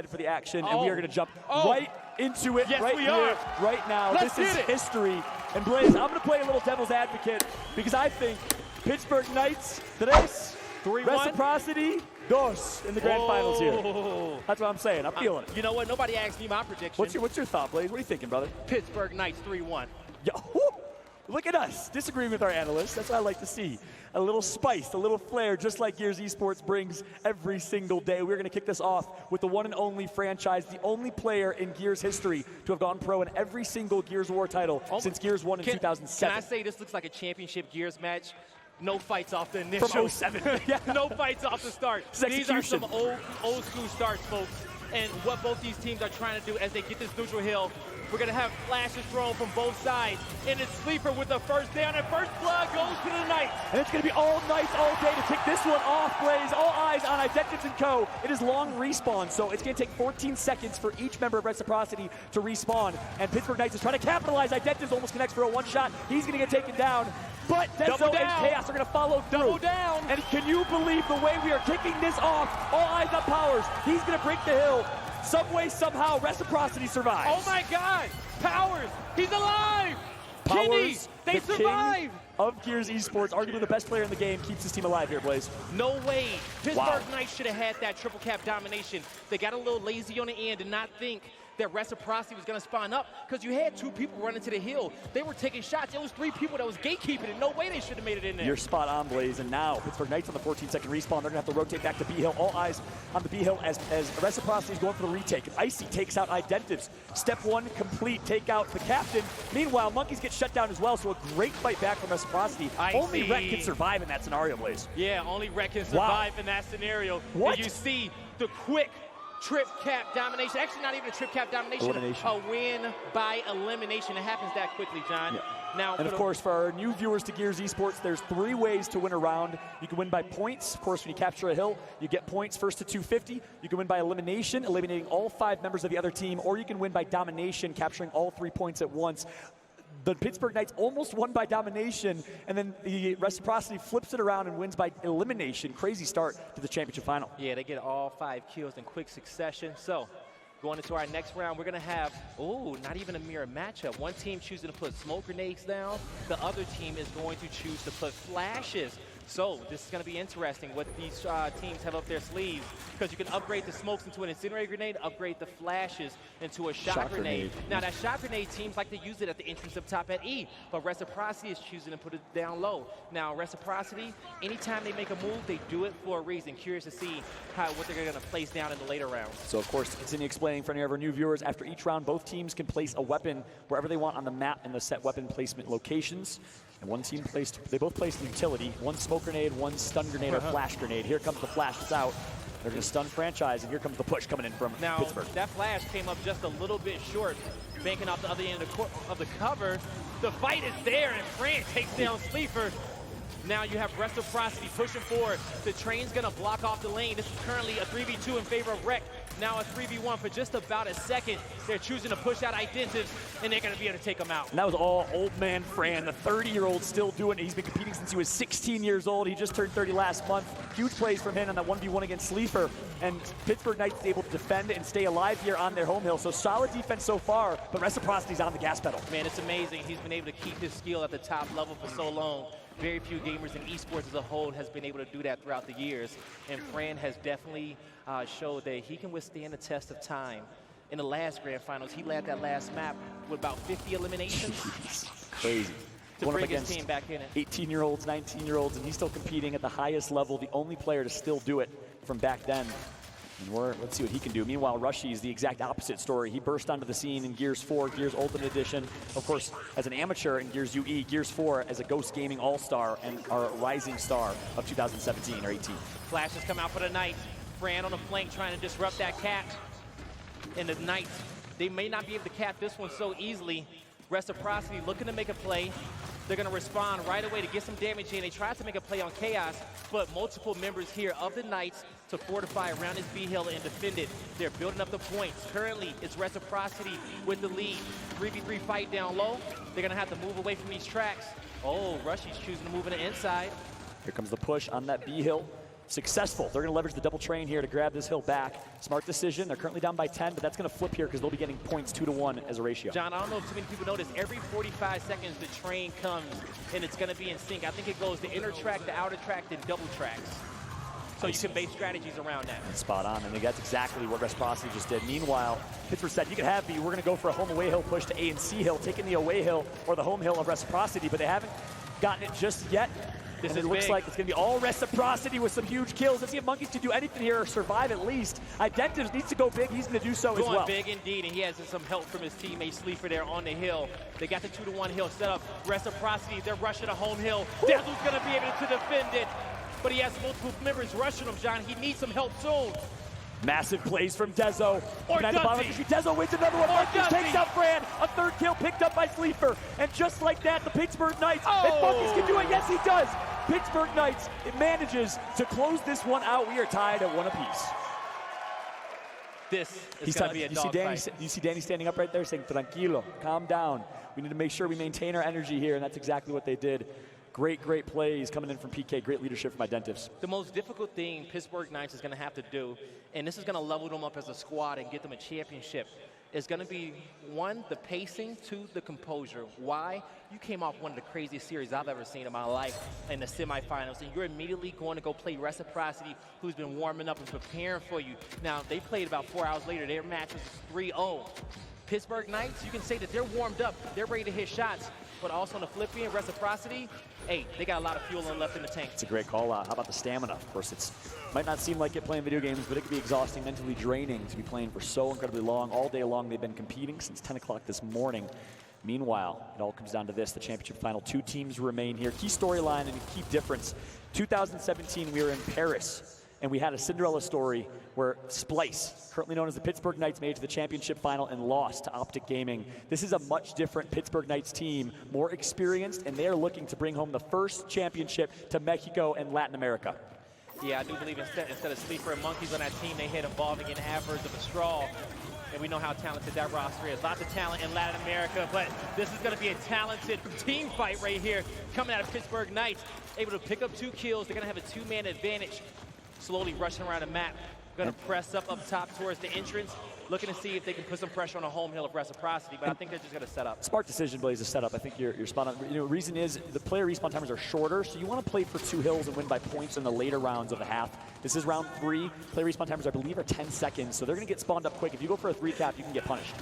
excited for the action, and we are going to jump right into it yes, right we here, are. right now. Let's this is history. And Blaze, I'm going to play a little devil's advocate because I think Pittsburgh Knights, tres, 3-1. Reciprocity, dos in the grand finals here. That's what I'm saying. I'm feeling it. You know what? Nobody asked me my prediction. What's your thought, Blaze? What are you thinking, brother? Pittsburgh Knights 3-1. Yo, look at us, disagreeing with our analysts. That's what I like to see. A little spice, a little flair, just like Gears Esports brings every single day. We're going to kick this off with the one and only franchise, the only player in Gears history to have gone pro in every single Gears War title since Gears won in 2007. Can I say this looks like a championship Gears match? No fights off the initial. From 07. Yeah. No fights off the start. These are some old school starts, folks. And what both these teams are trying to do as they get this neutral hill, we're going to have flashes thrown from both sides. And it's Sleeper with the first down, and first blood goes to the Knights. And it's going to be all Knights all day to kick this one off, Blaze. All eyes on Identities & Co. It is long respawn, so it's going to take 14 seconds for each member of Reciprocity to respawn. And Pittsburgh Knights is trying to capitalize. Identities almost connects for a one-shot. He's going to get taken down. But Denso and Chaos are going to follow through. Double down. And can you believe the way we are kicking this off? All eyes on Powers. He's going to break the hill. Some way, somehow, Reciprocity survives. Oh my God! Powers! He's alive! Powers, Kenny, they survive! King of Gears Esports, arguably the best player in the game, keeps his team alive here, Blaze. No way. Pittsburgh Knights should have had that triple cap domination. They got a little lazy on the end and not think that Reciprocity was going to spawn up because you had 2 people running to the hill. They were taking shots. It was 3 people that was gatekeeping, and no way they should have made it in there. You're spot on, Blaze. And now Pittsburgh Knights on the 14-second respawn. They're going to have to rotate back to B Hill. All eyes on the B Hill as Reciprocity is going for the retake. And Icy takes out Identives. Step 1 complete. Take out the captain. Meanwhile, Monkeys get shut down as well, so a great fight back from Reciprocity. Only Rec can survive in that scenario, Blaze. Yeah, only Rec can survive in that scenario. What? And you see the quick trip cap domination. Actually, not even a trip cap domination. A win by elimination. It happens that quickly, John. Yeah. Now, and of course, for our new viewers to Gears Esports, there's 3 ways to win a round. You can win by points. Of course, when you capture a hill, you get points first to 250. You can win by elimination, eliminating all 5 members of the other team, or you can win by domination, capturing all 3 points at once. The Pittsburgh Knights almost won by domination, and then the Reciprocity flips it around and wins by elimination. Crazy start to the championship final. Yeah, they get all 5 kills in quick succession. So, going into our next round, we're going to have, not even a mirror matchup. One team choosing to put smoke grenades down. The other team is going to choose to put flashes. So this is going to be interesting what these teams have up their sleeves, because you can upgrade the smokes into an incinerator grenade, upgrade the flashes into a shot grenade. Now that shot grenade, teams like to use it at the entrance up top at E, but Reciprocity is choosing to put it down low. Now Reciprocity, anytime they make a move, they do it for a reason. Curious to see what they're going to place down in the later rounds. So of course, to continue explaining for any of our new viewers, after each round, both teams can place a weapon wherever they want on the map in the set weapon placement locations. And one team they both placed utility, one smoke grenade, one stun grenade or flash grenade. Here comes the flash, it's out. They're going to stun franchise, and here comes the push coming in from Pittsburgh. Now, that flash came up just a little bit short, banking off the other end of the cover. The fight is there, and Fran takes down Sleeper. Now you have Reciprocity pushing forward. The train's going to block off the lane. This is currently a 3v2 in favor of Rec. Now a 3v1 for just about a second. They're choosing to push out Identives, and they're going to be able to take them out. And that was all old man Fran, the 30-year-old still doing it. He's been competing since he was 16 years old. He just turned 30 last month. Huge plays from him on that 1v1 against Sleeper. And Pittsburgh Knights is able to defend and stay alive here on their home hill. So solid defense so far, but Reciprocity's on the gas pedal. Man, it's amazing. He's been able to keep his skill at the top level for so long. Very few gamers in esports as a whole has been able to do that throughout the years. And Fran has definitely showed that he can withstand the test of time. In the last grand finals, he led that last map with about 50 eliminations. Crazy. To bring his team back in it. 18-year-olds, 19-year-olds, and he's still competing at the highest level, the only player to still do it from back then. And let's see what he can do. Meanwhile, Rushy is the exact opposite story. He burst onto the scene in Gears 4, Gears Ultimate Edition. Of course, as an amateur in Gears UE, Gears 4 as a Ghost Gaming All-Star and our rising star of 2017 or 18. Flashes come out for the Knights. Fran on the flank trying to disrupt that cap. And the Knights, they may not be able to cap this one so easily. Reciprocity looking to make a play. They're going to respond right away to get some damage in. They tried to make a play on Chaos, but multiple members here of the Knights to fortify around this B hill and defend it. They're building up the points. Currently, it's Reciprocity with the lead. 3v3 fight down low. They're going to have to move away from these tracks. Oh, Rushy's choosing to move in the inside. Here comes the push on that B hill. successful. They're going to leverage the double train here to grab this hill back. Smart decision. They're currently down by 10, but that's going to flip here because they'll be getting points 2-1 as a ratio. John, I don't know if too many people notice, every 45 seconds the train comes and it's going to be in sync. I think it goes the inner track, the outer track, then double tracks. So you can base strategies around that. Spot on, and that's exactly what Reciprocity just did. Meanwhile, Pittsburgh said, you can have me. We're going to go for a home-away hill push to A and C hill, taking the away hill or the home hill of Reciprocity, but they haven't gotten it just yet. This and it looks like it's going to be all Reciprocity with some huge kills. Let's see if Monkeys can do anything here or survive at least. Identives needs to go big. He's going to do so as well. Going big indeed, and he has some help from his teammate Sleeper there on the hill. They got the 2-1 hill set up. Reciprocity, they're rushing a home hill. Dazzle's going to be able to defend it, but he has multiple members rushing him, John. He needs some help soon. Massive plays from Dezo. Or does he? Dezo wins another one. Monkeys takes out Fran. A third kill picked up by Sleeper. And just like that, the Pittsburgh Knights. And Monkeys can do it. Yes, he does. Pittsburgh Knights, it manages to close this one out. We are tied at 1 apiece. This is going to be a dogfight. You see Danny standing up right there saying, tranquilo, calm down. We need to make sure we maintain our energy here, and that's exactly what they did. Great, great plays coming in from PK. Great leadership from Identives. The most difficult thing Pittsburgh Knights is going to have to do, and this is going to level them up as a squad and get them a championship, is going to be, 1, the pacing, 2, the composure. Why? You came off one of the craziest series I've ever seen in my life in the semifinals, and you're immediately going to go play Reciprocity, who's been warming up and preparing for you. Now, they played about 4 hours later. Their match was 3-0. Pittsburgh Knights, you can say that they're warmed up. They're ready to hit shots. But also on the flip end, Reciprocity, hey, they got a lot of fuel left in the tank. It's a great call out. How about the stamina? Of course, it might not seem like it playing video games, but it can be exhausting, mentally draining to be playing for so incredibly long. All day long, they've been competing since 10 o'clock this morning. Meanwhile, it all comes down to this, the championship final. 2 teams remain here. Key storyline and a key difference. 2017, we were in Paris, and we had a Cinderella story where Splice, currently known as the Pittsburgh Knights, made it to the championship final and lost to Optic Gaming. This is a much different Pittsburgh Knights team, more experienced, and they are looking to bring home the first championship to Mexico and Latin America. Yeah, I do believe instead of Sleeper and Monkeys on that team, they hit involving in Avers of a straw. And we know how talented that roster is. Lots of talent in Latin America, but this is going to be a talented team fight right here coming out of Pittsburgh Knights. Able to pick up 2 kills. They're going to have a 2-man advantage. Slowly rushing around the map. Going to press up top towards the entrance. Looking to see if they can put some pressure on a home hill of Reciprocity, but I think they're just going to set up. Smart decision, Blaze, to set up. I think you're spot on. You know, reason is the player respawn timers are shorter, so you want to play for 2 hills and win by points in the later rounds of the half. This is round 3. Player respawn timers, I believe, are 10 seconds, so they're going to get spawned up quick. If you go for a 3 cap, you can get punished.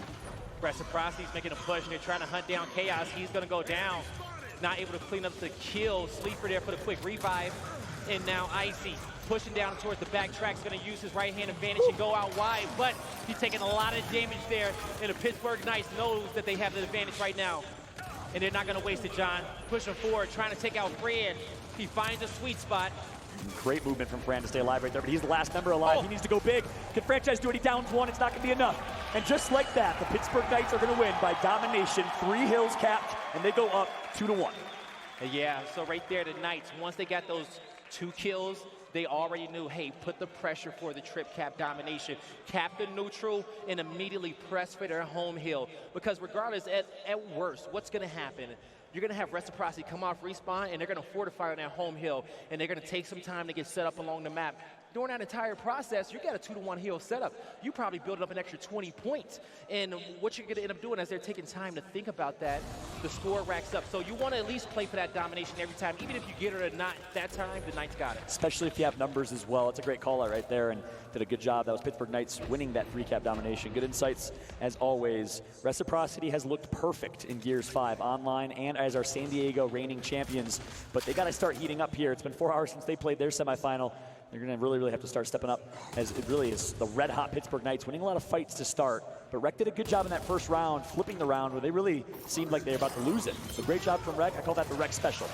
Reciprocity's making a push, and they're trying to hunt down Chaos. He's going to go down. Not able to clean up the kill. Sleeper there for the quick revive. And now Icy pushing down towards the back track. Is going to use his right-hand advantage and go out wide, but he's taking a lot of damage there, and the Pittsburgh Knights knows that they have the advantage right now. And they're not going to waste it, John. Pushing forward, trying to take out Fran. He finds a sweet spot. Great movement from Fran to stay alive right there, but he's the last member alive. He needs to go big. Can Franchise do it? He downs 1. It's not going to be enough. And just like that, the Pittsburgh Knights are going to win by domination. 3 hills capped, and they go up 2-1. Yeah, so right there, the Knights, once they got those 2 kills, they already knew, hey, put the pressure for the trip cap domination. Cap the neutral and immediately press for their home hill. Because regardless, at worst, what's going to happen? You're going to have Reciprocity come off respawn, and they're going to fortify on their home hill, and they're going to take some time to get set up along the map. During that entire process, you got a 2-1 hill setup. You probably build up an extra 20 points. And what you're going to end up doing as they're taking time to think about that, the score racks up. So you want to at least play for that domination every time. Even if you get it or not that time, the Knights got it. Especially if you have numbers as well. It's a great call out right there, and did a good job. That was Pittsburgh Knights winning that 3-cap domination. Good insights as always. Reciprocity has looked perfect in Gears 5 online and as our San Diego reigning champions, but they got to start heating up here. It's been 4 hours since they played their semifinal. They're going to really have to start stepping up, as it really is the red-hot Pittsburgh Knights winning a lot of fights to start. But Rec did a good job in that first round, flipping the round where they really seemed like they were about to lose it. So great job from Rec. I call that the Rec special.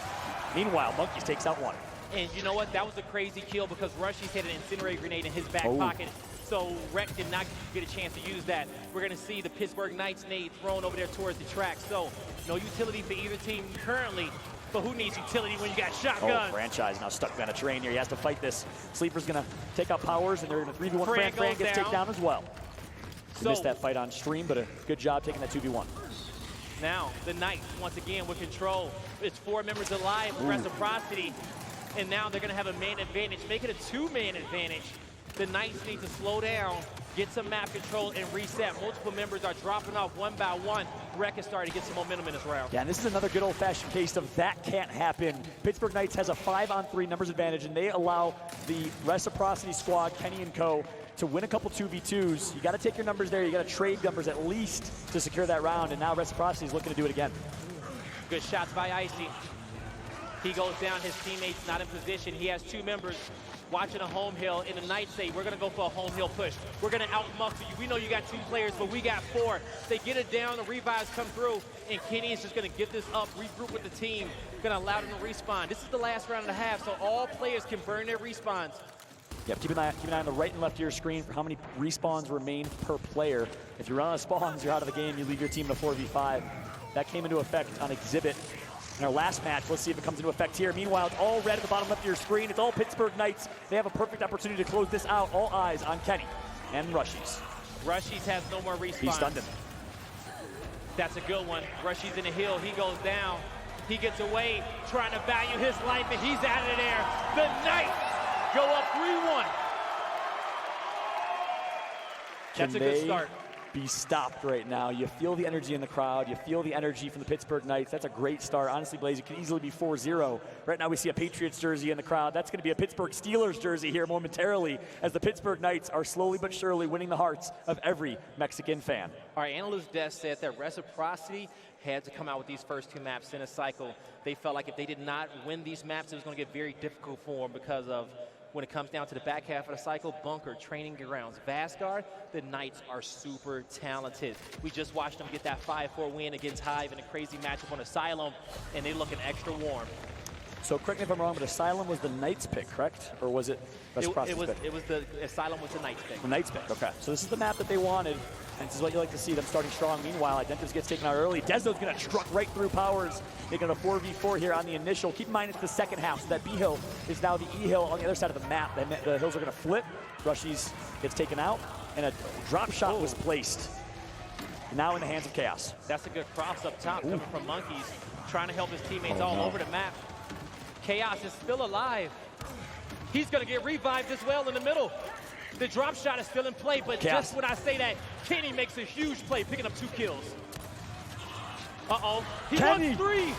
Meanwhile, Monkeys takes out 1. And you know what? That was a crazy kill because Rushy's had an incendiary grenade in his back pocket. So Rec did not get a chance to use that. We're going to see the Pittsburgh Knights nade thrown over there towards the track. So no utility for either team currently. But who needs utility when you got shotguns? Franchise now stuck on a train here. He has to fight this. Sleeper's going to take out Powers, and they're going to 3v1. Fran gets taken down as well. So, missed that fight on stream, but a good job taking that 2v1. Now, the Knights, once again, with control. It's 4 members alive. Reciprocity and now they're going to have a man advantage, make it a two-man advantage. The Knights need to slow down, get some map control, and reset. Multiple members are dropping off one by one. Rec is starting to get some momentum in this round. Yeah, and this is another good old-fashioned case of that can't happen. Pittsburgh Knights has a 5-on-3 numbers advantage, and they allow the Reciprocity squad, Kenny and co., to win a couple 2v2s. You got to take your numbers there. You got to trade numbers at least to secure that round, and now Reciprocity is looking to do it again. Good shots by Icy. He goes down. His teammate's not in position. He has two members watching a home hill, and the Knights say, we're going to go for a home hill push. We're going to out-muscle you. We know you got 2 players, but we got 4. They get it down, the revives come through, and Kenny is just going to get this up, regroup with the team, going to allow them to respawn. This is the last round and a half, so all players can burn their respawns. Yeah, keep an eye on the right and left of your screen for how many respawns remain per player. If you run out of spawns, you're out of the game. You leave your team in a 4v5. That came into effect on Exhibit in our last match. Let's see if it comes into effect here. Meanwhile, it's all red at the bottom left of your screen. It's all Pittsburgh Knights. They have a perfect opportunity to close this out. All eyes on Kenny and Rushies. Rushies has no more respawns. He stunned him. That's a good one. Rushies in the hill. He goes down. He gets away, trying to value his life, and he's out of there. The Knights go up 3-1. That's a good start. Be stopped right now. You feel the energy in the crowd. You feel the energy from the Pittsburgh Knights. That's a great start. Honestly, Blaze, it could easily be 4-0. Right now we see a Patriots jersey in the crowd. That's going to be a Pittsburgh Steelers jersey here momentarily as the Pittsburgh Knights are slowly but surely winning the hearts of every Mexican fan. Our analyst desk said that Reciprocity had to come out with these first 2 maps in a cycle. They felt like if they did not win these maps, it was going to get very difficult for them because of when it comes down to the back half of the cycle, bunker, training grounds, Vasgar, the Knights are super talented. We just watched them get that 5-4 win against Hive in a crazy matchup on Asylum, and they looking extra warm. So correct me if I'm wrong, but Asylum was the Knights pick, correct? Or was it Reciprocity's pick? It was the Asylum was the Knights pick. The Knights pick, okay. So this is the map that they wanted, and this is what you like to see, them starting strong. Meanwhile, Identives gets taken out early. Desno's gonna truck right through Powers, making a 4v4 here on the initial. Keep in mind it's the second half, so that B hill is now the E hill on the other side of the map. The hills are gonna flip. Rushies gets taken out, and a drop shot was placed. Now in the hands of Chaos. That's a good cross up top coming from Monkeys, trying to help his teammates all over the map. Chaos is still alive. He's gonna get revived as well in the middle. The drop shot is still in play, but Chaos. just when I say that, Kenny makes a huge play, picking up 2 kills. Uh-oh, he won 3.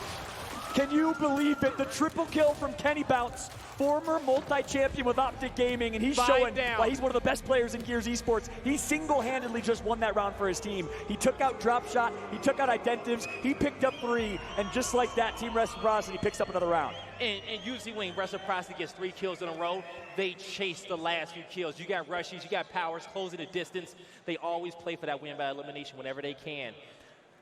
Can you believe it? The triple kill from Kenny Bounce, former multi-champion with Optic Gaming, and he's showing why he's one of the best players in Gears Esports. He single-handedly just won that round for his team. He took out Drop Shot, he took out Identives, he picked up 3, and just like that, Team Reciprocity picks up another round. And usually when Reciprocity gets 3 kills in a row, they chase the last few kills. You got Rushies, you got Powers, closing the distance. They always play for that win by elimination whenever they can.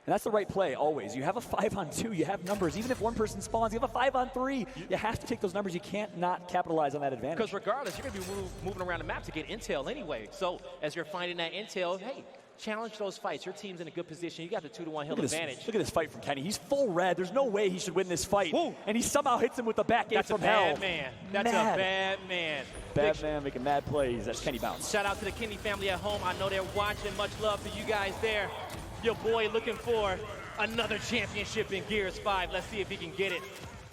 And that's the right play, always. You have a 5-on-2, you have numbers. Even if one person spawns, you have a 5-on-3. You have to take those numbers. You can't not capitalize on that advantage. Because regardless, you're going to be moving around the map to get intel anyway. So as you're finding that intel, hey, challenge those fights. Your team's in a good position. You got the 2-to-1 hill advantage. Look at this fight from Kenny. He's full red. There's no way he should win this fight. Woo. And he somehow hits him with the back eight from hell. That's a bad man. That's a bad man. Bad man making mad plays. That's Kenny Bounce. Shout out to the Kenny family at home. I know they're watching. Much love to you guys there. Your boy looking for another championship in Gears 5. Let's see if he can get it.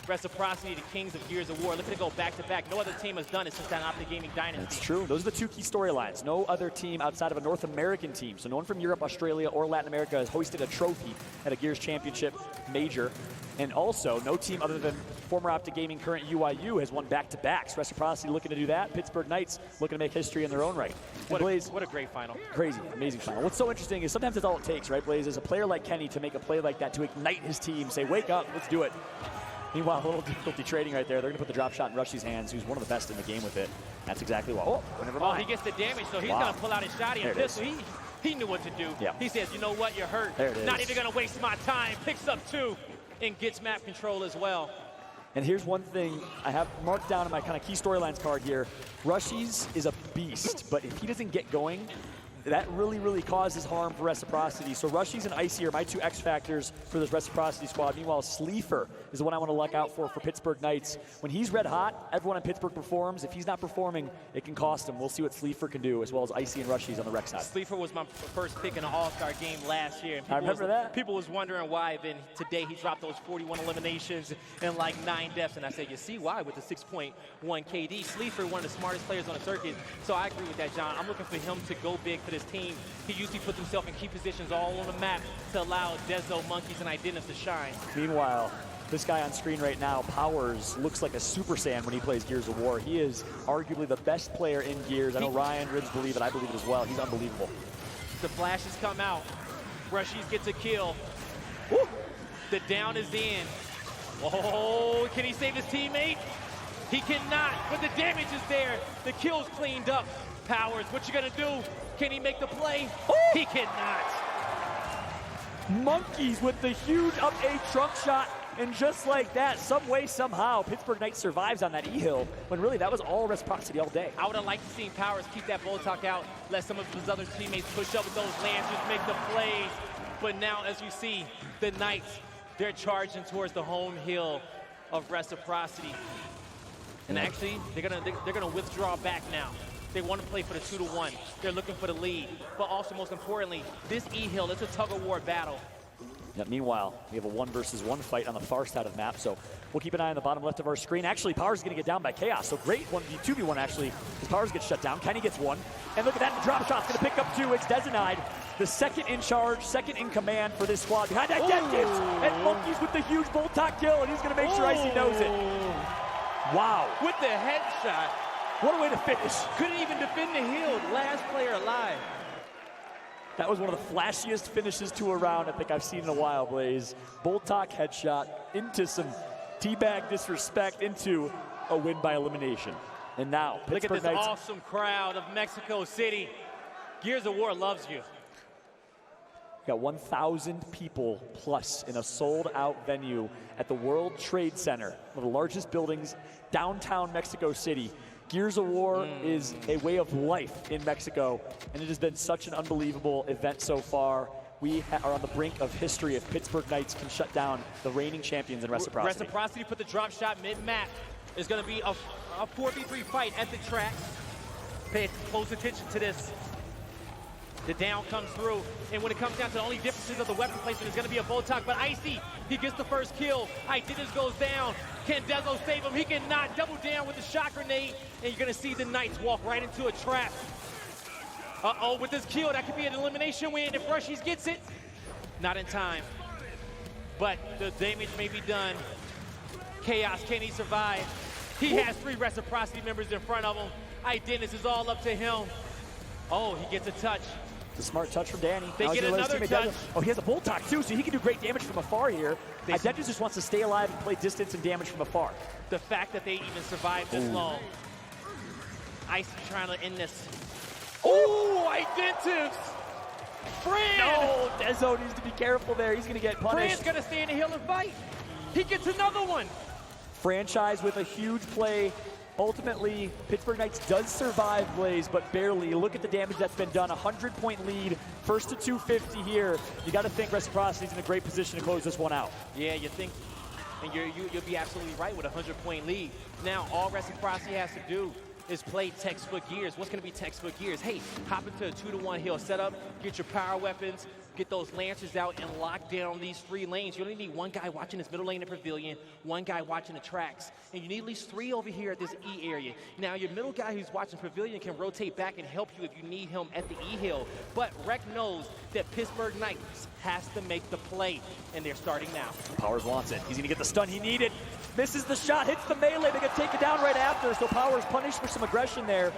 Reciprocity, the kings of Gears of War. Look at it go back-to-back. No other team has done it since that Optic Gaming dynasty. That's true. Those are the 2 key storylines. No other team outside of a North American team. So no one from Europe, Australia, or Latin America has hoisted a trophy at a Gears Championship major. And also, no team other than former Optic Gaming, current UIU, has won back-to-backs. Reciprocity looking to do that. Pittsburgh Knights looking to make history in their own right. What a great final. Crazy, amazing final. What's so interesting is sometimes it's all it takes, right, Blaze? Is a player like Kenny to make a play like that, to ignite his team, say, wake up, let's do it. Meanwhile, a little difficulty trading right there. They're going to put the drop shot in Rushy's hands, who's one of the best in the game with it. That's exactly what. Oh, never mind. Oh, he gets the damage, so he's going to pull out his shotty and pistol. He knew what to do. Yeah. He says, you know what, you're hurt. There it is. Not even going to waste my time. Picks up 2 and gets map control as well. And here's one thing I have marked down in my kind of key storylines card here. Rushies is a beast, but if he doesn't get going, that really causes harm for Reciprocity. So Rushies and Icy are my two X factors for this Reciprocity squad. Meanwhile, Sleefer is the one I want to look out for Pittsburgh Knights. When he's red hot, everyone in Pittsburgh performs. If he's not performing, it can cost him. We'll see what Sleefer can do, as well as Icy and Rushies on the rec side. Sleefer was my first pick in an All-Star game last year. I remember that. People was wondering why. Then today he dropped those 41 eliminations and like 9 deaths. And I said, you see why with the 6.1 KD. Sleefer, one of the smartest players on the circuit. So I agree with that, John. I'm looking for him to go big for this team. He usually puts himself in key positions all on the map to allow Dezo, Monkeys, and Identis to shine. Meanwhile, this guy on screen right now, Powers, looks like a Super Saiyan when he plays Gears of War. He is arguably the best player in Gears. I know Ryan, Ribs believe it. I believe it as well. He's unbelievable. The flashes come out. Rushies gets a kill. Woo! The down is in. Oh, can he save his teammate? He cannot, but the damage is there. The kill's cleaned up. Powers, what you gonna do? Can he make the play? Oh! He cannot. Monkeys with the huge up A trunk shot, and just like that, some way, somehow, Pittsburgh Knights survives on that E-Hill, when really that was all Reciprocity all day. I would have liked to see Powers keep that Boltok out, let some of his other teammates push up with those lancers, make the plays. But now, as you see, the Knights, they're charging towards the home hill of Reciprocity. And actually, they're gonna withdraw back now. They want to play for the 2-1. They're looking for the lead. But also, most importantly, this E-Hill, it's a tug-of-war battle. Yeah, meanwhile, we have a 1-versus-1 fight on the far side of the map, so we'll keep an eye on the bottom left of our screen. Actually, Powers is going to get down by Chaos, so great 2v1 actually, as Powers gets shut down. Kenny gets one, and look at that, the drop shot's going to pick up 2. It's Designide, the second in charge, second in command for this squad. Behind that, and Monkeys with the huge Boltok kill, and he's going to make sure Icy knows it. Wow. With the headshot. What a way to finish. Couldn't even defend the hill. Last player alive. That was one of the flashiest finishes to a round I think I've seen in a while, Blaze. Boltok headshot into some teabag disrespect into a win by elimination. And now, look at this Knights. Awesome crowd of Mexico City. Gears of War loves you. Got 1,000 people plus in a sold-out venue at the World Trade Center, one of the largest buildings downtown Mexico City. Gears of War is a way of life in Mexico, and it has been such an unbelievable event so far. We are on the brink of history if Pittsburgh Knights can shut down the reigning champions in Reciprocity. Reciprocity put the drop shot mid-map. It's going to be a 4v3 fight at the track. Pay close attention to this. The down comes through, and when it comes down to the only differences of the weapon placement is going to be a Boltok, but Icy, he gets the first kill. Identis goes down. Can Dezo save him? He cannot. Double down with the shot grenade, and you're going to see the Knights walk right into a trap. Uh-oh, with this kill, that could be an elimination win if Rushies gets it. Not in time, but the damage may be done. Chaos, can he survive? He has 3 Reciprocity members in front of him. Identis is all up to him. Oh, he gets a touch. It's a smart touch from Danny. They get another touch. Oh, he has a Boltok too, so he can do great damage from afar here. Identis just wants to stay alive and play distance and damage from afar. The fact that they even survived this long. Icy trying to end this. Oh, Identis! Fran! No, Dezo needs to be careful there. He's going to get punished. Fran's going to stay in the hill and fight. He gets another one. Franchise with a huge play. Ultimately, Pittsburgh Knights does survive, Blaze, but barely. Look at the damage that's been done. 100-point lead, first to 250 here. You got to think Reciprocity's in a great position to close this one out. Yeah, you think, and you'll be absolutely right with a 100-point lead. Now, all Reciprocity has to do is play textbook Gears. What's going to be textbook Gears? Hey, hop into a 2-1 hill setup, get your power weapons, get those lancers out, and lock down these 3 lanes. You only need 1 guy watching this middle lane of Pavilion, 1 guy watching the tracks, and you need at least 3 over here at this E area. Now, your middle guy who's watching Pavilion can rotate back and help you if you need him at the E hill. But Rec knows that Pittsburgh Knights has to make the play, and they're starting now. Powers wants it. He's going to get the stun he needed. Misses the shot, hits the melee. They're going to take it down right after, so Powers punished for some aggression there.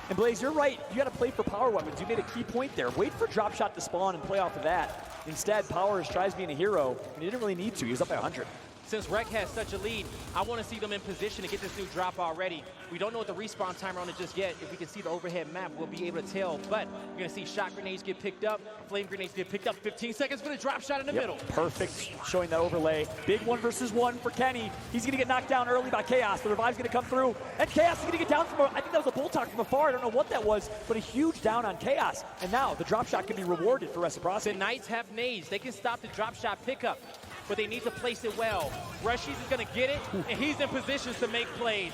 And Blaze, you're right. You got to play for power weapons. You made a key point there. Wait for drop shot to spawn and play off of that. Instead, Powers tries being a hero, and he didn't really need to. He was up by 100. Since Rec has such a lead, I want to see them in position to get this new drop already. We don't know what the respawn timer on it just yet. If we can see the overhead map, we'll be able to tell. But you're going to see shot grenades get picked up, flame grenades get picked up. 15 seconds for the drop shot in the middle. Perfect, showing that overlay. Big 1 versus 1 for Kenny. He's going to get knocked down early by Chaos. The revive's going to come through. And Chaos is going to get down from, I think that was a bull talk from afar. I don't know what that was, but a huge down on Chaos. And now the drop shot can be rewarded for Reciprocity. The Knights have nades. They can stop the drop shot pickup, but they need to place it well. Rushies is going to get it, and he's in positions to make plays.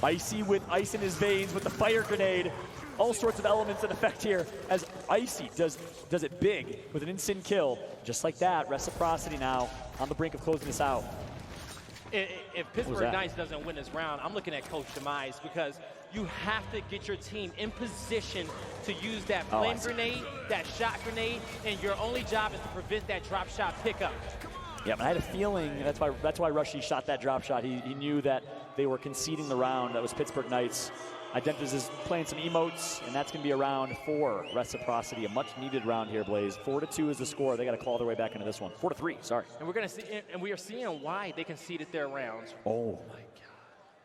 Icy with ice in his veins with the fire grenade. All sorts of elements in effect here as Icy does it big with an instant kill. Just like that, Reciprocity now on the brink of closing this out. If Pittsburgh Knights doesn't win this round, I'm looking at Coach Demise, because you have to get your team in position to use that flame grenade, that shot grenade, and your only job is to prevent that drop shot pickup. Yeah, but I had a feeling that's why Rushy shot that drop shot. He knew that they were conceding the round. That was Pittsburgh Knights. Identitas is playing some emotes, and that's going to be a round for Reciprocity. A much-needed round here, Blaze. 4-2 is the score. They got to claw their way back into this one. 4-3, sorry. And we're going to see, and we are seeing why they conceded their rounds. Oh my God!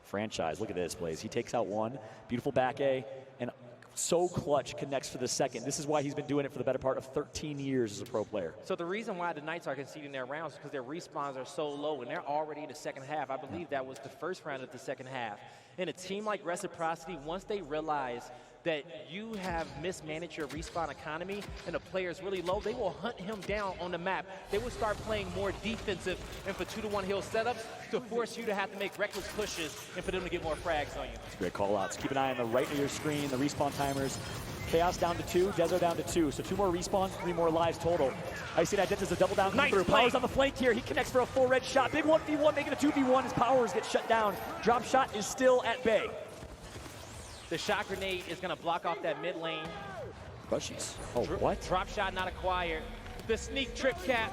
Franchise, look at this, Blaze. He takes out one, beautiful back A, and so clutch connects for the second. This is why he's been doing it for the better part of 13 years as a pro player. So the reason why the Knights are conceding their rounds is because their respawns are so low, and they're already in the second half. I believe that was the first round of the second half. And a team like Reciprocity, once they realize that you have mismanaged your respawn economy and the player is really low, they will hunt him down on the map. They will start playing more defensive and for 2-to-1 hill setups to force you to have to make reckless pushes and for them to get more frags on you. Great call outs. Keep an eye on the right of your screen, the respawn timers. Chaos down to 2, Dezo down to 2. So 2 more respawns, 3 more lives total. Icy Identitas a double down through. Powers on the flank here. He connects for a full red shot. Big 1v1, making a 2v1 as Powers gets shut down. Drop shot is still at bay. The shot grenade is going to block off that mid lane. Rushies. Oh, what? Drop shot not acquired. The sneak trip cap.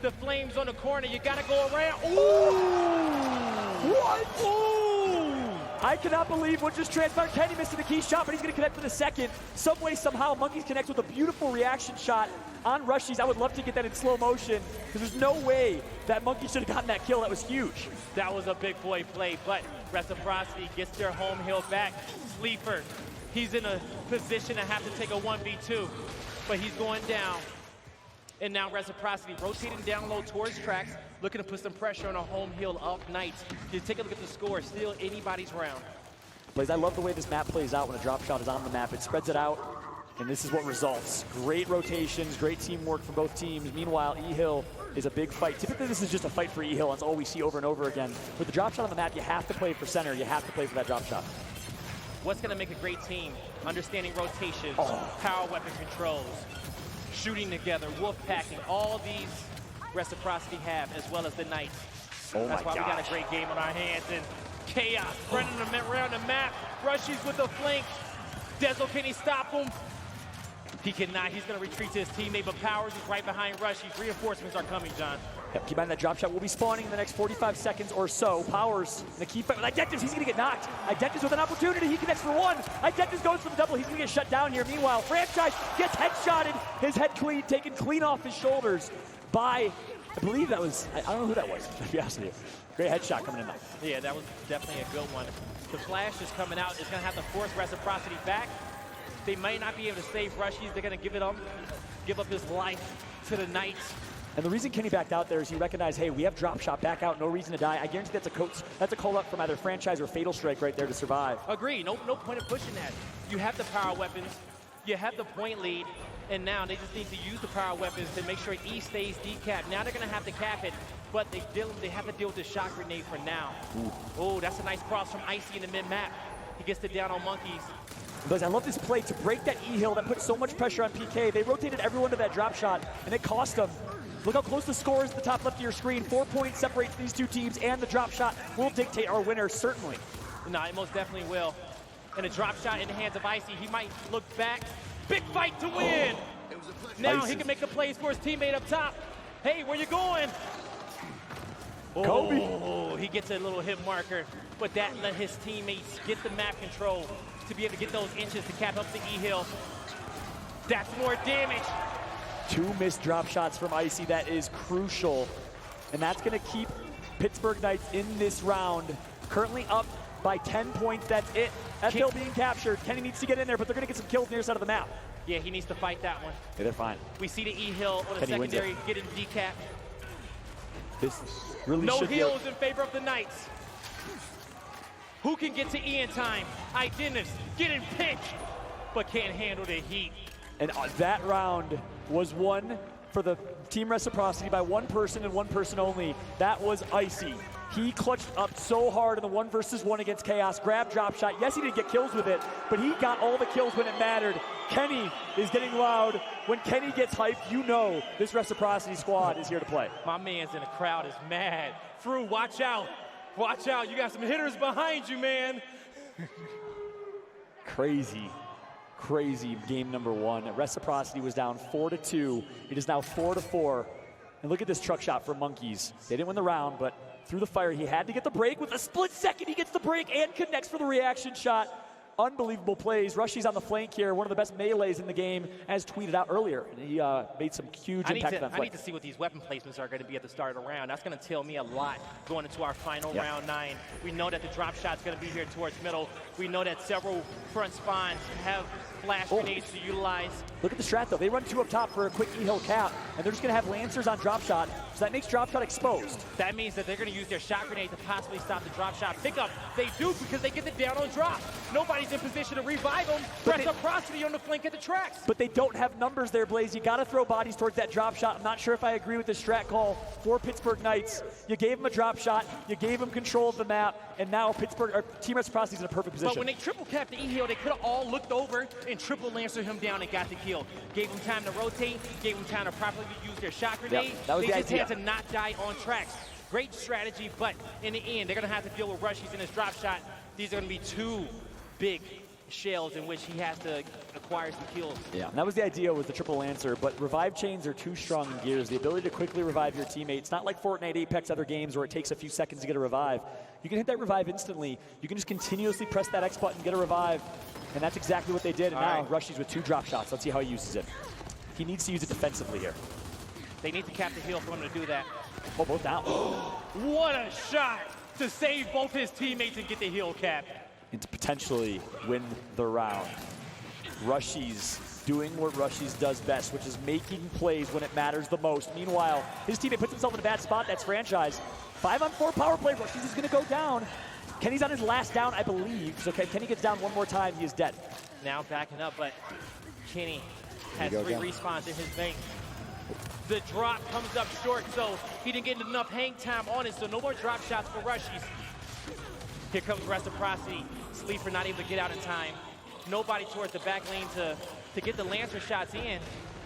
The flames on the corner. You got to go around. Ooh! What? Ooh! I cannot believe what just transpired. Kenny missed the key shot, but he's going to connect for the second. Some way, somehow, Monkeys connects with a beautiful reaction shot on Rushies. I would love to get that in slow motion, because there's no way that Monkey should have gotten that kill. That was huge. That was a big boy play, but Reciprocity gets their home hill back. Sleeper, he's in a position to have to take a 1v2, but he's going down. And now Reciprocity rotating down low towards tracks, looking to put some pressure on a home hill of Knights. You take a look at the score, still anybody's round. Blaze, I love the way this map plays out when a drop shot is on the map. It spreads it out, and this is what results. Great rotations, great teamwork from both teams. Meanwhile, E-Hill is a big fight. Typically, this is just a fight for E-Hill. That's all we see over and over again. With the drop shot on the map, you have to play for center. You have to play for that drop shot. What's going to make a great team? Understanding rotations, power weapon controls, shooting together, wolf packing, all these Reciprocity have, as well as the Knights. That's why we got a great game on our hands. And Chaos running around the map. Rushies with the flank. Dezo, can he stop him? He cannot. He's going to retreat to his teammate, but Powers is right behind Rushies. Reinforcements are coming, John. Yep, keep in mind that drop shot will be spawning in the next 45 seconds or so. Powers in the key fight with Identitas. He's going to get knocked. Identitas with an opportunity. He connects for one. Identitas goes for the double. He's going to get shut down here. Meanwhile, Franchise gets headshotted. His head taken clean off his shoulders by, I believe that was, I don't know who that was, to be honest with you. Great headshot coming in though. Yeah, that was definitely a good one. The flash is coming out. It's going to have to force Reciprocity back. They might not be able to save Rushies. They're going to give up his life to the Knights. And the reason Kenny backed out there is he recognized, hey, we have drop shot back out, no reason to die. I guarantee that's a call up from either Franchise or Fatal Strike right there to survive. Agree. No point of pushing that. You have the power weapons. You have the point lead. And now they just need to use the power weapons to make sure E stays decapped. Now they're going to have to cap it, but they have to deal with the shot grenade for now. Oh, that's a nice cross from Icy in the mid-map. He gets it down on Monkeys. But I love this play to break that E-Hill that put so much pressure on PK. They rotated everyone to that drop shot, and it cost them. Look how close the score is at the top left of your screen. 4 points separates these two teams, and the drop shot will dictate our winner, certainly. No, it most definitely will. And a drop shot in the hands of Icy. He might look back. Big fight to win. Now he can make the plays for his teammate up top. Hey, where you going? Oh, he gets a little hit marker, but that let his teammates get the map control to be able to get those inches to cap up the E-Hill. That's more damage. 2 missed drop shots from Icy. That is crucial. And that's going to keep Pittsburgh Knights in this round. Currently up by 10 points. That's it. That hill being captured. Kenny needs to get in there, but they're going to get some kills near the side of the map. Yeah, he needs to fight that one. Yeah, they're fine. We see the E-Hill on the secondary getting decap. This really no heals in favor of the Knights. Who can get to E in time? Identis getting pinched, but can't handle the heat. And that round was won for the Team Reciprocity by one person and one person only. That was Icy. He clutched up so hard in the 1-versus-1 against Chaos, grabbed drop shot. Yes, he didn't get kills with it, but he got all the kills when it mattered. Kenny is getting loud. When Kenny gets hyped, you know this Reciprocity squad is here to play. My man's in the crowd is mad. Fru, watch out. Watch out. You got some hitters behind you, man. Crazy game number 1. Reciprocity was down 4-2. It is now 4-4. And look at this truck shot for Monkeys. They didn't win the round, but through the fire, he had to get the break. With a split second, he gets the break and connects for the reaction shot. Unbelievable plays. Rushy's on the flank here, one of the best melees in the game, as tweeted out earlier. And he made some huge impact on that flank. I need to see what these weapon placements are going to be at the start of the round. That's going to tell me a lot going into our final round 9. We know that the drop shot's going to be here towards middle. We know that several front spawns have flash grenades to utilize. Look at the strat, though. They run 2 up top for a quick E-Hill cap, and they're just going to have Lancers on drop shot, so that makes drop shot exposed. That means that they're going to use their shot grenade to possibly stop the drop shot pickup. They do, because they get the down on drop. Nobody's in position to revive them. Reciprocity on the flank at the tracks. But they don't have numbers there, Blaze. You got to throw bodies towards that drop shot. I'm not sure if I agree with the strat call for Pittsburgh Knights. You gave them a drop shot, you gave them control of the map, and now Team Reciprocity is in a perfect position. But when they triple capped the E-Hill, they could have all looked over and triple lancer him down and got the kill. Gave him time to rotate, gave him time to properly use their shot grenade. That was they the just idea. had to not die on tracks. Great strategy, but in the end, they're going to have to deal with Rushies in his drop shot. These are going to be 2 big shells in which he has to acquire some kills. Yeah, and that was the idea with the triple lancer, but revive chains are too strong in Gears. The ability to quickly revive your teammates, not like Fortnite, Apex, other games where it takes a few seconds to get a revive. You can hit that revive instantly. You can just continuously press that X button, get a revive, and that's exactly what they did. And now Rushy's with 2 drop shots. Let's see how he uses it. He needs to use it defensively here. They need to cap the heal for him to do that. Oh, both down. What a shot to save both his teammates and get the heal cap. And to potentially win the round. Rushy's doing what Rushy's does best, which is making plays when it matters the most. Meanwhile, his teammate puts himself in a bad spot. That's franchise. 5-on-4 power play. Rushy's is going to go down. Kenny's on his last down, I believe. So Kenny gets down one more time, he is dead. Now backing up, but Kenny has 3 respawns in his vein. The drop comes up short, so he didn't get enough hang time on it, so no more drop shots for Rushies. Here comes Reciprocity. Sleeper not able to get out in time. Nobody towards the back lane to get the Lancer shots in.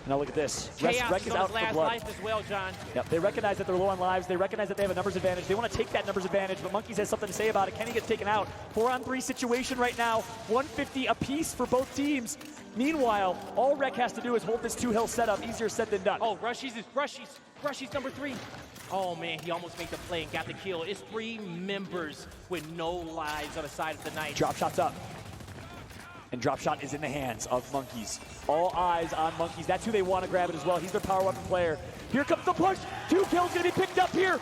Now look at this. Chaos Rec is is on out his for last blood. life as well, John. Yep, they recognize that they're low on lives. They recognize that they have a numbers advantage. They want to take that numbers advantage, but Monkeys has something to say about it. Kenny gets taken out. 4-on-3 situation right now. 150 apiece for both teams. Meanwhile, all Rec has to do is hold this 2-hill setup. Easier said than done. Oh, Rushy's number 3. Oh man, he almost made the play and got the kill. It's 3 members with no lives on the side of the Knights. Drop shot's up. And drop shot is in the hands of Monkeys. All eyes on Monkeys. That's who they want to grab it as well. He's their power weapon player. Here comes the push. 2 kills going to be picked up here.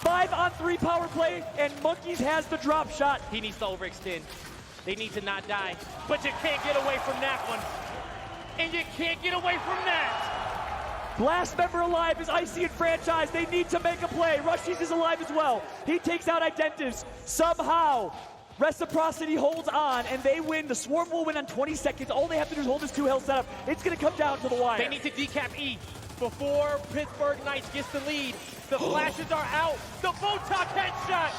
5-on-3 power play, and Monkeys has the drop shot. He needs to overextend. They need to not die, but you can't get away from that one. And you can't get away from that. Last member alive is Icy and Franchise. They need to make a play. Rushies is alive as well. He takes out Identis. Somehow, Reciprocity holds on, and they win. The Swarm will win on 20 seconds. All they have to do is hold this 2-hill setup. It's going to come down to the wire. They need to decap E before Pittsburgh Knights gets the lead. The flashes are out. The Botox headshot.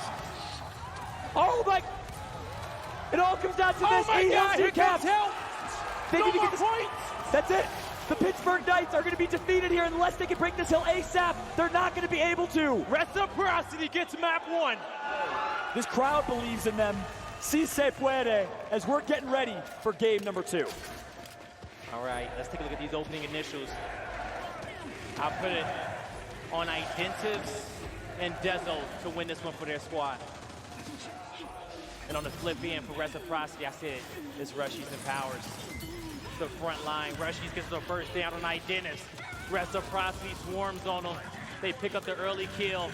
Oh, my. It all comes down to this. Oh, my God. Here comes help. They no need to more get this. points. That's it. The Pittsburgh Knights are going to be defeated here unless they can break this hill ASAP. They're not going to be able to. Reciprocity gets map 1. This crowd believes in them. Si se puede, as we're getting ready for game number 2. All right, let's take a look at these opening initials. I'll put it on Identives and Dezo to win this one for their squad. And on the flip end for Reciprocity, I said it's Rushies and Powers. The front line. Rushies gets the first down on Identis. Reciprocity swarms on them. They pick up the early kill.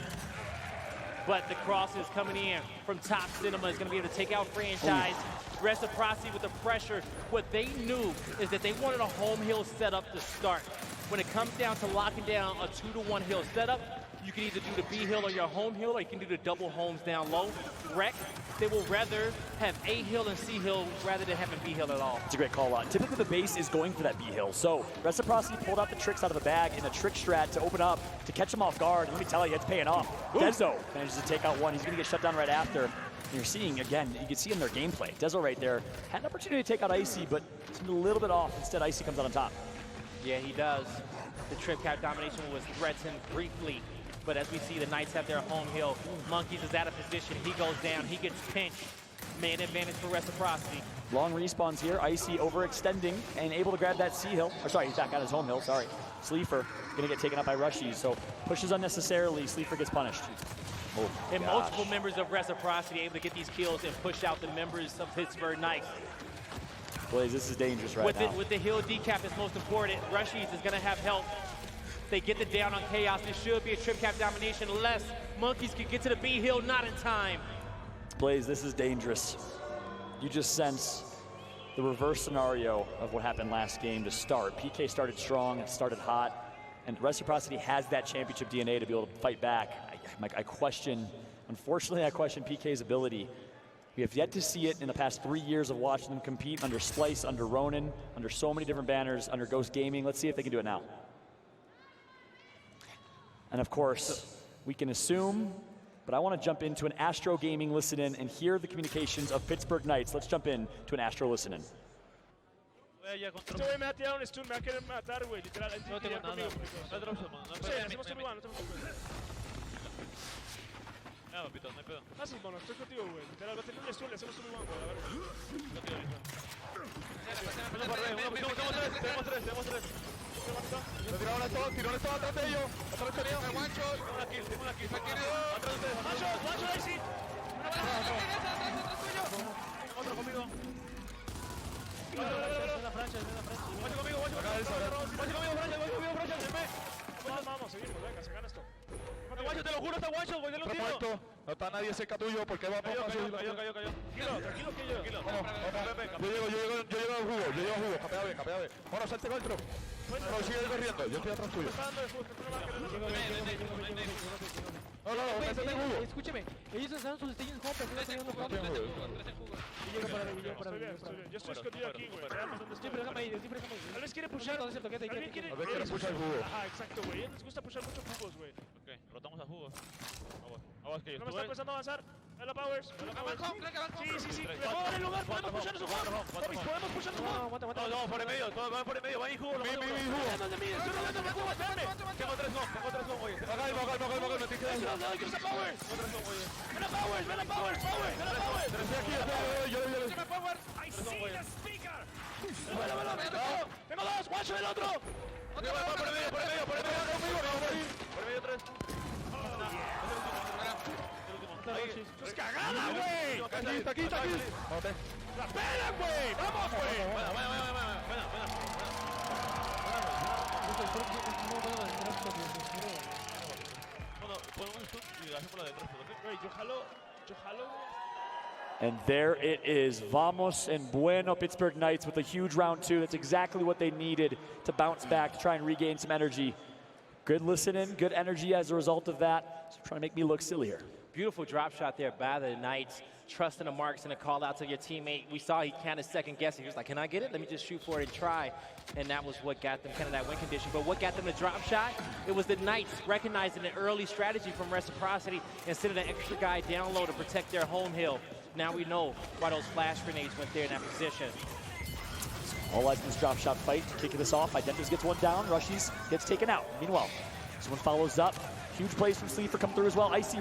But the crosses coming in from Top Cinema is going to be able to take out Franchise. Reciprocity with the pressure. What they knew is that they wanted a home hill setup to start. When it comes down to locking down a 2-to-1 hill setup, you can either do the B hill or your home hill, or you can do the double homes down low. Rec, they will rather have A hill and C hill rather than having B hill at all. It's a great call out. Typically the base is going for that B hill. So Reciprocity pulled out the tricks out of the bag in a trick strat to open up, to catch him off guard. And let me tell you, it's paying off. Dezo manages to take out one. He's going to get shut down right after. And you're seeing, again, you can see in their gameplay, Dezo right there had an opportunity to take out Icy, but it's a little bit off. Instead, Icy comes out on top. Yeah, he does. The trip cap domination was threatened briefly. But as we see, the Knights have their home hill. Monkeys is out of position. He goes down. He gets pinched. Man advantage for Reciprocity. Long respawns here. Icy overextending and able to grab that C hill. Or sorry, he's back on his home hill. Sorry. Sleeper going to get taken up by Rushies. So pushes unnecessarily. Sleeper gets punished. Oh, and multiple members of Reciprocity able to get these kills and push out the members of Pittsburgh Knights. Blaze, this is dangerous right now. With the hill decap is most important. Rushies is going to have help. They get the down on Chaos. This should be a trip cap domination unless Monkeys can get to the B hill, not in time. Blaze, this is dangerous. You just sense the reverse scenario of what happened last game to start. PK started strong, it started hot, and Reciprocity has that championship DNA to be able to fight back. Unfortunately, I question PK's ability. We have yet to see it in the past 3 years of watching them compete under Splice, under Ronin, under so many different banners, under Ghost Gaming. Let's see if they can do it now. And of course, we can assume, but I want to jump into an Astro Gaming listen-in and hear the communications of Pittsburgh Knights. Let's jump in to an Astro listen-in. Este güey me ha tirado un stun, me va a querer matar, güey, literal. Él tiene que ir conmigo, sí, hacemos un lugar, no te preocupes. No, papito, no hay pedo. Haces, mono, estoy contigo, güey. Literal, va a tener un stun, le hacemos un lugar, güey, a ver. Tenemos tres. Le tiraron esto atrás de ellos. Atrás de ellos. Tengo una kill. Atrás de ustedes. Macho, ahí sí. Otro conmigo. Guacho conmigo, Vamos, seguimos, venga, se gana esto. Guacho, te lo juro, está guacho, güey, de un tiro. No está nadie cerca tuyo porque va para Cayó. Tranquilo que yo. Vamos. Yo llego al jugo. Capea bien. Bueno, salte con el tro. Pero sigue corriendo, yo estoy atrás tuyo. No, métete en jugo. Escúcheme, ellos lanzaron sus destellos en compra, no están jugando. Estoy bien. Yo estoy escondido aquí, güey. Veamos dónde estoy. Siempre déjame ir. Tal vez quiere pushar. No es cierto, quédate. Alguien quiere pushar el jugo. Ajá, exacto, güey. A ellos les gusta pushar mucho jugos, güey. Ok, rotamos a jugo. Aguas que yo No me está empezando a avanzar. Vela Powers. Sí. Le puedo dar el lugar. Podemos pushar su juego. Podemos pushar su juego. No, por el medio, va ahí jugo. Mi jugo. Estoy rodeando mi jugo, espérame. Tengo tres no, oye. Acá, me estoy quedando. Ven a Powers. Estoy aquí, yo. I see the speaker. Tengo dos, guacho el otro. Por el medio. Por el medio tres. ¡Es cagada, güey! Está aquí. ¡La pela, güey! ¡Vamos, güey! Bueno, ponemos un stun y hacemos la de tres. Güey, yo jalo. And there it is. Vamos en bueno, Pittsburgh Knights with a huge round 2. That's exactly what they needed to bounce back, to try and regain some energy. Good listening, good energy as a result of that. Trying to make me look silly here. Beautiful drop shot there by the Knights. Trusting the marks and a call out to your teammate. We saw he kind of second guessing. He was like, can I get it? Let me just shoot for it and try. And that was what got them kind of that win condition. But what got them the drop shot? It was the Knights recognizing an early strategy from Reciprocity and sending an extra guy down low to protect their home hill. Now we know why those flash grenades went there in that position. All eyes on this drop shot fight. Kicking this off, Identitas gets one down. Rushies gets taken out. Meanwhile, this one follows up. Huge plays from Sleeper come through as well. Icy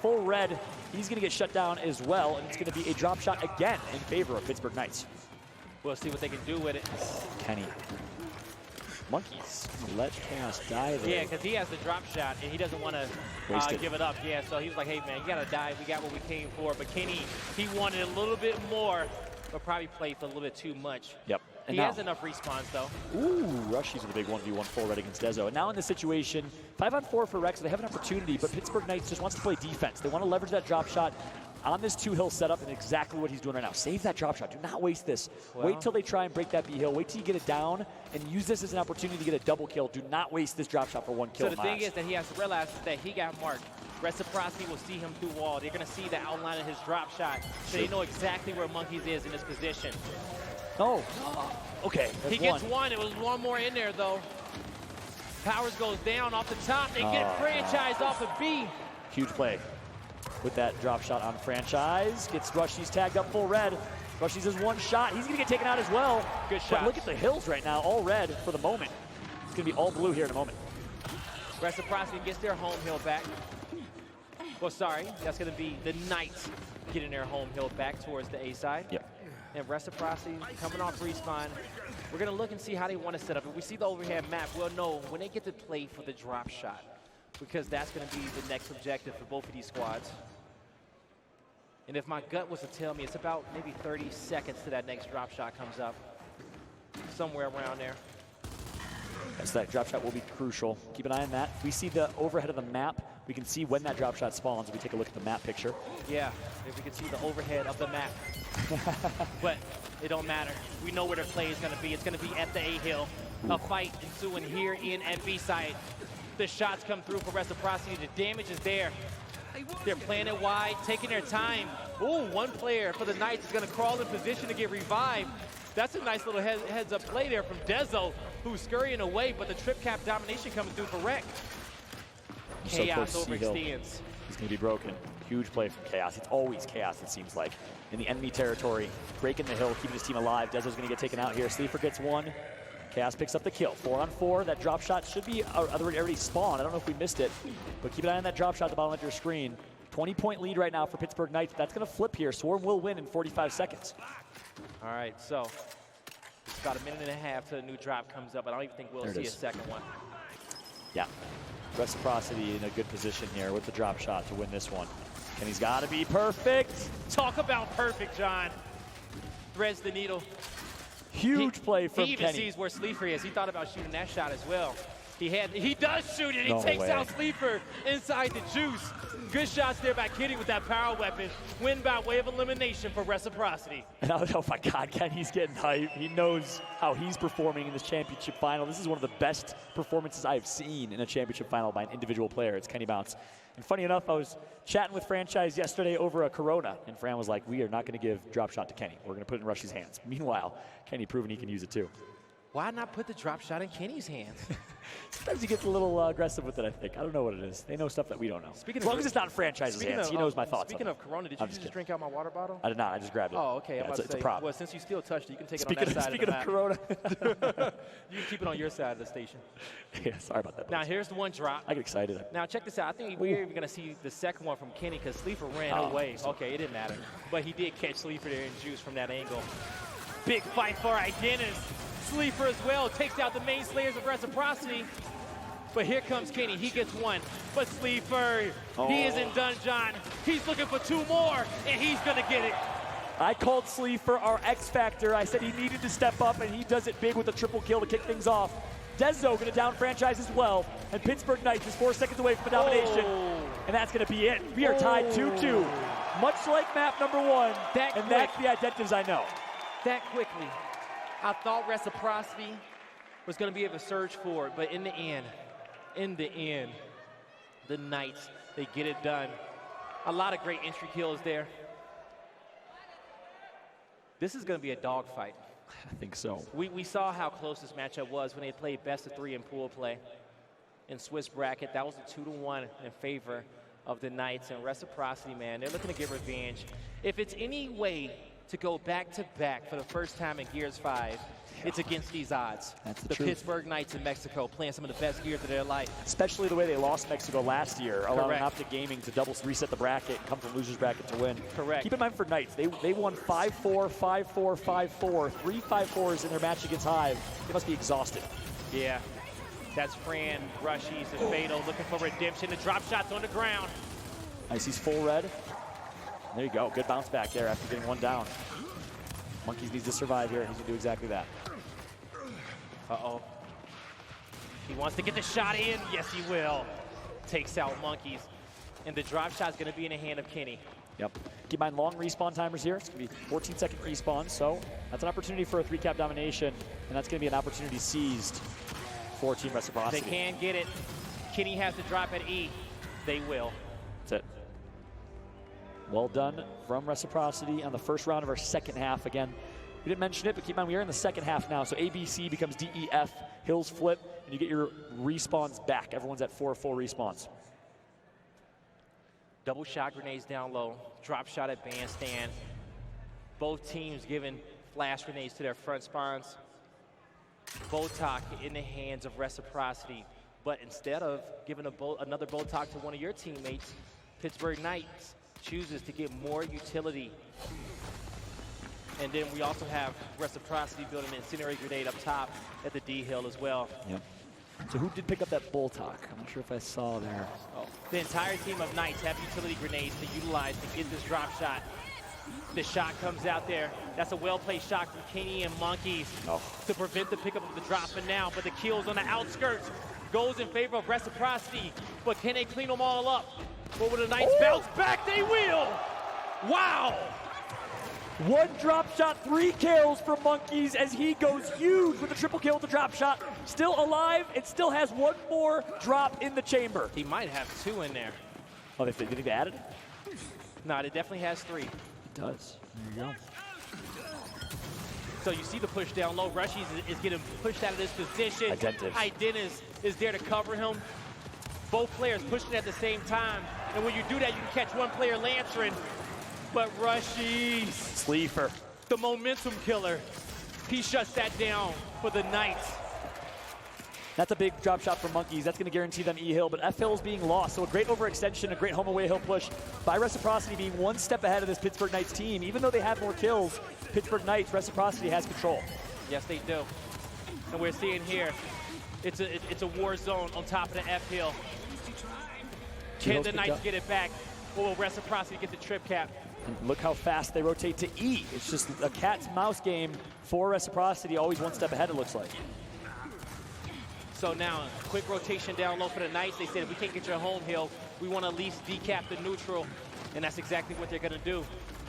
full red. He's going to get shut down as well, and it's going to be a drop shot again in favor of Pittsburgh Knights. We'll see what they can do with it. Kenny. Monkeys let Chaos die there. Yeah, because he has the drop shot, and he doesn't want to give it up. Yeah, so he was like, hey, man, you got to die. We got what we came for. But Kenny, he wanted a little bit more, but probably played for a little bit too much. Yep. He has enough respawns, though. Ooh, Rushies with a big 1v1 full red against Dezo. And now in this situation, 5-on-4 for Rex. They have an opportunity, but Pittsburgh Knights just wants to play defense. They want to leverage that drop shot on this 2-hill setup, and exactly what he's doing right now. Save that drop shot. Do not waste this. Well, wait till they try and break that B-hill. Wait till you get it down, and use this as an opportunity to get a double kill. Do not waste this drop shot for one kill. So the thing is that he has to realize that he got marked. Reciprocity will see him through wall. They're going to see the outline of his drop shot, so they know exactly where Monkeys is in this position. Oh, okay. He gets one. It was one more in there, though. Powers goes down off the top. They get Franchise off of B. Huge play with that drop shot on Franchise. Gets Rushies tagged up full red. Rushies has one shot. He's going to get taken out as well. Good shot. But look at the hills right now, all red for the moment. It's going to be all blue here in a moment. Reciprocity gets their home hill back. Well, sorry, that's going to be the Knights getting their home hill back towards the A side. Yep. And Reciprocity coming off respawn. We're going to look and see how they want to set up. If we see the overhead map, we'll know when they get to play for the drop shot, because that's going to be the next objective for both of these squads. And if my gut was to tell me, it's about maybe 30 seconds to that next drop shot comes up. Somewhere around there. So that drop shot will be crucial. Keep an eye on that. If we see the overhead of the map, we can see when that drop shot spawns. If we take a look at the map picture. Yeah, if we can see the overhead of the map. But it don't matter. We know where their play is going to be. It's going to be at the A hill. A fight ensuing here in at B side. The shots come through for Reciprocity. The damage is there. They're playing it wide, taking their time. Ooh, one player for the Knights is going to crawl in position to get revived. That's a nice little heads-up play there from Dezo, who's scurrying away, but the trip cap domination coming through for Rec. Chaos overextends. He's going to be broken. Huge play from Chaos. It's always Chaos, it seems like. In the enemy territory, breaking the hill, keeping his team alive. Dezo's going to get taken out here. Sleeper gets one. Chaos picks up the kill. 4-on-4. That drop shot should be already spawned. I don't know if we missed it, but keep an eye on that drop shot at the bottom of your screen. 20-point lead right now for Pittsburgh Knights. That's going to flip here. Swarm will win in 45 seconds. All right, so it's about a minute and a half till the new drop comes up. I don't even think we'll see a second one. Yeah. Reciprocity in a good position here with the drop shot to win this one. Kenny's got to be perfect. Talk about perfect, John. Threads the needle. Huge play from Kenny. He even sees where Sleeper is. He thought about shooting that shot as well. He does shoot it. He takes out Sleeper inside the juice. Good shots there by Kenny with that power weapon. Win by way of elimination for Reciprocity. Oh my God, Kenny's getting hype. He knows how he's performing in this championship final. This is one of the best performances I've seen in a championship final by an individual player. It's Kenny Bounce. And funny enough, I was chatting with Franchise yesterday over a Corona, and Fran was like, we are not going to give drop shot to Kenny. We're going to put it in Rush's hands. Meanwhile, Kenny proving he can use it too. Why not put the drop shot in Kenny's hands? Sometimes he gets a little aggressive with it, I think. I don't know what it is. They know stuff that we don't know. As long as it's not in Franchise's hands, he knows my thoughts. Speaking of Corona, did you just drink out my water bottle? I did not. I just grabbed it. Oh, okay. Yeah, it's a problem. Well, since you still touched it, you can take it on that side Speaking of Corona. You can keep it on your side of the station. Yeah, sorry about that. Now, here's the one drop. I get excited. Now, check this out. I think we're even going to see the second one from Kenny because Sleeper ran away. Okay, it didn't matter. But he did catch Sleeper there in juice from that angle. Big fight for Identis. Sleeper as well takes out the main slayers of Reciprocity. But here comes Kenny. He gets one. But Sleeper, he isn't done, John. He's looking for two more, and he's going to get it. I called Sleeper our X Factor. I said he needed to step up, and he does it big with a triple kill to kick things off. Dezo going to down Franchise as well. And Pittsburgh Knights is 4 seconds away from the domination. And that's going to be it. We are tied 2-2. Much like map number 1. And that's the identities I know. That quickly. I thought Reciprocity was going to be able to surge forward, but in the end, the Knights, they get it done. A lot of great entry kills there. This is going to be a dogfight. I think so. We saw how close this matchup was when they played best of 3 in pool play. In Swiss bracket, that was a 2-1 in favor of the Knights. And Reciprocity, man, they're looking to get revenge. If it's any way to go back-to-back for the first time in Gears 5, it's against these odds. That's the Pittsburgh Knights in Mexico playing some of the best gears of their life. Especially the way they lost Mexico last year, allowing Optic Gaming to double reset the bracket and come from loser's bracket to win. Correct. Keep in mind for Knights, they won 5-4, 5-4, 5-4, 3 5-4s in their match against Hive. They must be exhausted. Yeah. That's Fran, Rushies, and Fatal looking for redemption. The drop shot's on the ground. Nice, he's full red. There you go. Good bounce back there after getting one down. Monkeys needs to survive here. He's going to do exactly that. Uh-oh. He wants to get the shot in. Yes, he will. Takes out Monkeys. And the drop shot is going to be in the hand of Kenny. Yep. Keep in mind, long respawn timers here. It's going to be 14-second respawn, so that's an opportunity for a 3-cap domination, and that's going to be an opportunity seized for Team Reciprocity. They can get it. Kenny has to drop at E. They will. That's it. Well done from Reciprocity on the first round of our second half. Again, we didn't mention it, but keep in mind, we are in the second half now, so ABC becomes DEF, Hills flip, and you get your respawns back. Everyone's at 4 full respawns. Double shot grenades down low, drop shot at bandstand. Both teams giving flash grenades to their front spawns. Botok in the hands of Reciprocity, but instead of giving another Botok to one of your teammates, Pittsburgh Knights chooses to get more utility. And then we also have Reciprocity building an incendiary grenade up top at the D hill as well. Yep. So who did pick up that Botok? I'm not sure if I saw there. Oh. The entire team of Knights have utility grenades to utilize to get this drop shot. The shot comes out there. That's a well-placed shot from Kenny and Monkeys to prevent the pickup of the drop. And now, but the kills on the outskirts goes in favor of Reciprocity. But can they clean them all up? Or will the Knights bounce back? They will! Wow! One drop shot, 3 kills from Monkeys as he goes huge with a triple kill with the drop shot. Still alive and still has one more drop in the chamber. He might have 2 in there. Oh, they think they added? No, it definitely has 3. It does. There you go. So you see the push down low. Rushies is getting pushed out of this position. Identis is there to cover him. Both players pushing at the same time. And when you do that, you can catch one player lancering. But Rushies, Sleeper, the momentum killer, he shuts that down for the Knights. That's a big drop shot for Monkeys. That's going to guarantee them E-Hill, but F-Hill is being lost. So a great overextension, a great home away hill push by Reciprocity being one step ahead of this Pittsburgh Knights team. Even though they have more kills, Pittsburgh Knights, Reciprocity has control. Yes, they do. And we're seeing here, it's a war zone on top of the F-Hill. Can the Knights get it back, or will Reciprocity get the trip cap? And look how fast they rotate to E. It's just a cat's mouse game for Reciprocity, always one step ahead, it looks like. So now, quick rotation down low for the Knights. They said, if we can't get your home hill, we want to at least decap the neutral. And that's exactly what they're going to do.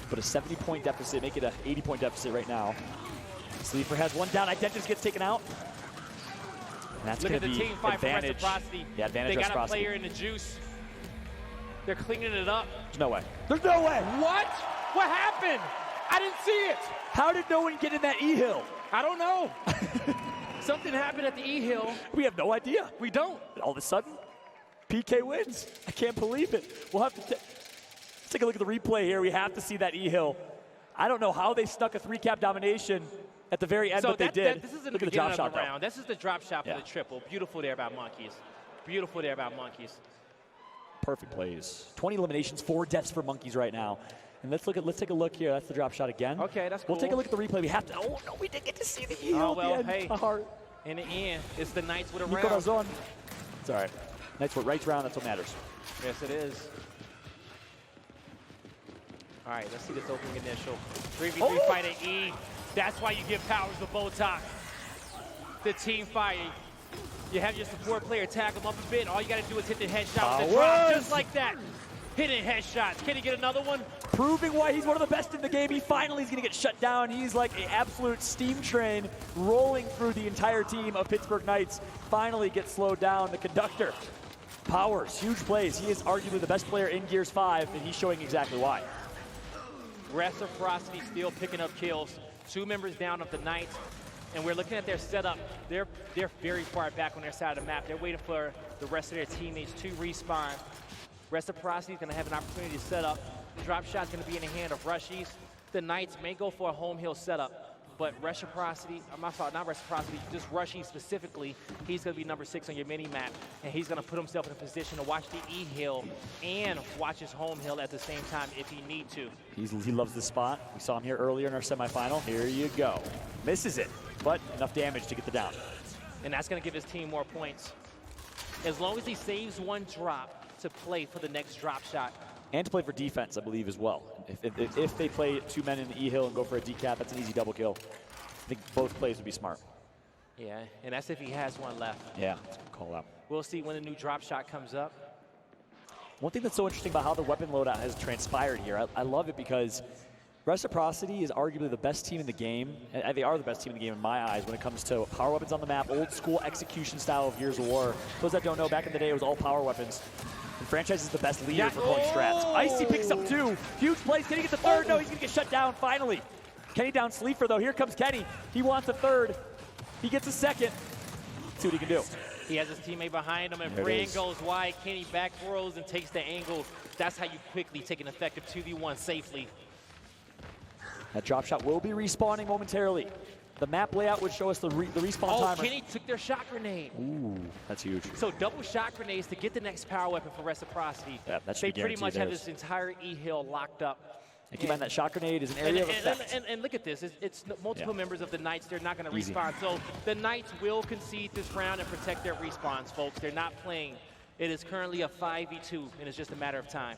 But a 70-point deficit, make it a 80-point deficit right now. Sleeper has one down. Identis gets taken out. And that's going to be the team fight advantage. For Reciprocity. Yeah, advantage they got Reciprocity. a player in the juice. They're cleaning it up. There's no way. There's no way. What? What happened? I didn't see it. How did no one get in that E-Hill? I don't know. Something happened at the E-Hill. We have no idea. We don't. All of a sudden, PK wins. I can't believe it. We'll have to let's take a look at the replay here. We have to see that E-Hill. I don't know how they stuck a 3-cap domination at the very end, but they did. This is in look the at the drop beginning shot, of the round. though. This is the drop shot for Yeah. the triple. Beautiful there about Monkeys. Beautiful there about Monkeys. Perfect plays. 20 eliminations, 4 deaths for Monkeys right now. And let's take a look here. That's the drop shot again. Okay, that's cool. We'll take a look at the replay. We have to. Oh no, we didn't get to see the E-Hill. Oh well, at the end. hey. A heart. In the end, it's the Knights with a Nico round. Razon. It's all right. Knights with right round. That's what matters. Yes, it is. All right, let's see this opening initial. 3v3 fight at E. That's why you give powers to Botok. The team fight. You have your support player tag him up a bit. All you got to do is hit the headshot with the drop, just like that. Hitting headshots. Can he get another one? Proving why he's one of the best in the game. He finally is going to get shut down. He's like an absolute steam train rolling through the entire team of Pittsburgh Knights. Finally gets slowed down. The conductor. Powers, huge plays. He is arguably the best player in Gears 5, and he's showing exactly why. Reciprocity still picking up kills. 2 members down of the Knights. And we're looking at their setup. They're very far back on their side of the map. They're waiting for the rest of their teammates to respawn. Reciprocity is going to have an opportunity to set up. The drop shot is going to be in the hand of Rushies. The Knights may go for a home hill setup, but Reciprocity, not Reciprocity, just Rushies specifically, he's going to be number 6 on your mini-map, and he's going to put himself in a position to watch the E-hill and watch his home hill at the same time if he need to. He loves this spot. We saw him here earlier in our semifinal. Here you go. Misses it, but enough damage to get the down. And that's going to give his team more points. As long as he saves one drop to play for the next drop shot. And to play for defense, I believe, as well. If they play 2 men in the E-Hill and go for a decap, that's an easy double kill. I think both plays would be smart. Yeah, and that's if he has one left. Yeah, that's a good call out. We'll see when the new drop shot comes up. One thing that's so interesting about how the weapon loadout has transpired here, I love it because Reciprocity is arguably the best team in the game. And they are the best team in the game in my eyes when it comes to power weapons on the map, old school execution style of Gears of War. Those that don't know, back in the day, it was all power weapons. And Franchise is the best leader for pulling strats. Icy picks up 2. Huge plays. Can he get the third? No, he's going to get shut down finally. Kenny down Sleeper, though. Here comes Kenny. He wants a third. He gets a second. Let's see what he can do. He has his teammate behind him, and Brand goes wide. Kenny back throws and takes the angle. That's how you quickly take an effective 2v1 safely. That drop shot will be respawning momentarily. The map layout would show us the respawn timer. Oh, Kenny took their shot grenade. Ooh, that's huge. So double shot grenades to get the next power weapon for Reciprocity. Yeah, that should be They pretty much have theirs. this entire E-hill locked up. And keep in mind that shot grenade is an area of effect. And look at this. It's multiple members of the Knights. They're not going to respawn. So the Knights will concede this round and protect their respawns, folks. They're not playing. It is currently a 5v2, and it's just a matter of time.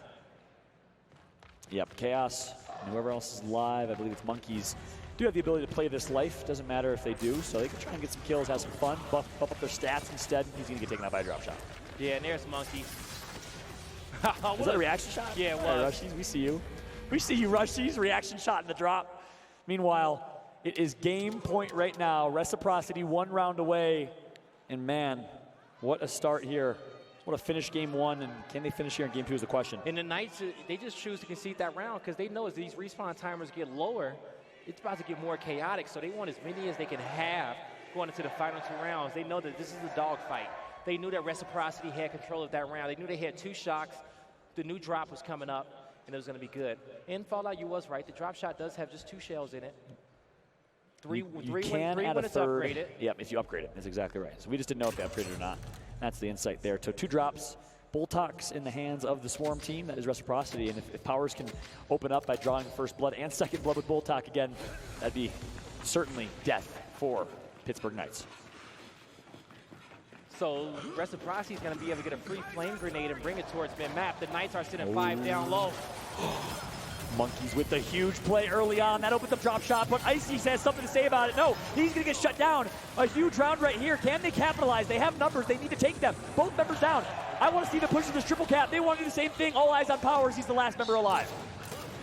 Yep, Chaos and whoever else is live, I believe it's Monkeys, do have the ability to play this life. Doesn't matter if they do, so they can try and get some kills, have some fun, buff up their stats instead. He's going to get taken out by a drop shot. Yeah, and there's Monkey. Was that a reaction shot? Yeah, it was. Hey, Rushies, we see you. We see you, Rushies. Reaction shot in the drop. Meanwhile, it is game point right now. Reciprocity 1 round away. And man, what a start here. What a finish game 1, and can they finish here in game 2 is the question. And the Knights, they just choose to concede that round because they know as these respawn timers get lower, it's about to get more chaotic, so they want as many as they can have going into the final 2 rounds. They know that this is a dogfight. They knew that Reciprocity had control of that round. They knew they had 2 shocks. The new drop was coming up, and it was going to be good. In Fallout, you was right. The drop shot does have just 2 shells in it. Three when it's upgraded. Yep, if you upgrade it. That's exactly right. So we just didn't know if they upgraded or not. That's the insight there. So 2 drops, Boltox in the hands of the Swarm team. That is Reciprocity. And if Powers can open up by drawing first blood and second blood with Boltox again, that'd be certainly death for Pittsburgh Knights. So Reciprocity is going to be able to get a free flame grenade and bring it towards mid-map. The Knights are sitting 5 down low. Monkeys with the huge play early on. That opens up drop shot, but Icy has something to say about it. No, he's going to get shut down. A huge round right here. Can they capitalize? They have numbers. They need to take them. Both members down. I want to see them push this triple cap. They want to do the same thing. All eyes on Powers. He's the last member alive.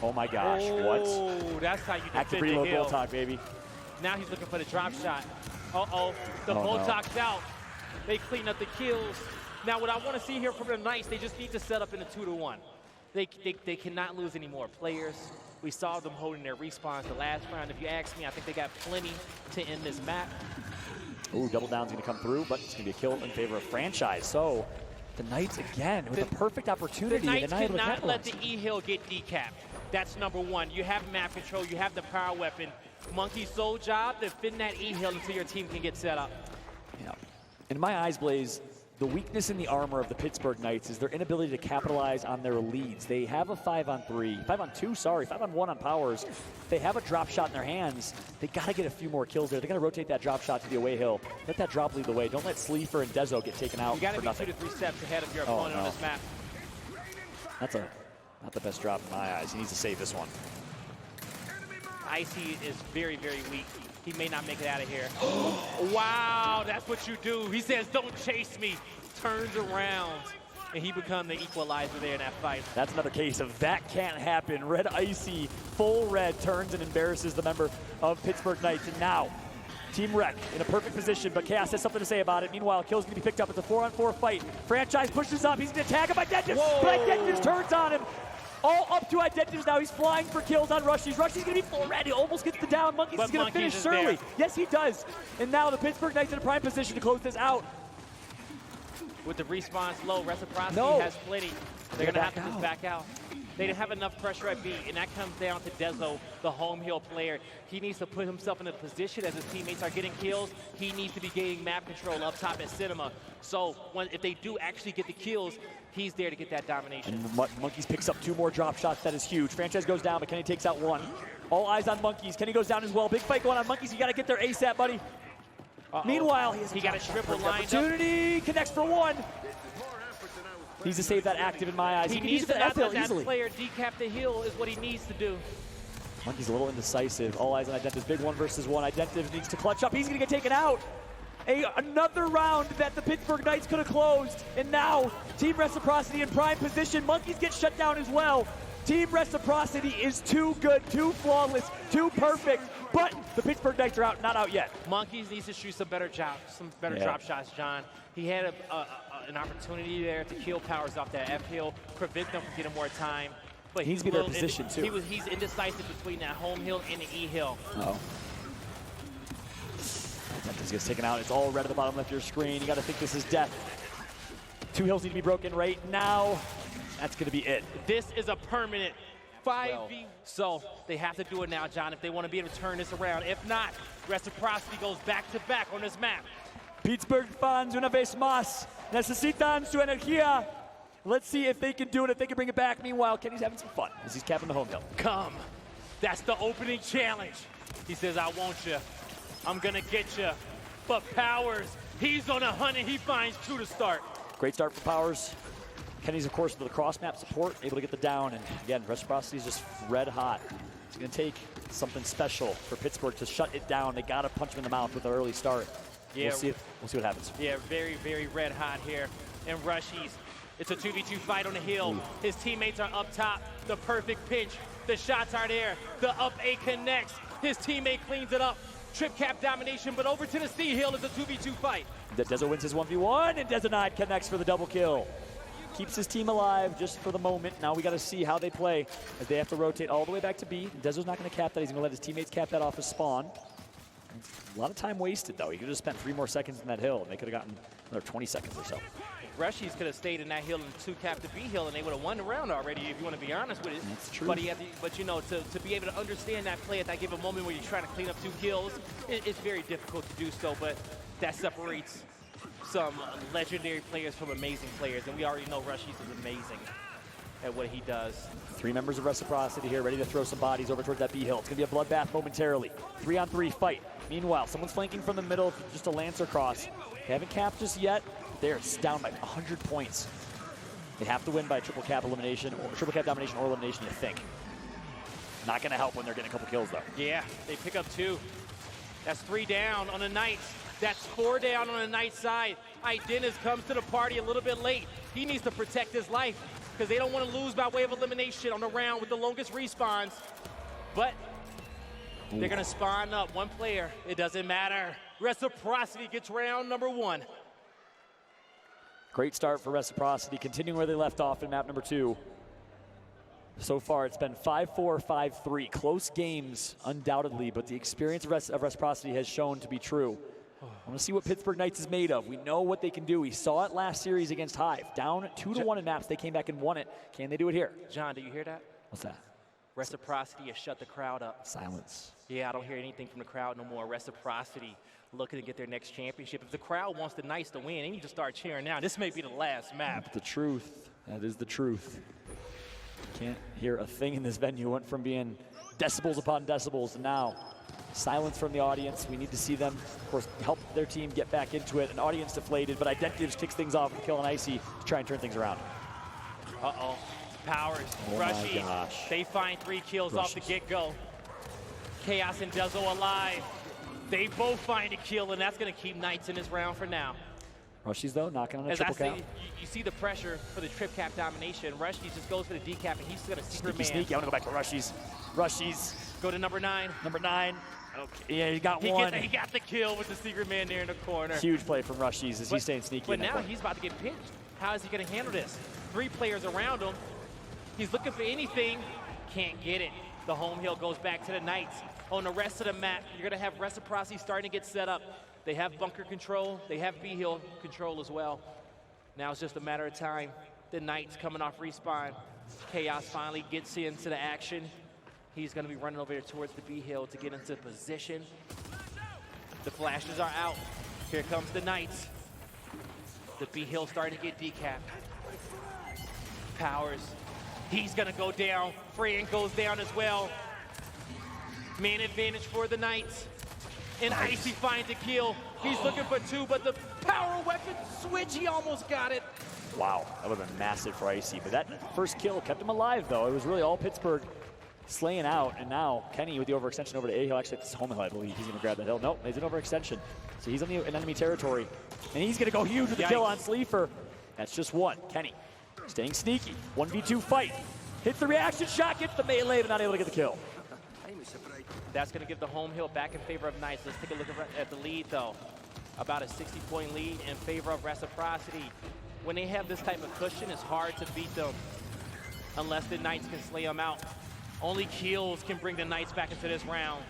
Oh my gosh, what? Oh, that's how you Active defend the reload hill. Boltox, baby. Now he's looking for the drop shot. Uh-oh, the Boltox out. They clean up the kills. Now what I want to see here from the Knights, they just need to set up in a 2-to-1. They cannot lose any more players. We saw them holding their respawns the last round. If you ask me, I think they got plenty to end this map. Ooh, double down's going to come through, but it's going to be a kill in favor of Franchise. So the Knights again with a perfect opportunity. The Knights cannot let the E-Hill get decapped. That's number 1. You have map control. You have the power weapon. Monkey's sole job, defend that E-Hill until your team can get set up. Yeah. In my eyes, Blaze, the weakness in the armor of the Pittsburgh Knights is their inability to capitalize on their leads. They have a 5-on-1 on Powers. They have a drop shot in their hands. They got to get a few more kills there. They're going to rotate that drop shot to the away hill. Let that drop lead the way. Don't let Sleeper and Dezo get taken out. You got to be nothing. 2 to 3 steps ahead of your opponent on this map. That's not the best drop in my eyes. He needs to save this one. Icy is very, very weak. He may not make it out of here. Wow, that's what you do. He says, don't chase me. Turns around, and he becomes the equalizer there in that fight. That's another case of that can't happen. Red Icy, full red, turns and embarrasses the member of Pittsburgh Knights. And now, Team Rec in a perfect position, but Chaos has something to say about it. Meanwhile, kill's going to be picked up. It's a 4-on-4 fight. Franchise pushes up. He's going to tag him. Identity, but Identity turns on him. All up to Identities now. He's flying for kills on Rushies. Rushies going to be full red. He almost gets the down. Monkeys is going to finish Surly. Yes, he does. And now the Pittsburgh Knights in a prime position to close this out. With the response low, Reciprocity has plenty. They're going to have to just back out. They didn't have enough pressure at B, and that comes down to Dezo, the home hill player. He needs to put himself in a position as his teammates are getting kills. He needs to be gaining map control up top at Cinema. So if they do actually get the kills, he's there to get that domination. And Monkeys picks up 2 more drop shots. That is huge. Franchise goes down, but Kenny takes out 1. All eyes on Monkeys. Kenny goes down as well. Big fight going on. Monkeys, you got to get there ASAP, buddy. Meanwhile, he got a triple lined opportunity. Connects for 1. Needs to save that active in my eyes. He needs to not let that player decap the hill is what he needs to do. Monkey's a little indecisive. All eyes on Identiv. Big 1 versus 1. Identiv needs to clutch up. He's going to get taken out. Another round that the Pittsburgh Knights could have closed. And now, Team Reciprocity in prime position. Monkeys get shut down as well. Team Reciprocity is too good, too flawless, too perfect. But the Pittsburgh Knights are out, not out yet. Monkeys needs to shoot some better drop shots, John. He had an opportunity there to kill Powers off that F hill, prevent them from getting more time. But he needs to be their position too. He's indecisive between that home hill and the E hill. Uh-oh. Tempest gets taken out. It's all red at the bottom left of your screen. You got to think this is death. 2 hills need to be broken right now. That's going to be it. This is a permanent 5v. So they have to do it now, John, if they want to be able to turn this around. If not, Reciprocity goes back-to-back on this map. Pittsburgh fans, una vez más, necesitan su energía. Let's see if they can do it, if they can bring it back. Meanwhile, Kenny's having some fun as he's capping the home hill. Come. That's the opening challenge. He says, I want you. I'm going to get you. But Powers, he's on a hunt and he finds 2 to start. Great start for Powers. Kenny's, of course, with the cross-map support, able to get the down. And again, Reciprocity is just red hot. It's going to take something special for Pittsburgh to shut it down. They got to punch him in the mouth with an early start. Yeah, we'll see what happens. Yeah, very, very red hot here. And Rushies, it's a 2v2 fight on the hill. His teammates are up top. The perfect pinch. The shots are there. The up A connects. His teammate cleans it up. Trip cap domination, but over to the C hill is a 2v2 fight. Dezo wins his 1v1, and Desonide connects for the double kill. Keeps his team alive just for the moment. Now we got to see how they play as they have to rotate all the way back to B. Dezo's not going to cap that. He's going to let his teammates cap that off his spawn. A lot of time wasted, though. He could have spent 3 more seconds in that hill, and they could have gotten another 20 seconds or so. Rushies could have stayed in that hill and 2 cap the B hill, and they would have won the round already, if you want to be honest with it. That's true. But you know, to be able to understand that play at that given moment where you're trying to clean up 2 kills, it's very difficult to do so, but that separates some legendary players from amazing players, and we already know Rushies is amazing at what he does. 3 members of Reciprocity here, ready to throw some bodies over towards that B hill. It's going to be a bloodbath momentarily. 3-on-3 fight. Meanwhile, someone's flanking from the middle, just a Lancer cross. They haven't capped just yet. They're down by 100 points. They have to win by triple cap elimination, or triple cap domination or elimination, you think. Not going to help when they're getting a couple kills, though. Yeah, they pick up 2. That's 3 down on the Knights. That's 4 down on the Knights side. Idennis comes to the party a little bit late. He needs to protect his life because they don't want to lose by way of elimination on the round with the longest respawns. But they're going to spawn up 1 player. It doesn't matter. Reciprocity gets round number 1. Great start for Reciprocity, continuing where they left off in map number 2. So far, it's been 5-4, 5-3. Close games, undoubtedly, but the experience of Reciprocity has shown to be true. I want to see what Pittsburgh Knights is made of. We know what they can do. We saw it last series against Hive. Down 2-1 in maps, they came back and won it. Can they do it here? John, do you hear that? What's that? Reciprocity has shut the crowd up. Silence. Yeah, I don't hear anything from the crowd no more. Reciprocity looking to get their next championship. If the crowd wants the Knights to win, they need to start cheering now. This may be the last map. The truth. That is the truth. Can't hear a thing in this venue. Went from being decibels upon decibels to now silence from the audience. We need to see them, of course, help their team get back into it. An audience deflated, but Identives kicks things off with a kill on Icy to try and turn things around. Uh-oh. Powers, Oh Rushy. my gosh. They find 3 kills off the get-go. Chaos and Dezo alive. They both find a kill, and that's going to keep Knights in this round for now. Rushies, though, knocking on a As triple I cap. say, you see the pressure for the trip cap domination. Rushy just goes for the decap, and he's going to secret man. Sneaky. I want to go back to Rushies. Rushies. Go to number 9. Number 9. Okay. Yeah, he got one. He got the kill with the secret man there in the corner. Huge play from Rushies as he's staying sneaky. But now he's about to get pinched. How is he going to handle this? 3 players around him. He's looking for anything. Can't get it. The home hill goes back to the Knights. On the rest of the map, you're going to have Reciprocity starting to get set up. They have bunker control. They have B-hill control as well. Now it's just a matter of time. The Knights coming off respawn. Chaos finally gets into the action. He's going to be running over here towards the B-hill to get into position. The flashes are out. Here comes the Knights. The B-hill starting to get decapped. Powers. He's going to go down. Freyan goes down as well. Man advantage for the Knights. And Icy finds a kill. He's looking for 2, but the power weapon switch, he almost got it. Wow, that would have been massive for Icy. But that first kill kept him alive, though. It was really all Pittsburgh slaying out, and now Kenny with the overextension over to A. He'll actually, this is home hill, I believe. He's going to grab that hill. Nope, he's an overextension. So he's in enemy territory. And he's going to go huge with the kill on Sleeper. That's just one. Kenny staying sneaky. 1v2 fight. Hits the reaction shot, gets the melee, but not able to get the kill. That's going to give the home hill back in favor of Knights. Let's take a look at the lead, though. About a 60-point lead in favor of Reciprocity. When they have this type of cushion, it's hard to beat them unless the Knights can slay them out. Only kills can bring the Knights back into this round.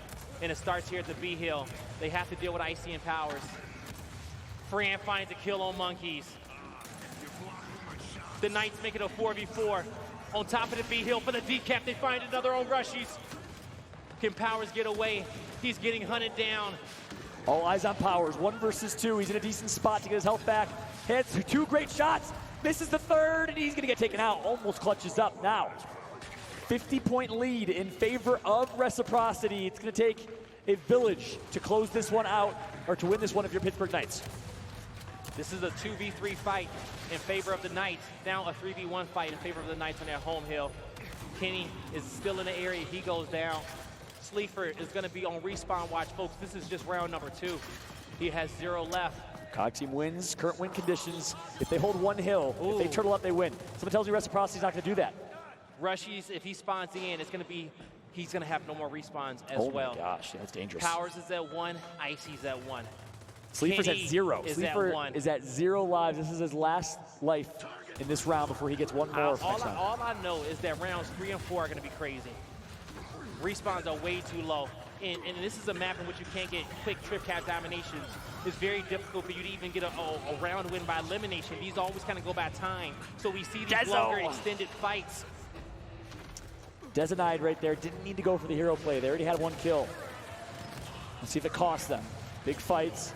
And it starts here at the B hill. They have to deal with Icy and Powers. Fran finds a kill on Monkeys. The Knights make it a 4v4. On top of the B hill for the decap, they find another on Rushies. Can Powers get away? He's getting hunted down. All eyes on Powers, 1 versus 2. He's in a decent spot to get his health back. Hits 2 great shots. Misses the third, and he's gonna get taken out. Almost clutches up now. 50-point lead in favor of Reciprocity. It's gonna take a village to close this one out, or to win this one if you're Pittsburgh Knights. This is a 2v3 fight in favor of the Knights. Now a 3v1 fight in favor of the Knights on their home hill. Kenny is still in the area. He goes down. Sleeper is going to be on respawn watch, folks. This is just round number 2. He has 0 left. Cog team wins, current win conditions. If they hold 1 hill, if they turtle up, they win. Someone tells you Reciprocity's not going to do that. Rushies, if he spawns in, it's going to be, he's going to have no more respawns as well. Oh my gosh, that's dangerous. Powers is at 1, Icy's at 1. Sleeper's at 0. Is Sleeper at 1. is at 0 lives. This is his last life in this round before he gets 1 more. All I know is that rounds 3 and 4 are going to be crazy. Respawns are way too low. And this is a map in which you can't get quick trip cap dominations. It's very difficult for you to even get a round win by elimination. These always kind of go by time. So we see these longer extended fights. Dezenide right there didn't need to go for the hero play. They already had 1 kill. Let's see if it costs them. Big fights.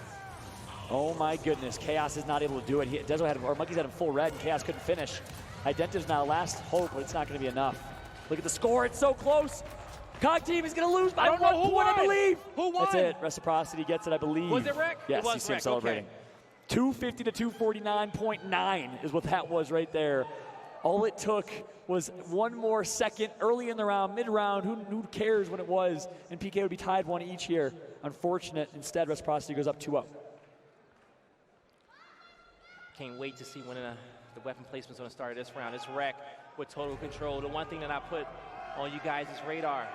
Oh my goodness, Chaos is not able to do it. Dezo had him, or Monkeys had him full red, and Chaos couldn't finish. Identive's now last hope, but it's not going to be enough. Look at the score, it's so close. Cog team is going to lose by 1 point, I believe. Who won? That's it, Reciprocity gets it, I believe. Was it Rec? Yes, it was you see him Rec. celebrating. Okay. 250 to 249.9 is what that was right there. All it took was 1 more second early in the round, mid-round. Who cares when it was? And PK would be tied 1 each here. Unfortunate. Instead, Reciprocity goes up 2-0. Can't wait to see when the weapon placement's going to start this round. It's Rec with total control. The one thing that I put on you guys' radar,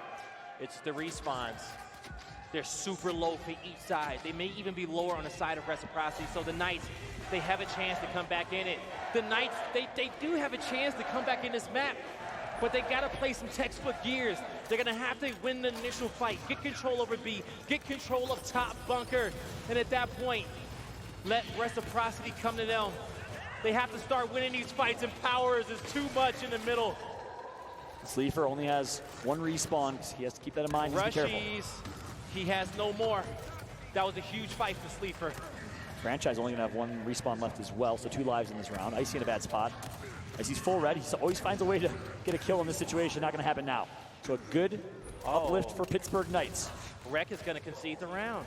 it's the respawns. They're super low for each side. They may even be lower on the side of Reciprocity. So the Knights, they have a chance to come back in it. The Knights, they do have a chance to come back in this map, but they got to play some textbook gears. They're going to have to win the initial fight, get control over B, get control of top bunker, and at that point, let Reciprocity come to them. They have to start winning these fights, and Powers is too much in the middle. Sleeper only has 1 respawn. He has to keep that in mind. Just be careful. Rushies, he has no more. That was a huge fight for Sleeper. Franchise only gonna have 1 respawn left as well, so 2 lives in this round. Icy in a bad spot. Icy's full red. He always finds a way to get a kill in this situation. Not gonna happen now. So a good uplift for Pittsburgh Knights. Rec is gonna concede the round.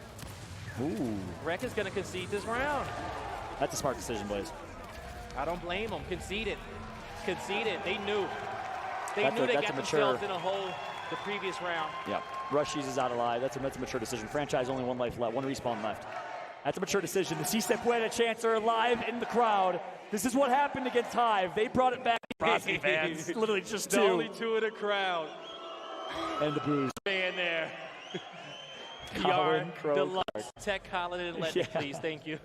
Ooh. Rec is gonna concede this round. That's a smart decision, Blaze. I don't blame them. Concede it. Concede it. They knew. They knew they got themselves in a hole the previous round. Yeah. Rushies is out alive. That's a mature decision. Franchise only 1 life left, 1 respawn left. That's a mature decision. The Si Se Puede chants are alive in the crowd. This is what happened against Hive. They brought it back. Rossi fans. Literally just 2. Only 2 in the crowd. And the booze. Man there. Colin PR Deluxe. Tech Colin and Legend, please. Thank you.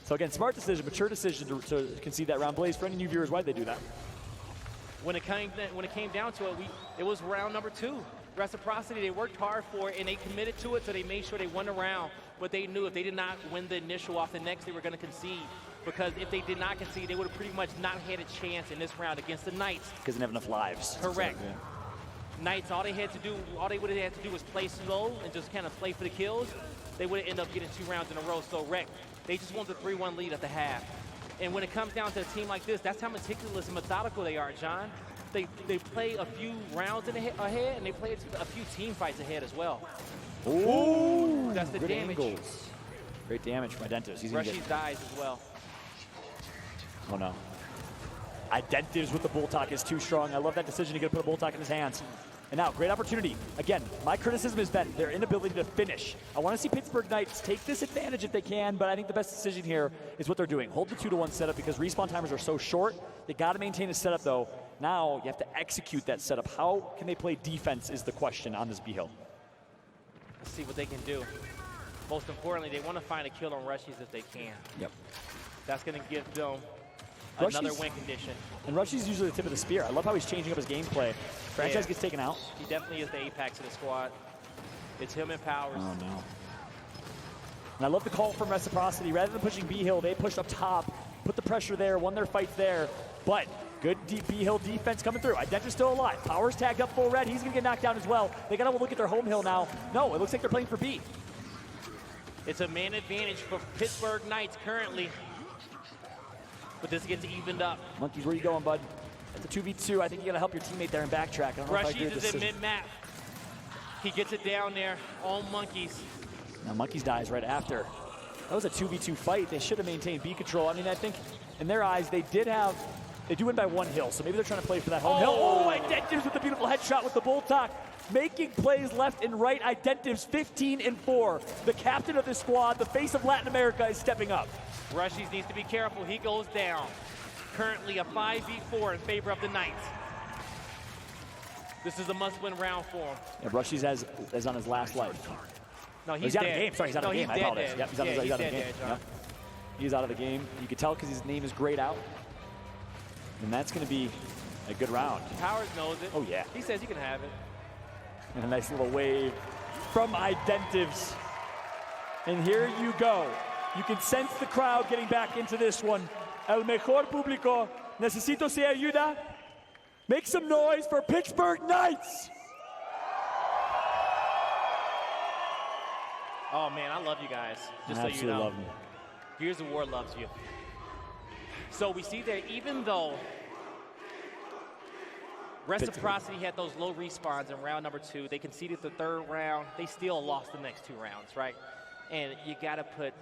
So again, smart decision, mature decision to concede that round. Blaze, for any new viewers, why did they do that? When it came down to it, it was round number 2. Reciprocity, they worked hard for it, and they committed to it, so they made sure they won the round. But they knew if they did not win the initial off the next, they were going to concede. Because if they did not concede, they would have pretty much not had a chance in this round against the Knights. Because they didn't have enough lives. Correct. So, yeah. Knights, all they would have had to do was play slow and just kind of play for the kills. They would have ended up getting 2 rounds in a row. So Rec, they just want the 3-1 lead at the half. And when it comes down to a team like this, that's how meticulous and methodical they are, John. They play a few rounds ahead, and they play a few team fights ahead as well. Ooh, that's the good damage. Angles. Great damage from Identives. Rushies dies as well. Oh no. Identives with the bull talk is too strong. I love that decision to get to put a bull talk in his hands. And now, great opportunity. Again, my criticism has been their inability to finish. I want to see Pittsburgh Knights take this advantage if they can, but I think the best decision here is what they're doing. Hold the 2-to-1 setup because respawn timers are so short. They got to maintain a setup, though. Now, you have to execute that setup. How can they play defense is the question on this B-Hill. Let's see what they can do. Most importantly, they want to find a kill on Rushies if they can. Yep. That's going to give them another win condition. And Rushies usually the tip of the spear. I love how he's changing up his gameplay. Franchise gets taken out. He definitely is the apex of the squad. It's him and Powers. Oh, no. And I love the call from Reciprocity. Rather than pushing B-Hill, they pushed up top, put the pressure there, won their fights there. But good B-Hill defense coming through. Identa's still alive. Powers tagged up full red. He's going to get knocked down as well. They got to look at their home hill now. No, it looks like they're playing for B. It's a man advantage for Pittsburgh Knights currently. But this gets evened up. Monkeys, where you going, bud? It's a 2v2. I think you got to help your teammate there and backtrack. I don't know if I agree with Rushies this is in mid-map. He gets it down there on Monkeys. Now Monkeys dies right after. That was a 2v2 fight. They should have maintained B control. I mean, I think in their eyes, they do win by 1 hill, so maybe they're trying to play for that home hill. Oh, Identives with the beautiful headshot with the bull talk. Making plays left and right. Identives 15-4. The captain of this squad, the face of Latin America, is stepping up. Rushies needs to be careful. He goes down. Currently a 5v4 in favor of the Knights. This is a must-win round for him. Yeah, Rushies is on his last life. No, he's out of the game. Sorry, he's out of the game. I apologize. Yep, he's out of the game. Yep. He's out of the game. You can tell because his name is grayed out. And that's going to be a good round. Powers knows it. Oh, yeah. He says you can have it. And a nice little wave from Identives. And here you go. You can sense the crowd getting back into this one. El mejor público. Necesito se ayuda. Make some noise for Pittsburgh Knights. Oh, man, I love you guys. Just so you know. Love them. Gears of War loves you. So we see that even though Reciprocity had those low respawns in round number 2, they conceded the 3rd round, they still lost the next 2 rounds, right? And you got to put,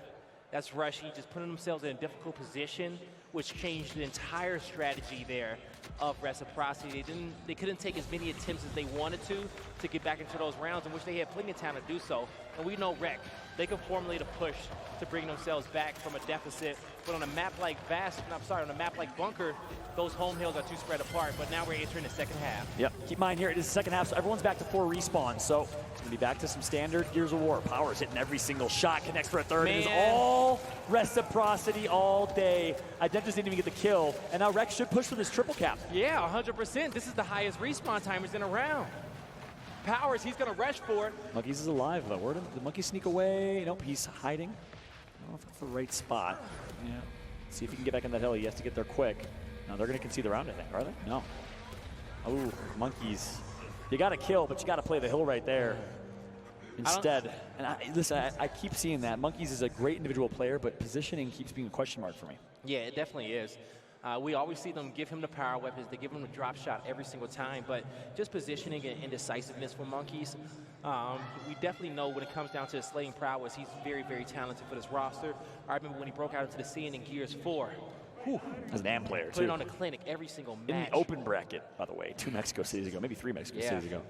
that's Rushy just putting themselves in a difficult position, which changed the entire strategy there of Reciprocity. They couldn't take as many attempts as they wanted to get back into those rounds, in which they had plenty of time to do so. And we know Rec, they can formulate a push to bring themselves back from a deficit. But on a map like on a map like Bunker, those home hills are too spread apart. But now we're entering the second half. Yep. Keep in mind here, it is the second half, so everyone's back to 4 respawns. So it's going to be back to some standard Gears of War. Powers hitting every single shot, connects for a 3rd. It is all Reciprocity all day. Identities didn't even get the kill. And now Rex should push for this triple cap. Yeah, 100%. This is the highest respawn timers in a round. Powers, he's going to rush for it. Monkeys is alive, though. Where did the monkey sneak away? Nope, he's hiding. I don't know if that's the right spot. Yeah. See if he can get back on that hill. He has to get there quick. No, they're going to concede the round, I think, are they? No. Oh, Monkeys. You got to kill, but you got to play the hill right there instead. And listen, I keep seeing that. Monkeys is a great individual player, but positioning keeps being a question mark for me. Yeah, it definitely is. We always see them give him the power weapons. They give him the drop shot every single time, but just positioning and indecisiveness for Monkeys. We definitely know when it comes down to his slaying prowess, he's very, very talented for this roster. I remember when he broke out into the scene in Gears 4. Whew. As an AM player, Put it on a clinic every single match. In the open bracket, by the way, 2 Mexico cities ago, maybe 3 Mexico cities ago.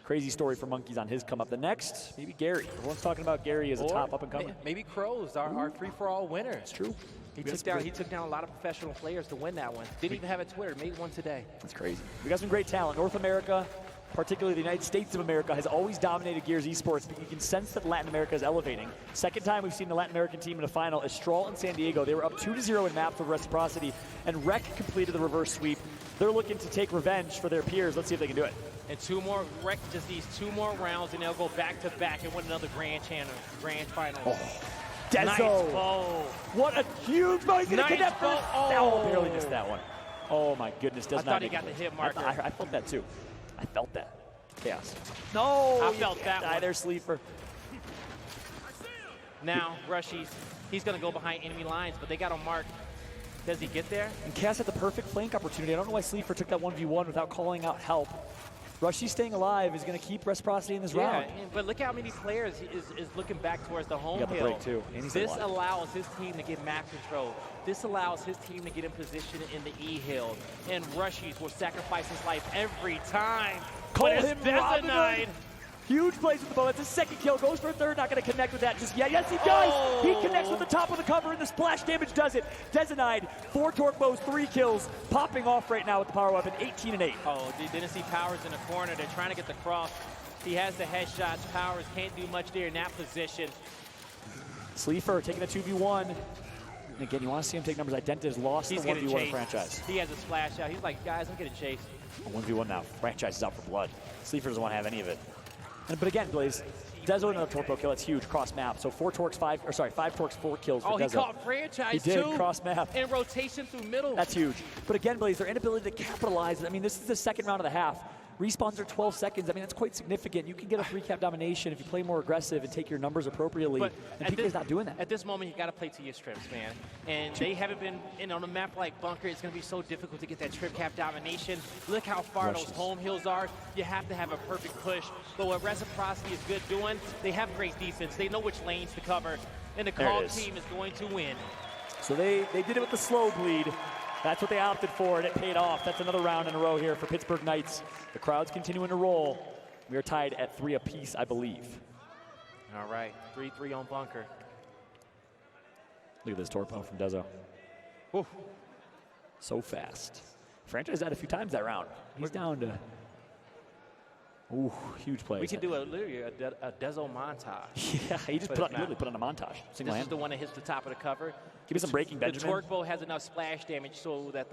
Crazy story for Monkeys on his come up. The next, maybe Gary. Everyone's talking about Gary as a top up-and-comer. Maybe Crows, our free-for-all winner. It's true. He took down a lot of professional players to win that one. Didn't even have a Twitter, made one today. That's crazy. We got some great talent. North America, particularly the United States of America, has always dominated Gears esports, but you can sense that Latin America is elevating. Second time we've seen the Latin American team in a final is Stroll and San Diego. They were up 2-0 in maps with Reciprocity, and Rec completed the reverse sweep. They're looking to take revenge for their peers. Let's see if they can do it. And Rec just needs 2 more rounds, and they'll go back-to-back and win another grand final. Oh. Dezo. Nice bow. What a huge bow. He's going to connect. Oh, barely missed that one. Oh, my goodness. I thought he got the hit marker. I felt that, too. I felt that. Chaos. No. I felt that one. There, Sleeper. Now, Rushies, he's going to go behind enemy lines, but they got him marked. Does he get there? And Cass had the perfect flank opportunity. I don't know why Sleeper took that 1v1 without calling out help. Rushy staying alive is going to keep Reciprocity in this round. But look how many players is looking back towards the home hill. He got the break, too. This allows his team to get map control. This allows his team to get in position in the E-Hill. And Rushies will sacrifice his life every time. Call But it's him Dezenide. Huge plays with the bow. That's his second kill. Goes for a third. Not going to connect with that just yet. Yes, he does. He connects with the top of the cover, and the splash damage does it. Dezenide, 4 torque bows, 3 kills. Popping off right now with the power weapon, 18 and 8. Oh, they didn't see Powers in the corner. They're trying to get the cross. He has the headshots. Powers can't do much there in that position. Sleeper taking a 2v1. And again, you want to see him take numbers. Identa has lost the 1v1 franchise. He has a splash out. He's like, guys, I'm getting chased. A 1v1 now. Franchise is out for blood. Sleeper doesn't want to have any of it. But again, Blaze, Dezo another torque kill. That's huge. Cross map. So 5 torques, 4 kills for Dezo. Oh, he caught franchise He did, too. cross map. In rotation through middle. That's huge. But again, Blaze, their inability to capitalize. I mean, this is the second round of the half. Respawns are 12 seconds. I mean, that's quite significant. You can get a 3-cap domination if you play more aggressive and take your numbers appropriately. But and PK's not doing that. At this moment, you got to play to your strips, man. And they haven't been on a map like Bunker. It's going to be so difficult to get that trip cap domination. Look how far those home hills are. You have to have a perfect push. But what Reciprocity is good doing, they have great defense. They know which lanes to cover. And the COG team is going to win. So they did it with the slow bleed. That's what they opted for, and it paid off. That's another round in a row here for Pittsburgh Knights. The crowd's continuing to roll. We are tied at 3 apiece, I believe. All right, 3-3 on Bunker. Look at this torpo from Dezo. Oof. So fast. Franchise had a few times that round. He's down to... Ooh, huge plays. We can do literally a Dezo montage. Yeah, he just literally put on a montage. This is the one that hits the top of the cover. Give me some breaking Benjamin. The torque bow has enough splash damage so that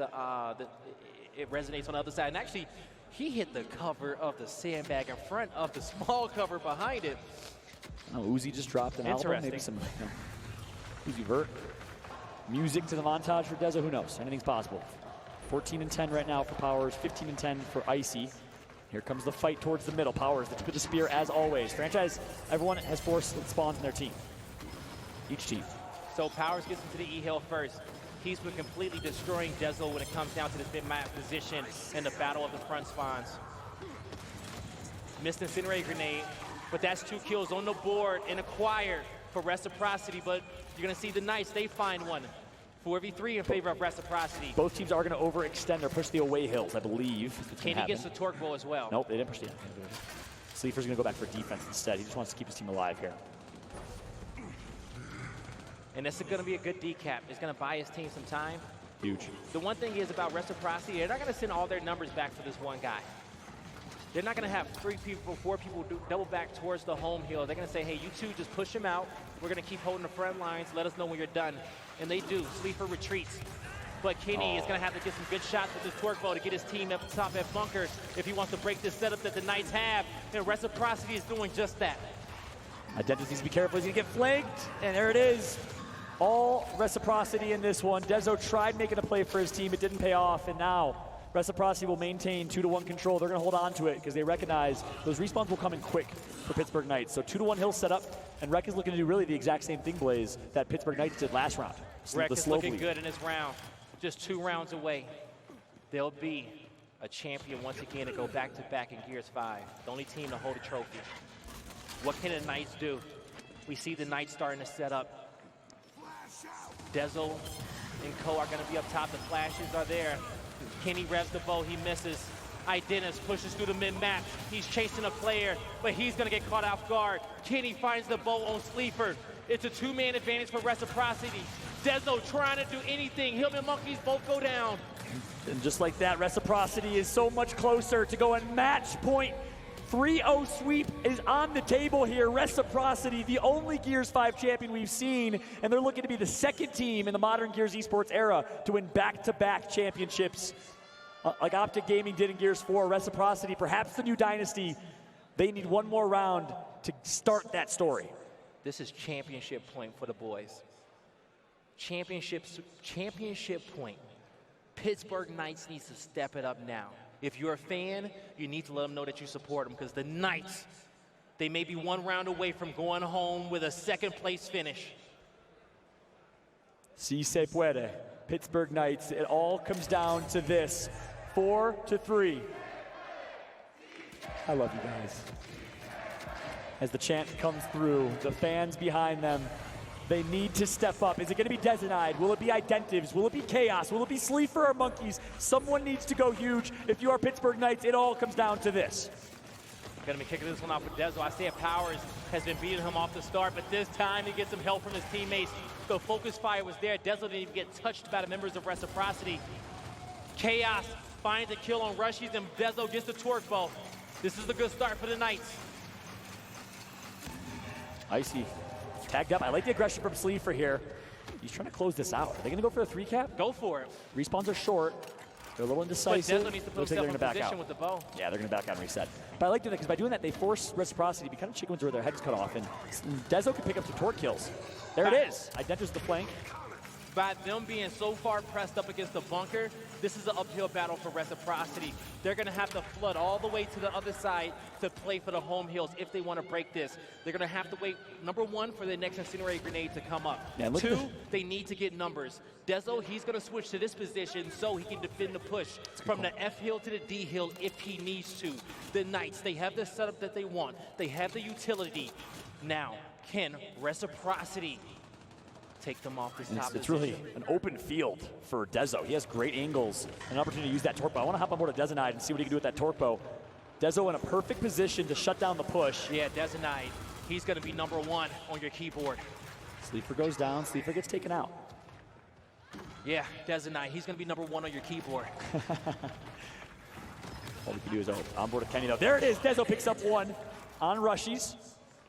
it resonates on the other side. And actually, he hit the cover of the sandbag in front of the small cover behind it. Oh, Uzi just dropped an album. Maybe some Uzi Vert. Music to the montage for Dezo. Who knows? Anything's possible. 14 and 10 right now for Powers. 15 and 10 for Icy. Here comes the fight towards the middle. Powers, the tip of the spear as always. Franchise, everyone has 4 spawns in their team. Each team. So Powers gets into the E-Hill first. He's been completely destroying Dezo when it comes down to this mid-map position and the battle of the front spawns. Missed Incinerator Grenade, but that's 2 kills on the board and acquired for Reciprocity, but you're gonna see the Knights, they find one. 4v3 in favor of Reciprocity. Both teams are going to overextend or push the away hills, I believe. Kenny gets the torque bow as well. Nope, they didn't push the end. Sleeper's going to go back for defense instead. He just wants to keep his team alive here. And this is going to be a good decap. It's going to buy his team some time. Huge. The one thing is about Reciprocity, they're not going to send all their numbers back for this one guy. They're not going to have 3 people, 4 people double back towards the home hill. They're going to say, hey, you 2 just push him out. We're going to keep holding the front lines. Let us know when you're done. And they do. Sleeper retreats. But Kenny is going to have to get some good shots with his torque bow to get his team up top at Bunker if he wants to break this setup that the Knights have. And Reciprocity is doing just that. Identa needs to be careful. He's going to get flanked. And there it is. All Reciprocity in this one. Dezo tried making a play for his team. It didn't pay off. And now Reciprocity will maintain 2-1 control. They're going to hold on to it because they recognize those respawns will come in quick for Pittsburgh Knights. So 2-1 hill set up, and Rec is looking to do really the exact same thing, Blaze, that Pittsburgh Knights did last round. Rec is looking good in this round. Just 2 rounds away. They'll be a champion once again to go back-to-back in Gears 5. The only team to hold a trophy. What can the Knights do? We see the Knights starting to set up. Dezo and Co are going to be up top. The flashes are there. Kenny revs the bow, he misses. Identis pushes through the mid-map. He's chasing a player, but he's gonna get caught off guard. Kenny finds the bow on Sleeper. It's a 2-man advantage for Reciprocity. Dezo trying to do anything. Him and Monkeys both go down. And just like that, Reciprocity is so much closer to going match point. 3-0 sweep is on the table here. Reciprocity, the only Gears 5 champion we've seen, and they're looking to be the 2nd team in the modern Gears esports era to win back-to-back championships. Like Optic Gaming did in Gears 4, Reciprocity, perhaps the new dynasty. They need one more round to start that story. This is championship point for the boys. Championship point. Pittsburgh Knights needs to step it up now. If you're a fan, you need to let them know that you support them because the Knights, they may be 1 round away from going home with a 2nd place finish. Si se puede. Pittsburgh Knights, it all comes down to this. 4-3. I love you guys. As the chant comes through, the fans behind them, They need to step up. Is it going to be Desinide? Will it be Identives? Will it be Chaos? Will it be Sleeper or Monkeys? Someone needs to go huge. If you are Pittsburgh Knights, it all comes down to this. Going to be kicking this one off with Dezo. Isaiah Powers has been beating him off the start, but this time he gets some help from his teammates. The focus fire was there. Dezo didn't even get touched by the members of Reciprocity. Chaos finds a kill on Rushies, and Dezo gets the torque bow. This is a good start for the Knights. Icy tagged up. I like the aggression from Sleeper here. He's trying to close this out. Are they going to go for a 3-cap? Go for it. Respawns are short. They're a little indecisive. But Dezo needs to put himself in position with the bow. Yeah, they're going to back out and reset. But I like doing that because by doing that, they force Reciprocity to be kind of chickens where their head's cut off. And Dezo can pick up some torque kills. There it is. Identifys the flank. By them being so far pressed up against the bunker, this is an uphill battle for Reciprocity. They're going to have to flood all the way to the other side to play for the home hills if they want to break this. They're going to have to wait, number one, for the next incendiary grenade to come up. Yeah, two, they need to get numbers. Dezo, he's going to switch to this position so he can defend the push from the F hill to the D hill if he needs to. The Knights, they have the setup that they want. They have the utility. Now, can Reciprocity take them off this top It's really an open field for Dezo. He has great angles and an opportunity to use that torque bow. I want to hop on board a Desinide and see what he can do with that torque bow. Dezo in a perfect position to shut down the push. Yeah, Desinide, he's going to be number one on your keyboard. Sleeper goes down, Sleeper gets taken out. Yeah, Desinide, he's going to be number one on your keyboard. All we can do is on board a Kenny though. There it is, Dezo picks up one on Rushies.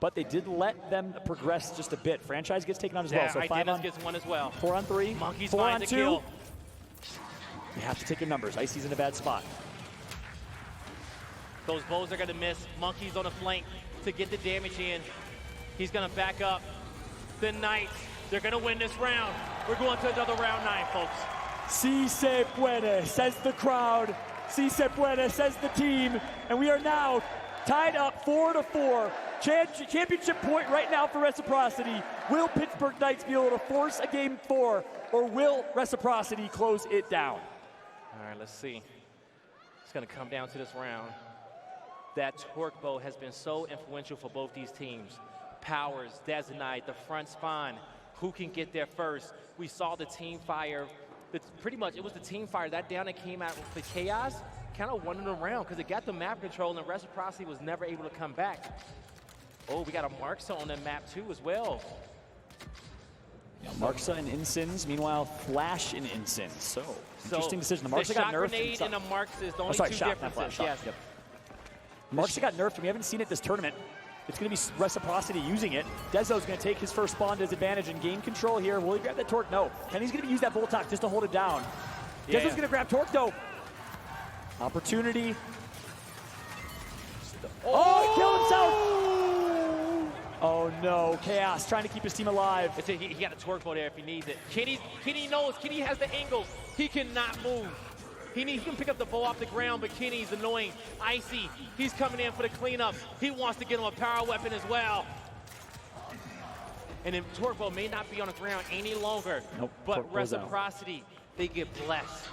But they did let them progress just a bit. Franchise gets taken on as well. So 5 on, gets one as well. 4 on 3. Monkeys 4 on finds 2. a kill. You have to take your numbers. Icy's in a bad spot. Those bows are going to miss. Monkeys on the flank to get the damage in. He's going to back up. The Knights, they're going to win this round. We're going to another round 9, folks. Si se puede, says the crowd. Si se puede, says the team. And we are now tied up 4-4. Championship point right now for Reciprocity. Will Pittsburgh Knights be able to force a game 4, or will Reciprocity close it down? All right, let's see. It's going to come down to this round. That torque bow has been so influential for both these teams. Powers, Desinide, the front spawn. Who can get there first? We saw the team fire. Pretty much, it was the team fire. That down that came out with the Chaos kind of won it around because it got the map control, and Reciprocity was never able to come back. Oh, we got a Marksa on the map too as well. Yeah, Marksa and Insins, meanwhile, Flash and Insins. So interesting decision. The Marksa got nerfed. The shot grenade and the Marksa is the only two differences. Yes. Yep. Marksa got nerfed, and we haven't seen it this tournament. It's going to be Reciprocity using it. Dezo's going to take his first spawn to his advantage and gain control here. Will he grab that torque? No. Kenny's going to use that Voltok just to hold it down. Yeah. Dezo's going to grab torque though. Opportunity. Oh, he killed himself! Oh no, Chaos trying to keep his team alive. He got a torque bow there if he needs it. Kenny knows, Kenny has the angles. He cannot move. He can pick up the bow off the ground, but Kenny's annoying. Icy, he's coming in for the cleanup. He wants to get him a power weapon as well. And then torque bow may not be on the ground any longer. Nope, but Reciprocity, they get blessed.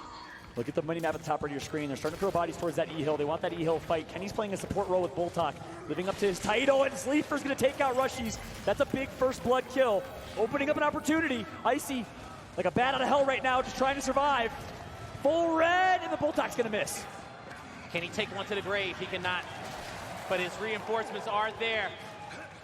Look at the money map at the top right of your screen. They're starting to throw bodies towards that E-Hill. They want that E-Hill fight. Kenny's playing a support role with Voltok, living up to his title, and Sleeper's going to take out Rushies. That's a big first blood kill. Opening up an opportunity. Icy, like a bat out of hell right now, just trying to survive. Full red, and the Voltok's going to miss. Can he take one to the grave? He cannot. But his reinforcements are there.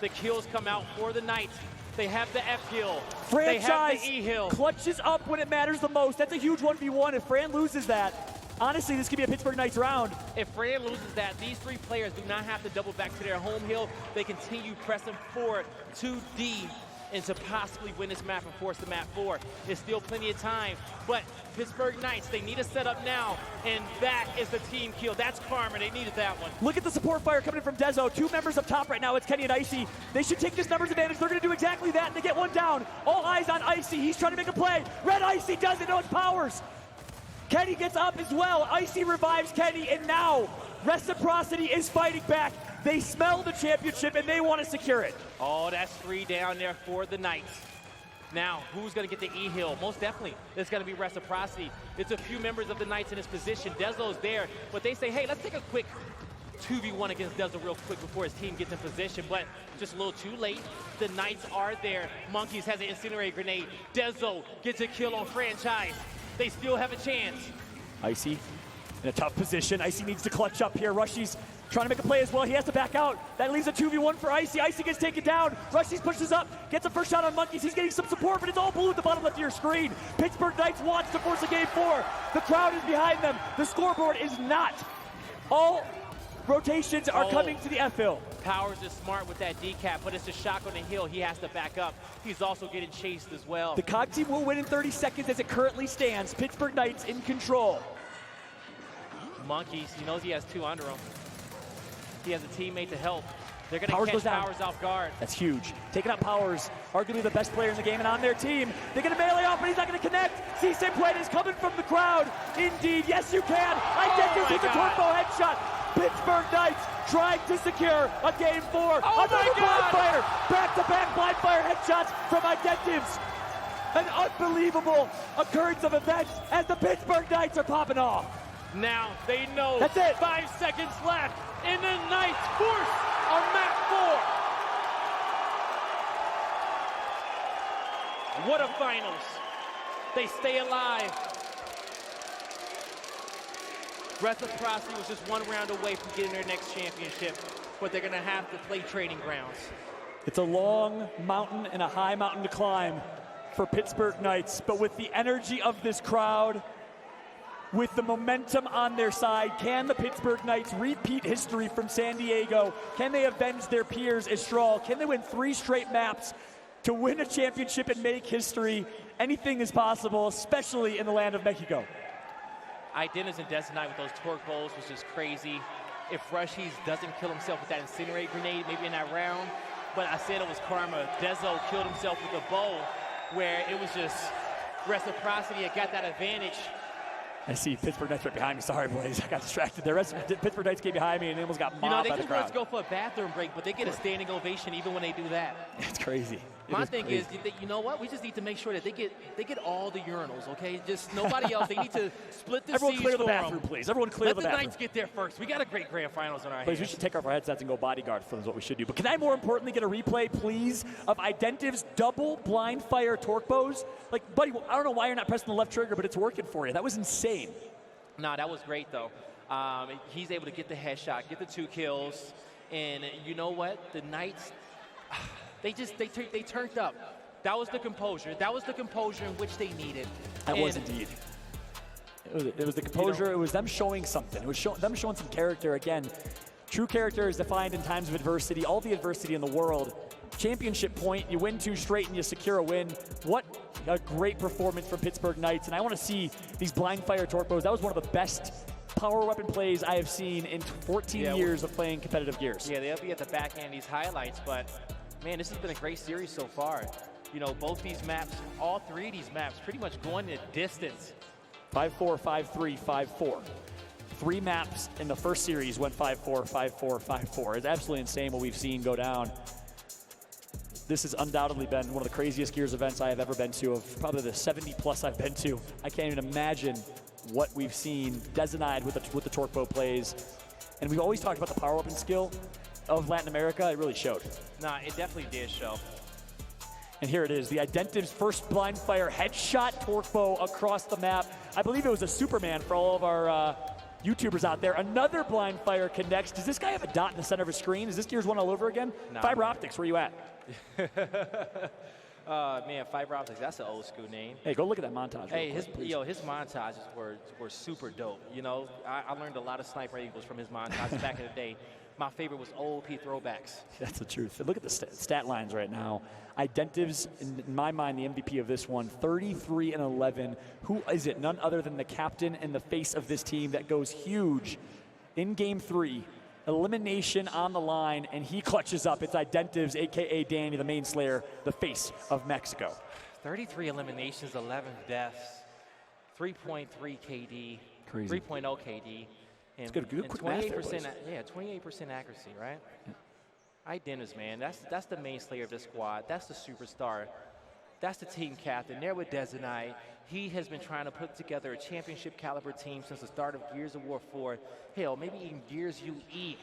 The kills come out for the Knights. They have the F hill. Franchise they have the E hill. Clutches up when it matters the most. That's a huge 1v1. If Fran loses that, honestly, this could be a Pittsburgh Knights round. If Fran loses that, these three players do not have to double back to their home hill. They continue pressing forward to D and to possibly win this map and force the map forward. There's still plenty of time, but Pittsburgh Knights, they need a setup now, and that is the team kill. That's karma. They needed that one. Look at the support fire coming in from Dezo. 2 members up top right now. It's Kenny and Icy. They should take this numbers advantage. They're going to do exactly that, and they get one down. All eyes on Icy. He's trying to make a play. Red Icy does it. No, it's Powers. Kenny gets up as well. Icy revives Kenny, and now Reciprocity is fighting back. They smell the championship, and they want to secure it. Oh, that's 3 down there for the Knights. Now, who's going to get the E-Hill? Most definitely, it's going to be Reciprocity. It's a few members of the Knights in this position. Dezo's there, but they say, hey, let's take a quick 2v1 against Dezo real quick before his team gets in position, but just a little too late. The Knights are there. Monkeys has an incinerator grenade. Dezo gets a kill on Franchise. They still have a chance. Icy in a tough position. Icy needs to clutch up here. Rushy's trying to make a play as well. He has to back out. That leaves a 2v1 for Icy. Icy gets taken down. Rushy's pushes up, gets a first shot on Monkeys. He's getting some support, but it's all blue at the bottom left of your screen. Pittsburgh Knights wants to force a game 4. The crowd is behind them. The scoreboard is not. All rotations are coming to the F-Hill. Powers is smart with that decap, but it's a shock on the hill. He has to back up. He's also getting chased as well. The COG team will win in 30 seconds as it currently stands. Pittsburgh Knights in control. Monkeys, he knows he has 2 under him. He has a teammate to help. They're going Powers to goes catch down. Powers off guard. That's huge. Taking out Powers, arguably the best player in the game and on their team. They're going to melee off, but he's not going to connect. C-Sim Puente is coming from the crowd. Indeed, yes you can. Identities hit the torpedo headshot. Pittsburgh Knights trying to secure a game 4. Another blind fire. Back-to-back blind fire headshots from Identities. An unbelievable occurrence of events as the Pittsburgh Knights are popping off. Now they know. That's it. 5 seconds left, and the Knights force a map 4. What a finals. They stay alive. Reciprocity was just 1 round away from getting their next championship, but they're going to have to play training grounds. It's a long mountain and a high mountain to climb for Pittsburgh Knights, but with the energy of this crowd, with the momentum on their side, can the Pittsburgh Knights repeat history from San Diego? Can they avenge their peers as Strahl? Can they win 3 straight maps to win a championship and make history? Anything is possible, especially in the land of Mexico. Identities and Detonite with those torque bowls was just crazy. If Rushies doesn't kill himself with that incinerator grenade, maybe in that round, but I said it was karma. Dezo killed himself with a bow, where it was just Reciprocity that got that advantage. I see Pittsburgh Knights right behind me. Sorry, boys. I got distracted there. Pittsburgh Knights came behind me and they almost got mobbed by the crowd. They just go for a bathroom break, but they get a standing ovation even when they do that. It's crazy. My thing is, you know what? We just need to make sure that they get all the urinals, okay? Just nobody else. They need to split the Everyone seats clear the for bathroom, them. please. Everyone clear the bathroom. Let the Knights get there first. We got a great grand finals on our hands. We should take off our headsets and go bodyguard for them is what we should do. But can I more importantly get a replay, please, of Identiv's double blind fire torque bows? Like, buddy, I don't know why you're not pressing the left trigger, but it's working for you. That was insane. Nah, that was great, though. He's able to get the headshot, get the 2 kills. And you know what? The Knights, they turned up. That was the composure. That was the composure in which they needed. That was indeed. It was the composure. It was them showing something. It was them showing some character. Again, true character is defined in times of adversity. All the adversity in the world. Championship point, you win 2 straight and you secure a win. What a great performance from Pittsburgh Knights. And I want to see these blind fire torque bows. That was one of the best power weapon plays I have seen in 14 years of playing competitive Gears. Yeah, they'll be at the back end of these highlights, but man, this has been a great series so far. You know, both these maps, all 3 of these maps, pretty much going the distance. 5-4, 5-3, 5-4. 3 maps in the first series went 5-4, 5-4, 5-4. It's absolutely insane what we've seen go down. This has undoubtedly been one of the craziest Gears events I have ever been to, of probably the 70 plus I've been to. I can't even imagine what we've seen Dezenide with the torque bow plays. And we've always talked about the power weapon skill of Latin America. It really showed. Nah, it definitely did show. And here it is, the Identiv's first blind fire headshot torque bow across the map. I believe it was a Superman for all of our YouTubers out there. Another blind fire connects. Does this guy have a dot in the center of his screen? Is this Gears 1 all over again? Nah, Fiber Optics, where you at? Man, Fiber Optics, that's an old school name. Hey, go look at that montage. Hey, his montages were super dope. You know, I learned a lot of Sniper Eagles from his montages back in the day. My favorite was OP throwbacks. That's the truth. Look at the stat lines right now. Identiv's, in my mind, the MVP of this one, 33-11. Who is it? None other than the captain and the face of this team that goes huge in Game 3. Elimination on the line, and he clutches up. It's Identiv's, a.k.a. Danny, the main slayer, the face of Mexico. 33 eliminations, 11 deaths, 3.3 KD, Crazy. 3.0 KD. And, it's good quick math there, boys. Yeah, 28% accuracy, right? Yeah. Identities, man, that's the main slayer of this squad. That's the superstar. That's the team captain. There with Desani. He has been trying to put together a championship caliber team since the start of Gears of War 4. Hell, maybe even Gears UE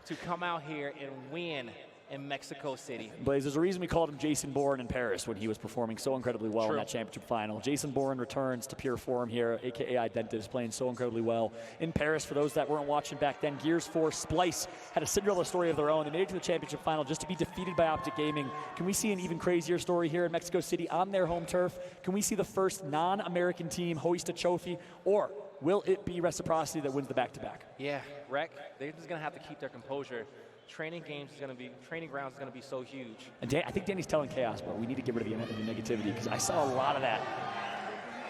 to come out here and win in Mexico City. Blaze, there's a reason we called him Jason Bourne in Paris when he was performing so incredibly well in that championship final. Jason Bourne returns to pure form here, aka Identitas, playing so incredibly well in Paris. For those that weren't watching back then, Gears 4 Splice had a Cinderella story of their own. They made it to the championship final just to be defeated by Optic Gaming. Can we see an even crazier story here in Mexico City on their home turf? Can we see the first non-American team hoist a trophy, or will it be Reciprocity that wins the back-to-back? Yeah, Rec, they're just gonna have to keep their composure. Training grounds is going to be so huge. And I think Danny's telling Chaos, bro, we need to get rid of the negativity, because I saw a lot of that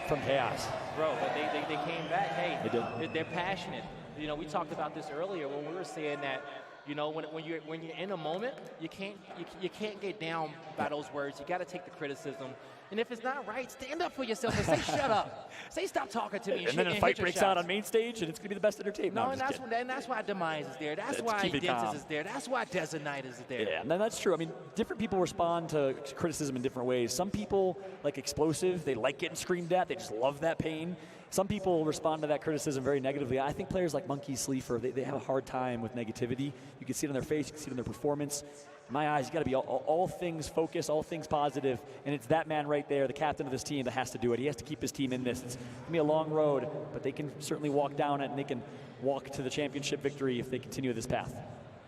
from Chaos. Bro, but they came back. Hey, they did. They're passionate. You know, we talked about this earlier when we were saying that, you know, when you're in a moment, you can't get down by those words. You got to take the criticism. And if it's not right, stand up for yourself and say, shut up. Say, stop talking to me. And then a fight breaks out on main stage, and it's going to be the best entertainment. No, and that's why Demise is there. That's why Identitas is there. That's why Desanitas is there. Yeah, and that's true. I mean, different people respond to criticism in different ways. Some people like explosive. They like getting screamed at. They just love that pain. Some people respond to that criticism very negatively. I think players like Monkey Sleeper, they have a hard time with negativity. You can see it on their face. You can see it in their performance. In my eyes, you got to be all things focused, all things positive, and it's that man right there, the captain of this team, that has to do it. He has to keep his team in this. It's going to be a long road, but they can certainly walk down it, and they can walk to the championship victory if they continue this path.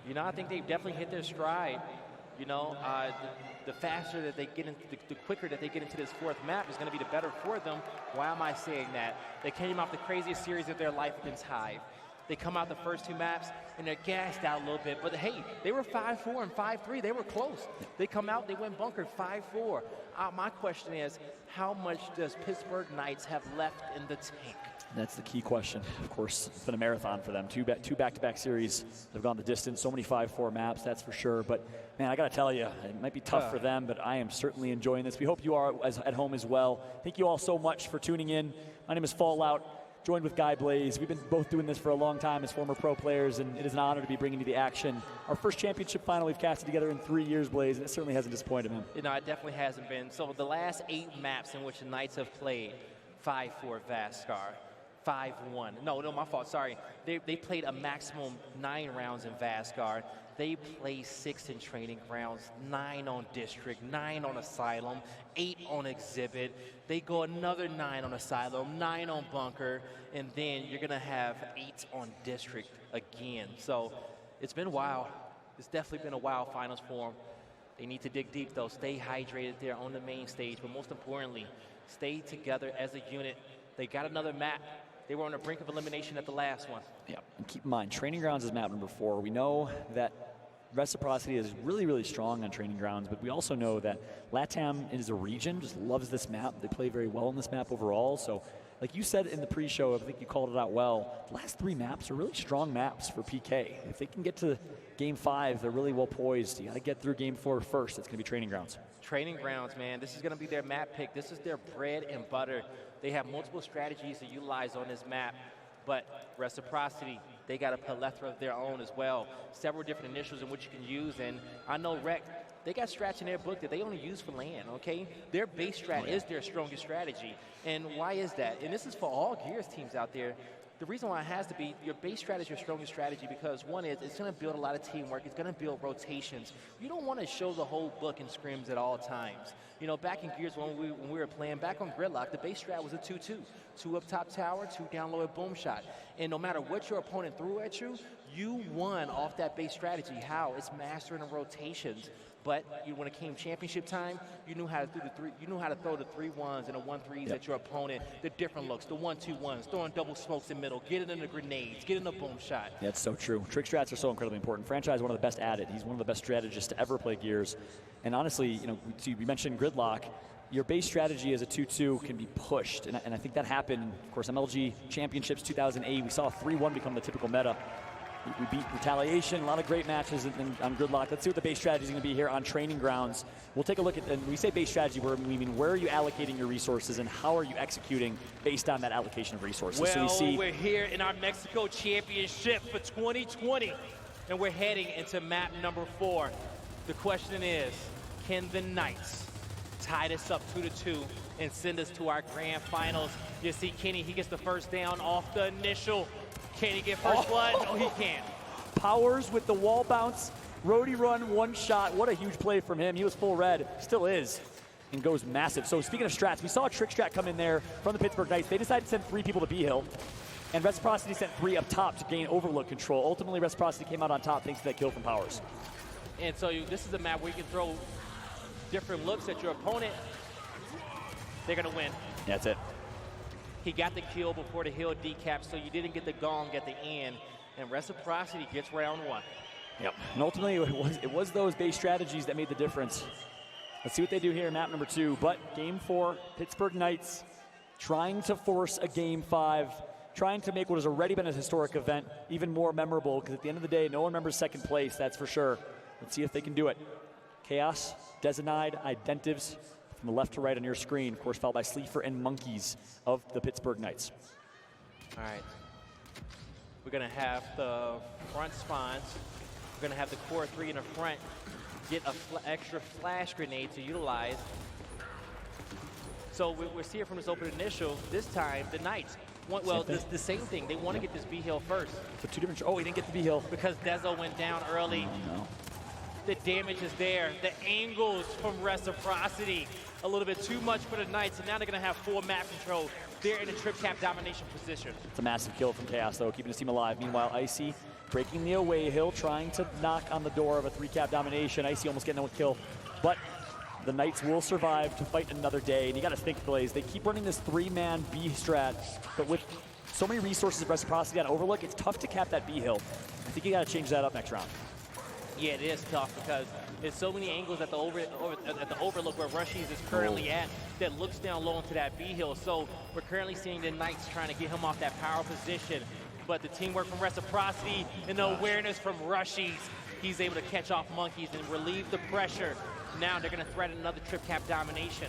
You know, I think they've definitely hit their stride. You know, the faster that they get into, the quicker that they get into this fourth map is going to be the better for them. Why am I saying that? They came off the craziest series of their life against Hive. They come out the first two maps, and they're gassed out a little bit. But, hey, they were 5-4 and 5-3. They were close. They come out, they went bunkered 5-4. My question is, how much does Pittsburgh Knights have left in the tank? That's the key question. Of course, it's been a marathon for them. Two back-to-back series that have gone the distance. So many 5-4 maps, that's for sure. But, man, I got to tell you, it might be tough for them, but I am certainly enjoying this. We hope you are at home as well. Thank you all so much for tuning in. My name is Fallout. Joined with Guy Blaze. We've been both doing this for a long time as former pro players, and it is an honor to be bringing you the action. Our first championship final we've casted together in 3 years, Blaze, and it certainly hasn't disappointed him. You know, it definitely hasn't been. So the last 8 maps in which the Knights have played, 5-4 Vascar, 5-1. No, my fault, sorry. They played a maximum 9 rounds in Vascar. They play 6 in training grounds, 9 on district, 9 on asylum, 8 on exhibit. They go another 9 on asylum, 9 on bunker, and then you're gonna have 8 on district again. So it's been wild. It's definitely been a wild finals for them. They need to dig deep though, stay hydrated there on the main stage, but most importantly, stay together as a unit. They got another map. They were on the brink of elimination at the last one. Yeah, and keep in mind, Training Grounds is map number 4. We know that Reciprocity is really, really strong on Training Grounds, but we also know that LATAM is a region, just loves this map. They play very well in this map overall. So, like you said in the pre-show, I think you called it out well, the last 3 maps are really strong maps for PK. If they can get to Game 5, they're really well poised. You got to get through Game 4 first. It's going to be Training Grounds. Training Grounds, man. This is going to be their map pick. This is their bread and butter. They have multiple strategies to utilize on this map, but Reciprocity, they got a plethora of their own as well. Several different initials in which you can use, and I know Rec, they got strats in their book that they only use for land, okay? Their base strat is their strongest strategy, and why is that? And this is for all Gears teams out there. The reason why it has to be your base strat is your strongest strategy because one is it's going to build a lot of teamwork. It's going to build rotations. You don't want to show the whole book in scrims at all times. You know, back in Gears when we were playing, back on Gridlock, the base strat was a 2-2. 2 up top tower, 2 down low at boom shot. And no matter what your opponent threw at you, you won off that base strategy. How? It's mastering the rotations. But when it came championship time, you knew how to throw the 3-1s and the 1-3s at your opponent, the different looks, the 1-2-1s, throwing double smokes in middle, getting in the grenades, getting the boom shot. Yeah, it's so true. Trick strats are so incredibly important. Franchise is one of the best at it. He's one of the best strategists to ever play Gears. And honestly, you know, we mentioned Gridlock. Your base strategy as a 2-2 can be pushed, and I think that happened. Of course, MLG Championships 2008, we saw 3-1 become the typical meta. We beat Retaliation, a lot of great matches on Gridlock. Let's see what the base strategy is going to be here on Training Grounds. We'll take a look at, and when we say base strategy, we mean where are you allocating your resources and how are you executing based on that allocation of resources. Well, so we're here in our Mexico Championship for 2020, and we're heading into map number 4. The question is, can the Knights tie this up 2-2 and send us to our grand finals. You see Kenny, he gets the first down off the initial. Can he get first blood? No, he can't. Powers with the wall bounce, roadie run, one shot. What a huge play from him. He was full red, still is, and goes massive. So speaking of strats, we saw a trick strat come in there from the Pittsburgh Knights. They decided to send 3 people to B-Hill, and Reciprocity sent 3 up top to gain overlook control. Ultimately, Reciprocity came out on top thanks to that kill from Powers. And so this is a map where you can throw different looks at your opponent. They're gonna win. That's it. He got the kill before the hill decap, so you didn't get the gong at the end, and Reciprocity gets round 1. Yep. And ultimately, it was those base strategies that made the difference. Let's see what they do here in map number 2. But game 4, Pittsburgh Knights trying to force a game 5, trying to make what has already been a historic event even more memorable, because at the end of the day, no one remembers second place, that's for sure. Let's see if they can do it. Chaos, Desinide, Identives from the left to right on your screen, of course, followed by Sleeper and Monkeys of the Pittsburgh Knights. All right. We're going to have the front spawns. We're going to have the core 3 in the front get an extra flash grenade to utilize. So we're seeing from this open initial, this time the Knights want, well, the same thing. They want to get this B-Hill first. So 2 different, oh, he didn't get the B-Hill. Because Dezo went down early. Oh, no. The damage is there. The angles from Reciprocity, a little bit too much for the Knights, and now they're going to have full map control. They're in a trip cap domination position. It's a massive kill from Chaos, though, keeping his team alive. Meanwhile, Icy breaking the away hill, trying to knock on the door of a 3-cap domination. Icy almost getting a kill, but the Knights will survive to fight another day. And you got to think, Blaze, they keep running this 3-man B strat, but with so many resources of Reciprocity on Overlook, it's tough to cap that B hill. I think you got to change that up next round. Yeah, it is tough because there's so many angles at the Overlook where Rushies is currently at that looks down low into that B hill. So we're currently seeing the Knights trying to get him off that power position. But the teamwork from Reciprocity and the awareness from Rushies, he's able to catch off Monkeys and relieve the pressure. Now they're going to threaten another trip cap domination.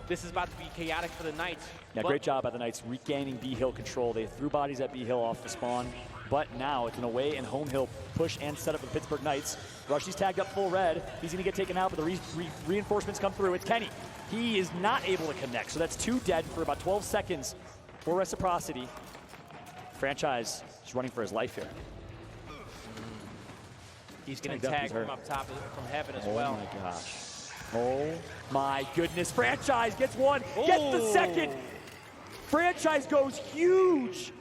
This is about to be chaotic for the Knights. Yeah, great job by the Knights regaining B hill control. They threw bodies at B hill off the spawn, but now it's an away and home hill push and setup for the Pittsburgh Knights. Rushy's tagged up full red. He's going to get taken out, but the reinforcements come through. It's Kenny. He is not able to connect, so that's 2 dead for about 12 seconds for Reciprocity. Franchise is running for his life here. He's getting tagged from up top from heaven as well. Oh my gosh. Oh my goodness. Franchise gets one, gets the second. Franchise goes huge.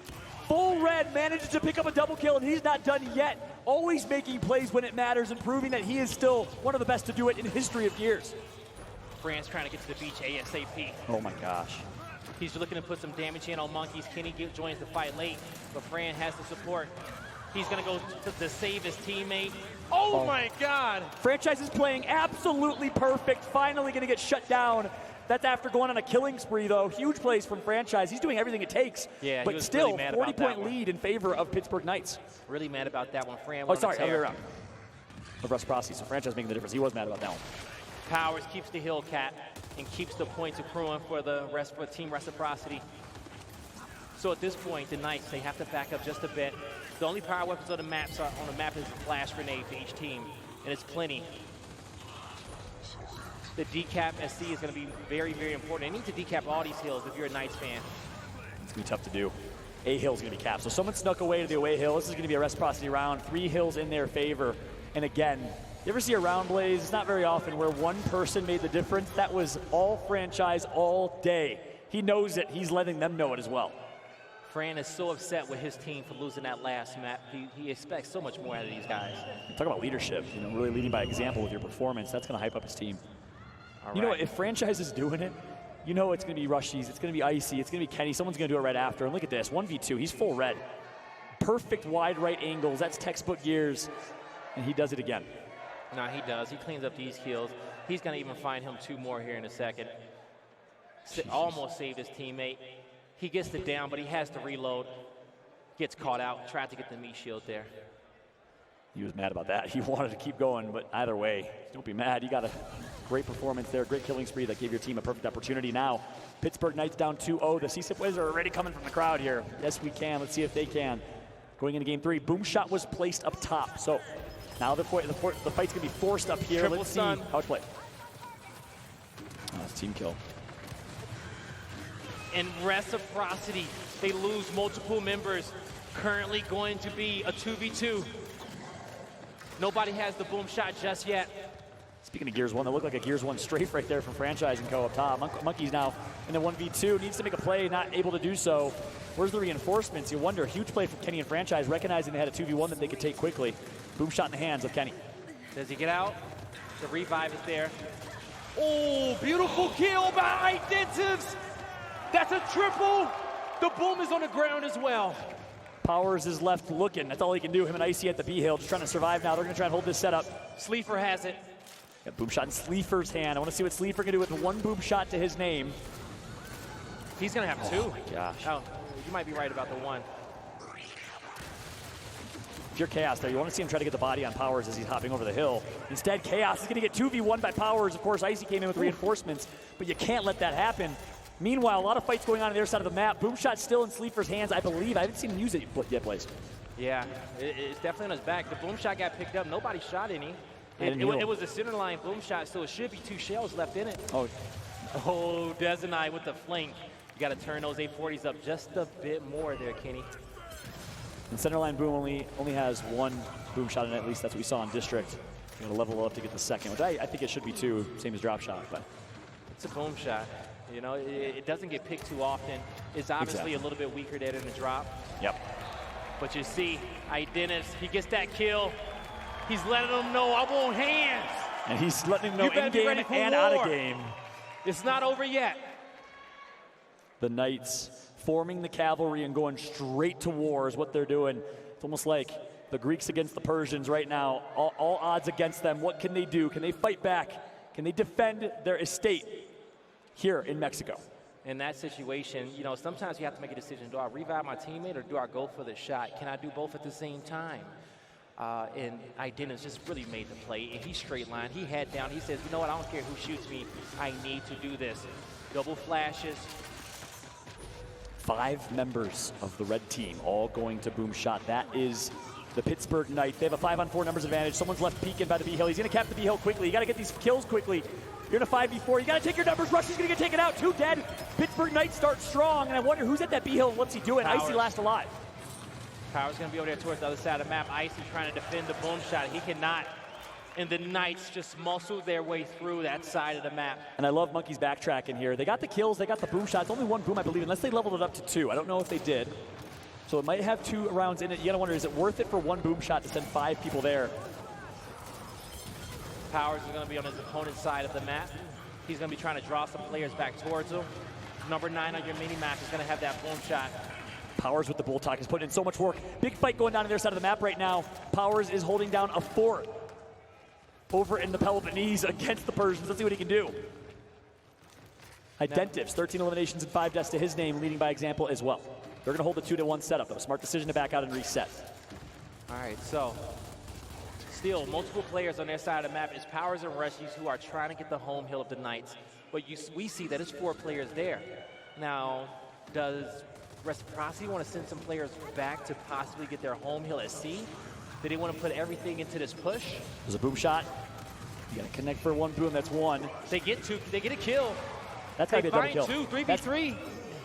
Full red manages to pick up a double kill, and he's not done yet. Always making plays when it matters and proving that he is still one of the best to do it in history of years. Fran's trying to get to the beach ASAP. Oh my gosh. He's looking to put some damage in on Monkeys. Kenny joins the fight late, but Fran has the support. He's going to go to save his teammate. Oh my God! Franchise is playing absolutely perfect. Finally going to get shut down. That's after going on a killing spree, though. Huge plays from Franchise. He's doing everything it takes. Yeah, but still, 40-point lead in favor of Pittsburgh Knights. Really mad about that one. Fran. Oh, sorry, other way around. Of Reciprocity, so Franchise making the difference. He was mad about that one. Powers keeps the hill cap and keeps the points accruing for for Team Reciprocity. So at this point, the Knights, they have to back up just a bit. The only power weapons on the map is a flash grenade for each team, and it's plenty. The decap SC is going to be very, very important. They need to decap all these hills if you're a Knights fan. It's going to be tough to do. A hill's going to be capped. So someone snuck away to the away hill. This is going to be a Reciprocity round. 3 hills in their favor. And again, you ever see a round, Blaze? It's not very often where one person made the difference. That was all Franchise all day. He knows it. He's letting them know it as well. Fran is so upset with his team for losing that last map. He expects so much more out of these guys. Talk about leadership, really leading by example with your performance. That's going to hype up his team. All you know what? If Franchise is doing it, you know it's going to be Rushies, it's going to be Icy, it's going to be Kenny. Someone's going to do it right after. And look at this, 1v2. He's full red. Perfect wide right angles. That's textbook gears. And he does it again. Nah, he does. He cleans up these kills. He's going to even find him 2 more here in a second. Almost saved his teammate. He gets the down, but he has to reload. Gets caught out. Tried to get the meat shield there. He was mad about that. He wanted to keep going, but either way, don't be mad. You got a great performance there, great killing spree that gave your team a perfect opportunity. Now, Pittsburgh Knights down 2-0. The CSIP Wizards are already coming from the crowd here. Yes, we can. Let's see if they can. Going into game 3, boom shot was placed up top. So now the fight's going to be forced up here. Triple Let's stun. see how it's played. Team kill. And Reciprocity, they lose multiple members. Currently going to be a 2v2. Nobody has the boom shot just yet. Speaking of Gears 1, that looked like a Gears 1 strafe right there from Franchise and Co up top. Monkey's now in the 1v2, needs to make a play, not able to do so. Where's the reinforcements? You wonder, huge play from Kenny and Franchise, recognizing they had a 2v1 that they could take quickly. Boom shot in the hands of Kenny. Does he get out? The revive is there. Oh, beautiful kill by Identives. That's a triple. The boom is on the ground as well. Powers is left looking. That's all he can do. Him and Icy at the B hill, just trying to survive now. They're going to try and hold this setup. Sleeper has it. Got boom shot in Sleeper's hand. I want to see what Sleeper can do with one boom shot to his name. He's going to have two. Oh my gosh. Oh, you might be right about the one. If you're Chaos there, you want to see him try to get the body on Powers as he's hopping over the hill. Instead, Chaos is going to get 2v1 by Powers. Of course, Icy came in with reinforcements, but you can't let that happen. Meanwhile, a lot of fights going on their side of the map. Boom shot still in Sleeper's hands, I believe. I haven't seen him use it yet, Blaze. Yeah, it's definitely on his back. The boom shot got picked up. Nobody shot any. It was a center line boom shot, so it should be 2 shells left in it. Oh, Dezenai with the flank. You got to turn those 840s up just a bit more there, Kenny. And centerline boom only has 1 boom shot in it, at least that's what we saw in District. You're gonna level up to get the second, which I think it should be 2, same as drop shot. But it's a boom shot. You know, it doesn't get picked too often. It's obviously a little bit weaker there than the drop. Yep. But you see, Identis, he gets that kill. He's letting them know, I want hands. And he's letting them know in-game and out of game. It's not over yet. The Knights forming the cavalry and going straight to war is what they're doing. It's almost like the Greeks against the Persians right now. All odds against them. What can they do? Can they fight back? Can they defend their estate here in Mexico? In that situation, you know, sometimes you have to make a decision. Do I revive my teammate or do I go for the shot? Can I do both at the same time? And Identis just really made the play. And he straight line. He head down. He says, you know what? I don't care who shoots me. I need to do this. Double flashes. 5 members of the red team all going to boom shot. That is the Pittsburgh Knights. They have a 5-on-4 numbers advantage. Someone's left peeking by the B hill. He's going to cap the B hill quickly. You got to get these kills quickly. You're in a 5v4. You got to take your numbers. Rush is going to get taken out. 2 dead. Pittsburgh Knights start strong, and I wonder who's at that B hill and what's he doing. Powers. Icy last alive. Powers going to be over there towards the other side of the map. Icy trying to defend the boom shot. He cannot. And the Knights just muscle their way through that side of the map. And I love Monkey's backtracking here. They got the kills. They got the boom shots. Only 1 boom, I believe, unless they leveled it up to 2. I don't know if they did. So it might have 2 rounds in it. You got to wonder, is it worth it for 1 boom shot to send 5 people there? Powers is going to be on his opponent's side of the map. He's going to be trying to draw some players back towards him. Number 9 on your mini-map is going to have that boom shot. Powers with the bull talk is putting in so much work. Big fight going down on their side of the map right now. Powers is holding down a fort over in the Peloponnese against the Persians. Let's see what he can do. Identives, 13 eliminations and 5 deaths to his name, leading by example as well. They're going to hold the 2-1 setup, though. Smart decision to back out and reset. All right, so still multiple players on their side of the map. It's Powers and Rushies who are trying to get the home hill of the Knights. But we see that it's 4 players there. Now, does Reciprocity want to send some players back to possibly get their home hill at C? Do they want to put everything into this push? There's a boom shot. You got to connect for 1 boom. That's 1. They get 2. They get a kill. That's got to be a double kill. 2, 3v3.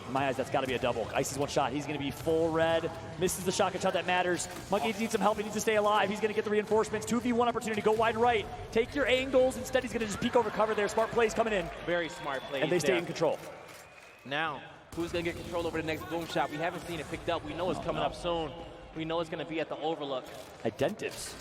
In my eyes, that's got to be a double. Icy's 1 shot. He's going to be full red. Misses the shotgun shot that matters. Monkey needs some help. He needs to stay alive. He's going to get the reinforcements. 2v1 opportunity. Go wide and right. Take your angles. Instead, he's going to just peek over cover there. Smart plays coming in. Very smart plays. And they stay in control. Now, who's going to get control over the next boom shot? We haven't seen it picked up. We know it's coming up soon. We know it's going to be at the overlook. Identives,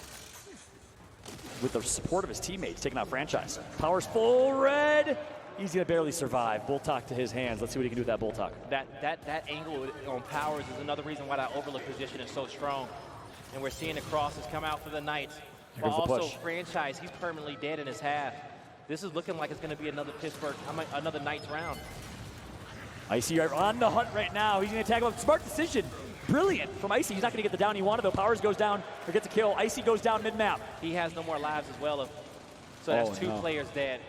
with the support of his teammates, taking out Franchise. Powers full red. He's going to barely survive. Bull talk to his hands. Let's see what he can do with that bull talk. That angle on Powers is another reason why that overlook position is so strong. And we're seeing the crosses come out for the Knights. But also Franchise, he's permanently dead in his half. This is looking like it's going to be another another Knights round. Icy on the hunt right now. He's going to tag him. Smart decision. Brilliant from Icy. He's not going to get the down he wanted, though. Powers goes down or gets a kill. Icy goes down mid-map. He has no more lives as well. So that's 2 players dead.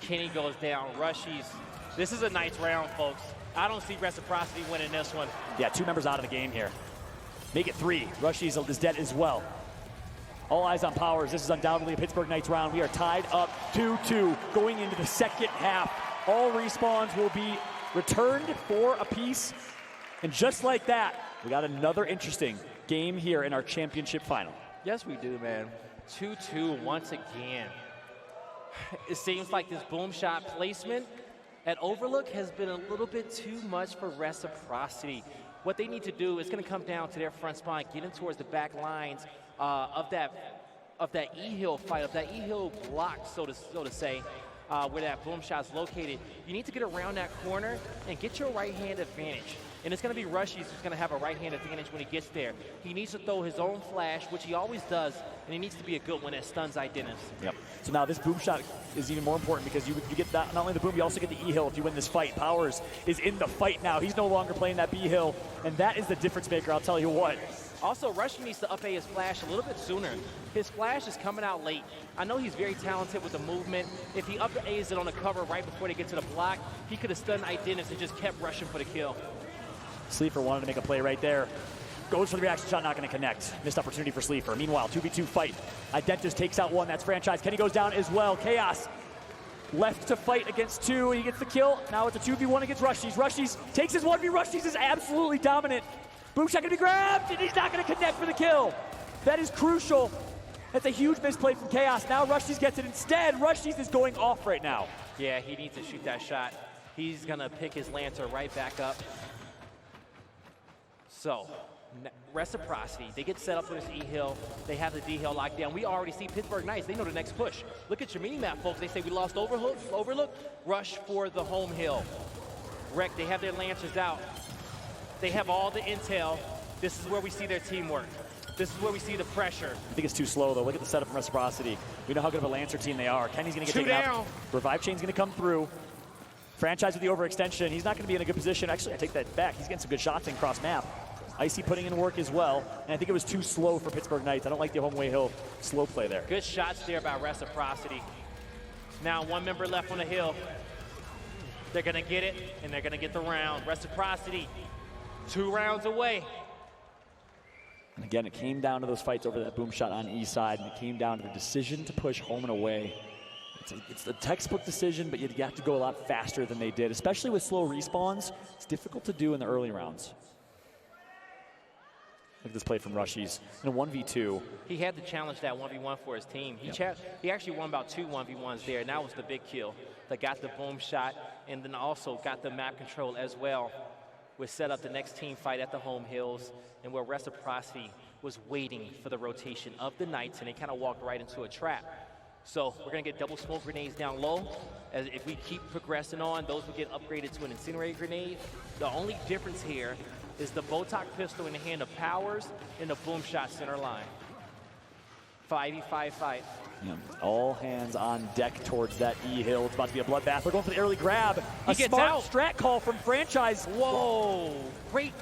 Kenny goes down. Rushies. This is a Knights round, folks. I don't see Reciprocity winning this one. Yeah, 2 members out of the game here. Make it 3. Rushies is dead as well. All eyes on Powers. This is undoubtedly a Pittsburgh Knights round. We are tied up 2-2 going into the second half. All respawns will be returned for a piece. And just like that, we got another interesting game here in our championship final. Yes, we do, man. 2-2 once again. It seems like this boom shot placement at Overlook has been a little bit too much for Reciprocity. What they need to do is going to come down to their front spine, get in towards the back lines of that E-hill fight, of that E-hill block, so to say, where that boom shot is located. You need to get around that corner and get your right-hand advantage. And it's going to be Rushies who's going to have a right-hand advantage when he gets there. He needs to throw his own flash, which he always does, and he needs to be a good one that stuns Identis. Yep. So now this boom shot is even more important because you get that, not only the boom, you also get the E-hill if you win this fight. Powers is in the fight now. He's no longer playing that B-hill, and that is the difference maker, I'll tell you what. Also, Rushi needs to up-A his flash a little bit sooner. His flash is coming out late. I know he's very talented with the movement. If he up-A's it on the cover right before they get to the block, he could have stunned Identis and just kept rushing for the kill. Sleeper wanted to make a play right there. Goes for the reaction shot, not going to connect. Missed opportunity for Sleeper. Meanwhile, 2v2 fight. Identis takes out one, that's Franchise. Kenny goes down as well. Chaos left to fight against two, and he gets the kill. Now it's a 2v1 against Rushies. Rushies takes his 1v. Rushies is absolutely dominant. Boom shot going to be grabbed, and he's not going to connect for the kill. That is crucial. That's a huge misplay from Chaos. Now Rushies gets it instead. Rushies is going off right now. Yeah, he needs to shoot that shot. He's going to pick his Lancer right back up. So, Reciprocity, they get set up for this E-hill. They have the D-hill locked down. We already see Pittsburgh Knights. They know the next push. Look at your mini-map, folks. They say we lost Overlook. Rush for the home hill. Wreck, they have their Lancers out. They have all the intel. This is where we see their teamwork. This is where we see the pressure. I think it's too slow, though. Look at the setup from Reciprocity. We know how good of a Lancer team they are. Kenny's going to get taken out. Revive Chain's going to come through. Franchise with the overextension. He's not going to be in a good position. Actually, I take that back. He's getting some good shots in cross map. Icy putting in work as well. And I think it was too slow for Pittsburgh Knights. I don't like the home way hill slow play there. Good shots there by Reciprocity. Now one member left on the hill. They're going to get it, and they're going to get the round. Reciprocity, 2 rounds away. And again, it came down to those fights over that boom shot on E side, and it came down to the decision to push home and away. It's a textbook decision, but you have to go a lot faster than they did, especially with slow respawns. It's difficult to do in the early rounds. Look at this play from Rushies in a 1v2. He had to challenge that 1v1 for his team. He actually won about 2 1v1s there, and that was the big kill. That got the boom shot, and then also got the map control as well. We set up the next team fight at the home hills, and where Reciprocity was waiting for the rotation of the Knights, and they kind of walked right into a trap. So we're going to get double smoke grenades down low. As if we keep progressing on, those will get upgraded to an incinerator grenade. The only difference here is the Botox pistol in the hand of Powers and the boom shot center line. 5v5 fight. Yeah, all hands on deck towards that E-hill. It's about to be a bloodbath. We're going for the early grab. He gets smart out. Strat call from Franchise. Whoa. Great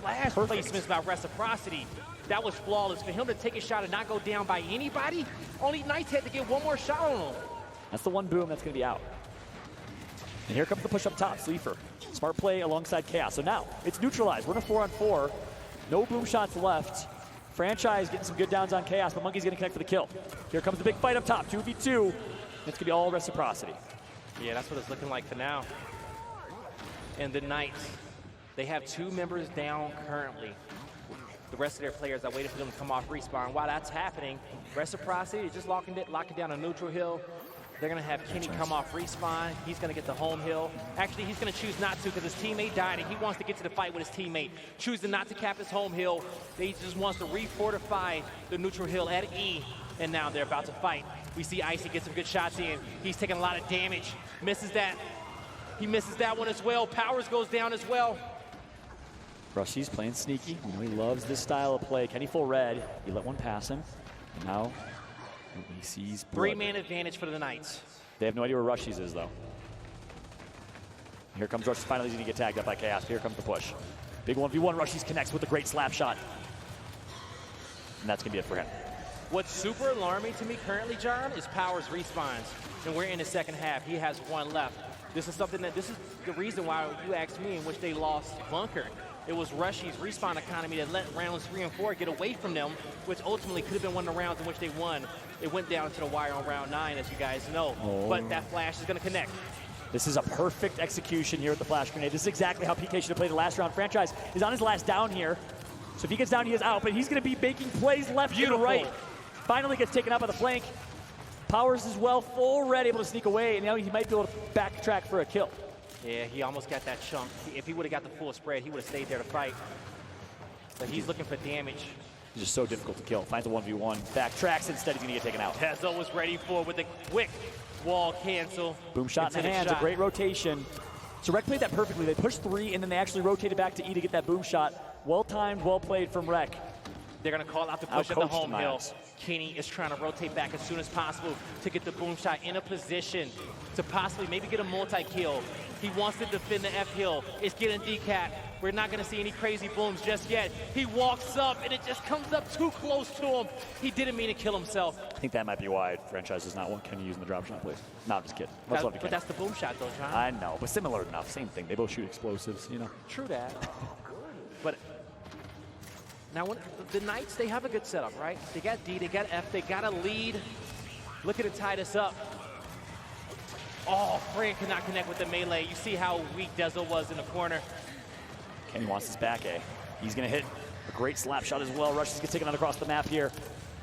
flash placements by Reciprocity. That was flawless. For him to take a shot and not go down by anybody, only Knights had to get one more shot on him. That's the one boom that's going to be out. And here comes the push up top, Sleeper. Smart play alongside Chaos. So now it's neutralized. We're in a 4-on-4. No boom shots left. Franchise getting some good downs on Chaos, but Monkey's going to connect for the kill. Here comes the big fight up top, 2v2. It's going to be all Reciprocity. Yeah, that's what it's looking like for now. And the Knights, they have 2 members down currently. The rest of their players are waiting for them to come off respawn. While that's happening, Reciprocity is just locking down a neutral hill. They're going to have Kenny come off respawn. He's going to get the home hill. Actually, he's going to choose not to because his teammate died, and he wants to get to the fight with his teammate. Choosing not to cap his home hill. They just wants to refortify the neutral hill at E, and now they're about to fight. We see Icy get some good shots in. He's taking a lot of damage. Misses that. He misses that one as well. Powers goes down as well. Rushy's playing sneaky. You know he loves this style of play. Kenny full red. He let one pass him. And now he sees blood. 3-man advantage for the Knights. They have no idea where Rushy's is, though. Here comes Rushy's. Finally, he's going to get tagged up by Chaos. Here comes the push. Big 1v1. Rushy's connects with a great slap shot. And that's going to be it for him. What's super alarming to me currently, John, is Powers respawns. And we're in the second half. He has 1 left. This is the reason why you asked me in which they lost Bunker. It was Rushy's respawn economy that let rounds 3 and 4 get away from them, which ultimately could have been one of the rounds in which they won. It went down to the wire on round 9, as you guys know. But that flash is going to connect. This is a perfect execution here with the flash grenade. This is exactly how PK should have played the last round. Franchise is on his last down here. So if he gets down, he is out, but he's going to be making plays left and right. Finally gets taken out by the flank. Powers as well, full red, able to sneak away, and now he might be able to backtrack for a kill. Yeah, he almost got that chunk. If he would have got the full spread, he would have stayed there to fight. But he's looking for damage. He's just so difficult to kill. Finds a 1v1, backtracks, instead he's going to get taken out. Tezo was ready for with a quick wall cancel. Boom shot in the hands, a great rotation. So Rec played that perfectly. They pushed 3, and then they actually rotated back to E to get that boom shot. Well timed, well played from Rec. They're going to call out the push at the home hill. Kenny is trying to rotate back as soon as possible to get the boom shot in a position to possibly maybe get a multi-kill. He wants to defend the F hill. It's getting decapped. We're not going to see any crazy booms just yet. He walks up, and it just comes up too close to him. He didn't mean to kill himself. I think that might be why Franchise does not want Kenny using the drop shot, please. No, I'm just kidding. Much love to Kenny. But that's the boom shot, though, John. I know, but similar enough. Same thing. They both shoot explosives, you know. True that. But now, when the Knights, they have a good setup, right? They got D, they got F, they got a lead. Looking to tie this up. Oh, Fran cannot connect with the melee. You see how weak Dezo was in the corner. Kenny wants his back A. He's going to hit a great slap shot as well. Rushes gets taken out across the map here.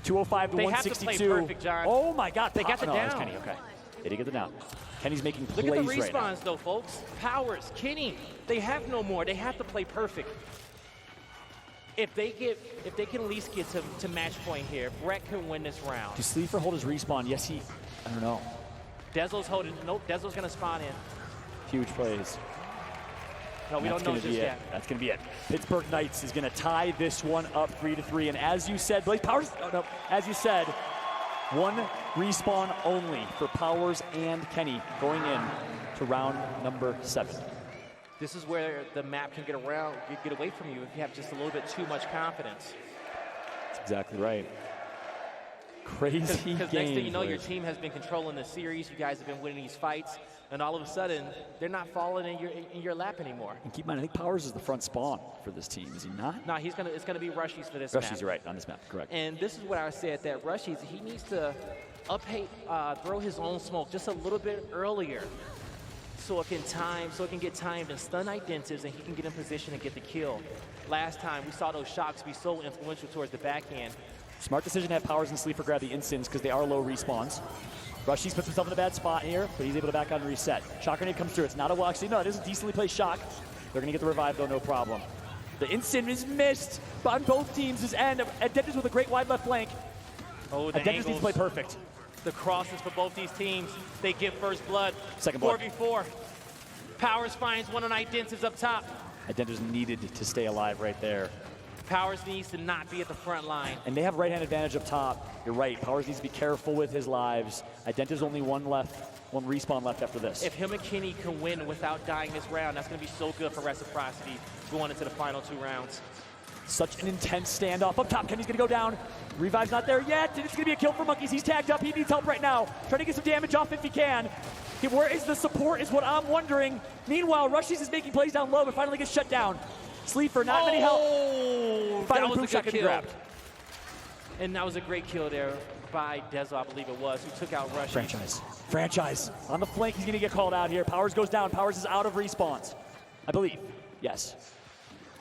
205 to 162. They have to play perfect, John. Oh my God. They got the down. Kenny, okay. They did get the down. Kenny's making plays right now. Look at the respawns right though, folks. Powers, Kenny, they have no more. They have to play perfect. If they can at least get to match point here, Brett can win this round. Does Sleeper hold his respawn? Yes, I don't know. Dezo's holding, nope, Dezo's gonna spawn in. Huge plays. No, we don't know just yet. That's gonna be it. Pittsburgh Knights is gonna tie this one up 3-3. And as you said, Blaze Powers, as you said, one respawn only for Powers and Kenny going in to round number 7. This is where the map can get away from you if you have just a little bit too much confidence. That's exactly right. Crazy game. Because next thing you know, your team has been controlling the series. You guys have been winning these fights, and all of a sudden, they're not falling in your lap anymore. And keep in mind, I think Powers is the front spawn for this team. Is he not? No, it's gonna be Rushies for this map. Rushies, you're right, on this map, correct. And this is what I said, that Rushies, he needs to throw his own smoke just a little bit earlier, so it can get timed and stun identities, and he can get in position and get the kill. Last time, we saw those shocks be so influential towards the backhand. Smart decision to have Powers and Sleeper grab the instants because they are low respawns. Rushies puts himself in a bad spot here, but he's able to back out and reset. Shock grenade comes through. It's not a well, actually, no, it is a decently placed shock. They're going to get the revive, though, no problem. The instant is missed on both teams' end. Adeptus with a great wide left flank. Oh, the Adeptus needs to play perfect. The crosses for both these teams. They get first blood. Second blood. 4v4. Powers finds one on Identities up top. Adeptus needed to stay alive right there. Powers needs to not be at the front line. And they have right-hand advantage up top. You're right. Powers needs to be careful with his lives. Identity's only one respawn left after this. If him and Kenny can win without dying this round, that's going to be so good for Reciprocity going into the final 2 rounds. Such an intense standoff. Up top, Kenny's going to go down. Revive's not there yet, and it's going to be a kill for Monkeys. He's tagged up. He needs help right now. Trying to get some damage off if he can. Where is the support is what I'm wondering. Meanwhile, Rushies is making plays down low, but finally gets shut down. Sleeper, not many help. Final boom shot getting grabbed. And that was a great kill there by Dezo, I believe it was, who took out Rushies. Franchise. On the flank, he's going to get called out here. Powers goes down. Powers is out of respawns, I believe. Yes.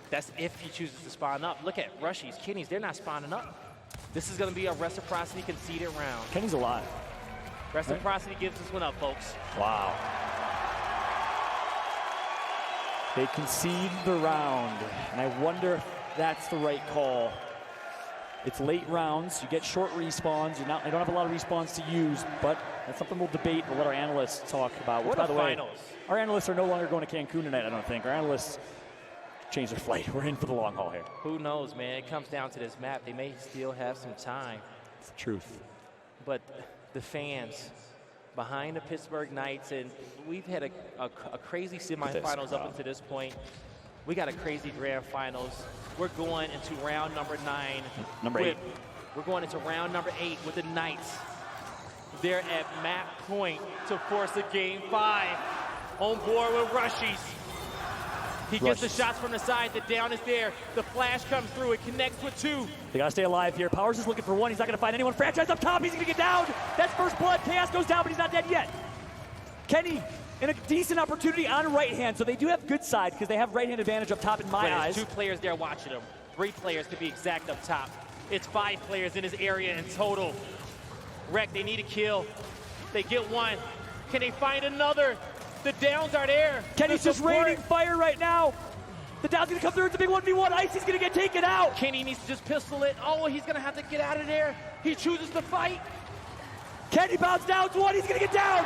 That's if he chooses to spawn up. Look at Rushies, Kenny's, they're not spawning up. This is going to be a Reciprocity conceded round. Kenny's alive. Reciprocity gives this one up, folks. Wow. They concede the round, and I wonder if that's the right call. It's late rounds. You get short respawns. You don't have a lot of respawns to use, but that's something we'll debate. We'll let our analysts talk about. What by the way, finals. Our analysts are no longer going to Cancun tonight, I don't think. Our analysts changed their flight. We're in for the long haul here. Who knows, man? It comes down to this map. They may still have some time. It's the truth. But the fans behind the Pittsburgh Knights, and we've had a crazy semifinals up until this point. We got a crazy grand finals. We're going into round number 9. Number 8. We're going into round number 8 with the Knights. They're at map point to force a game 5. On board with Rushies. He gets the shots from the side. The down is there. The flash comes through. It connects with 2. They got to stay alive here. Powers is looking for 1. He's not going to find anyone. Franchise up top. He's going to get down. That's first blood. Chaos goes down, but he's not dead yet. Kenny and a decent opportunity on right hand. So they do have good side because they have right hand advantage up top in my eyes. There's 2 players there watching them. 3 players to be exact up top. It's 5 players in this area in total. Wreck, they need a kill. They get 1. Can they find another? The downs are there. Kenny's just raining fire right now. The down's gonna come through. It's a big 1v1. Icy's gonna get taken out. Kenny needs to just pistol it. Oh, he's gonna have to get out of there. He chooses to fight. Kenny bounds down to 1. He's gonna get down.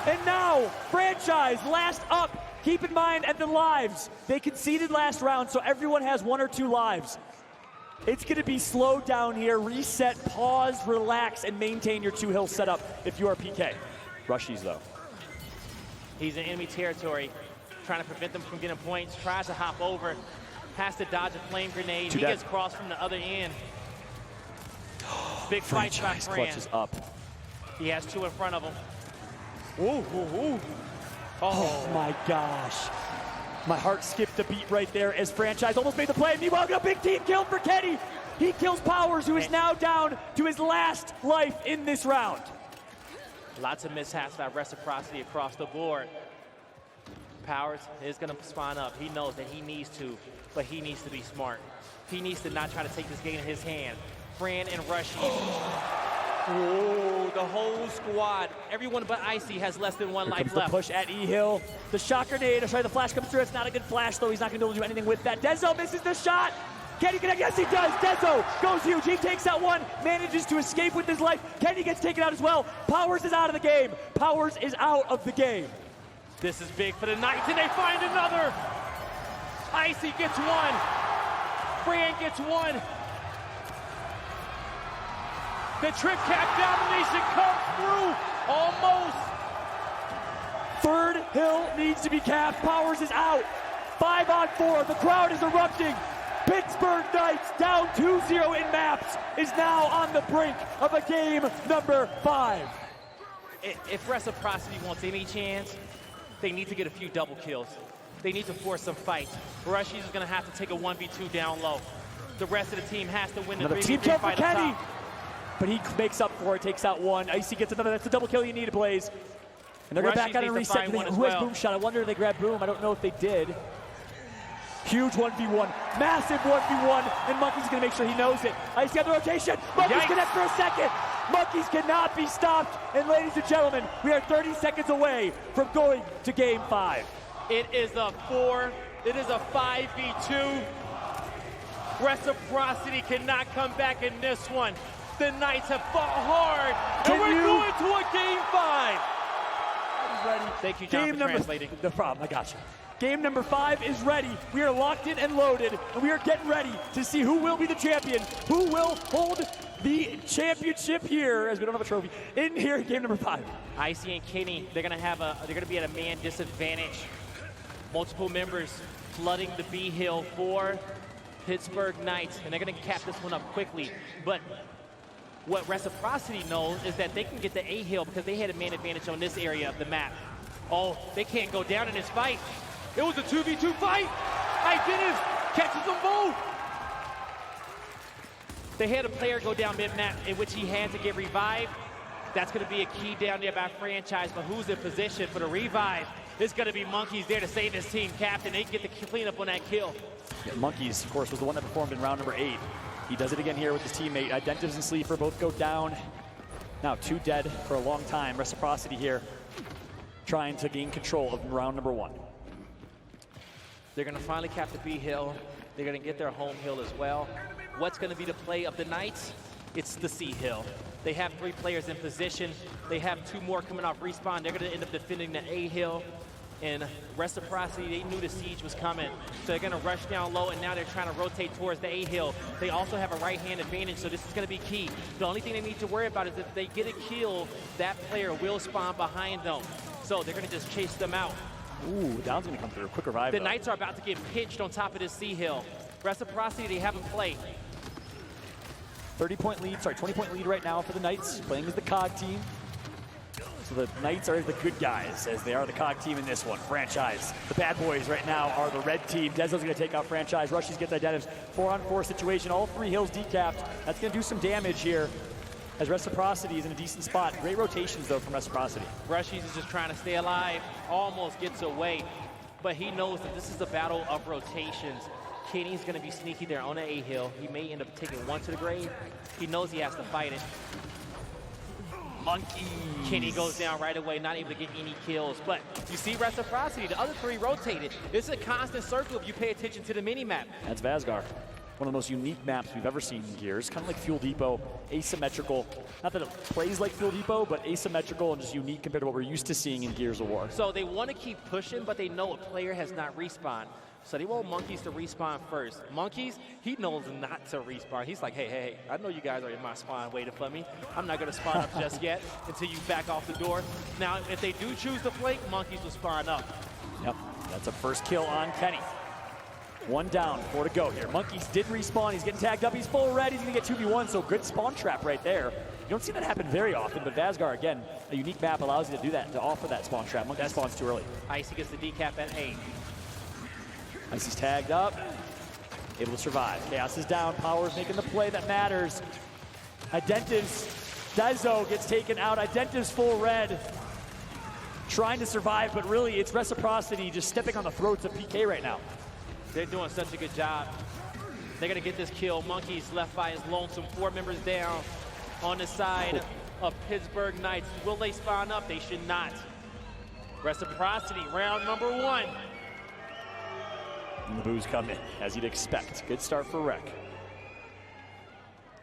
And now, Franchise last up. Keep in mind, at the lives, they conceded last round, so everyone has 1 or 2 lives. It's gonna be slowed down here. Reset, pause, relax, and maintain your 2 hill setup if you are PK. Rushies though. He's in enemy territory, trying to prevent them from getting points, tries to hop over, has to dodge a flame grenade. He gets crossed from the other end. Big fight by Fran. Clutches up. He has 2 in front of him. Ooh, ooh, ooh. Oh my gosh. My heart skipped a beat right there as Franchise almost made the play. Meanwhile, a big team kill for Kenny. He kills Powers, who is now down to his last life in this round. Lots of mishaps by Reciprocity across the board. Powers is going to spawn up. He knows that he needs to, but he needs to be smart. He needs to not try to take this game in his hand. Fran and Rushy. Oh, the whole squad, everyone but Icy has less than 1 life left. The push at E-Hill. The shot grenade, sorry, the flash comes through. It's not a good flash, though. He's not going to be able to do anything with that. Dezo misses the shot. Kenny connect, yes he does. Dezo goes huge. He takes that 1, manages to escape with his life. Kenny gets taken out as well. Powers is out of the game. Powers is out of the game. This is big for the Knights, and they find another. Icy gets 1. Fran gets 1. The trip cap domination comes through, almost. 3rd hill needs to be capped. Powers is out. 5 on 4. The crowd is erupting. Pittsburgh Knights down 2-0 in maps is now on the brink of a game number 5. If Reciprocity wants any chance, they need to get a few double kills. They need to force some fights. Rushies is going to have to take a 1v2 down low. The rest of the team has to win the 3v3 fight up top. But he makes up for it, takes out 1. Icy gets another. That's the double kill you need, Blaze. And they're going to back out and reset. Who has Boom Shot? I wonder if they grabbed Boom. I don't know if they did. Huge 1v1. Massive 1v1. And Monkey's going to make sure he knows it. Icy got the rotation. Monkey's connect for a second. Monkeys cannot be stopped. And ladies and gentlemen, we are 30 seconds away from going to game 5. It is a 5v2. Reciprocity cannot come back in this one. The Knights have fought hard, and we're going to a game 5. Ready. Thank you, John, for translating. No problem, I got you. Game number 5 is ready. We are locked in and loaded, and we are getting ready to see who will be the champion, who will hold the championship here, as we don't have a trophy, in here in game number 5. Icy and Kenny, they're gonna be at a man disadvantage. Multiple members flooding the B hill for Pittsburgh Knights, and they're gonna cap this one up quickly. But what Reciprocity knows is that they can get the A hill because they had a man advantage on this area of the map. Oh, they can't go down in this fight. It was a 2v2 fight. Dennis catches them both. They had a player go down mid-map in which he had to get revived. That's going to be a key down there by Franchise, but who's in position for the revive? It's going to be Monkeys there to save his team captain. They can get the cleanup on that kill. Yeah, Monkeys, of course, was the one that performed in round number 8. He does it again here with his teammate. Identives and Sleeper both go down. Now 2 dead for a long time. Reciprocity here trying to gain control of round number 1. They're going to finally cap the B hill. They're going to get their home hill as well. What's going to be the play of the Knights? It's the C hill. They have 3 players in position. They have 2 more coming off respawn. They're going to end up defending the A hill. And Reciprocity, they knew the siege was coming. So they're going to rush down low, and now they're trying to rotate towards the A hill. They also have a right-hand advantage, so this is going to be key. The only thing they need to worry about is if they get a kill, that player will spawn behind them. So they're going to just chase them out. Ooh, down's going to come through. Quick revive, The Knights are about to get pitched on top of this C hill. Reciprocity, they have a play. 20-point lead right now for the Knights, playing as the COG team. So the Knights are the good guys, as they are the COG team in this one. Franchise. The bad boys right now are the red team. Dezo's going to take out Franchise. Rushies gets Identives. 4-on-4 situation. All 3 hills decapped. That's going to do some damage here. as Reciprocity is in a decent spot. Great rotations, though, from Reciprocity. Rushies is just trying to stay alive, almost gets away, but he knows that this is a battle of rotations. Kenny's going to be sneaky there on the A hill. He may end up taking one to the grave. He knows he has to fight it. Monkey. Kenny goes down right away, not able to get any kills. But you see Reciprocity, the other three rotated. It's a constant circle if you pay attention to the mini-map. That's Vazgar. One of the most unique maps we've ever seen in Gears. Kind of like Fuel Depot, asymmetrical. Not that it plays like Fuel Depot, but asymmetrical and just unique compared to what we're used to seeing in Gears of War. So they want to keep pushing, but they know a player has not respawned. So they want Monkeys to respawn first. Monkeys, he knows not to respawn. He's like, hey, I know you guys are in my spawn waiting for me. I'm not going to spawn up just yet until you back off the door. Now, if they do choose to flank, Monkeys will spawn up. Yep, that's a first kill on Kenny. 1 down, 4 to go here. Monkeys did respawn. He's getting tagged up. He's full red. He's going to get 2v1, so good spawn trap right there. You don't see that happen very often, but Vazgar, again, a unique map allows you to do that, to offer that spawn trap. Monkey spawns too early. Icy gets the decap at 8. Icy's tagged up, able to survive. Chaos is down. Power's making the play that matters. Identives, Dezo gets taken out. Identives full red. Trying to survive, but really it's Reciprocity just stepping on the throats of PK right now. They're doing such a good job. They're going to get this kill. Monkeys left by his lonesome. 4 members down on the side of Pittsburgh Knights. Will they spawn up? They should not. Reciprocity, round number 1. And the boos come in, as you'd expect. Good start for Rec.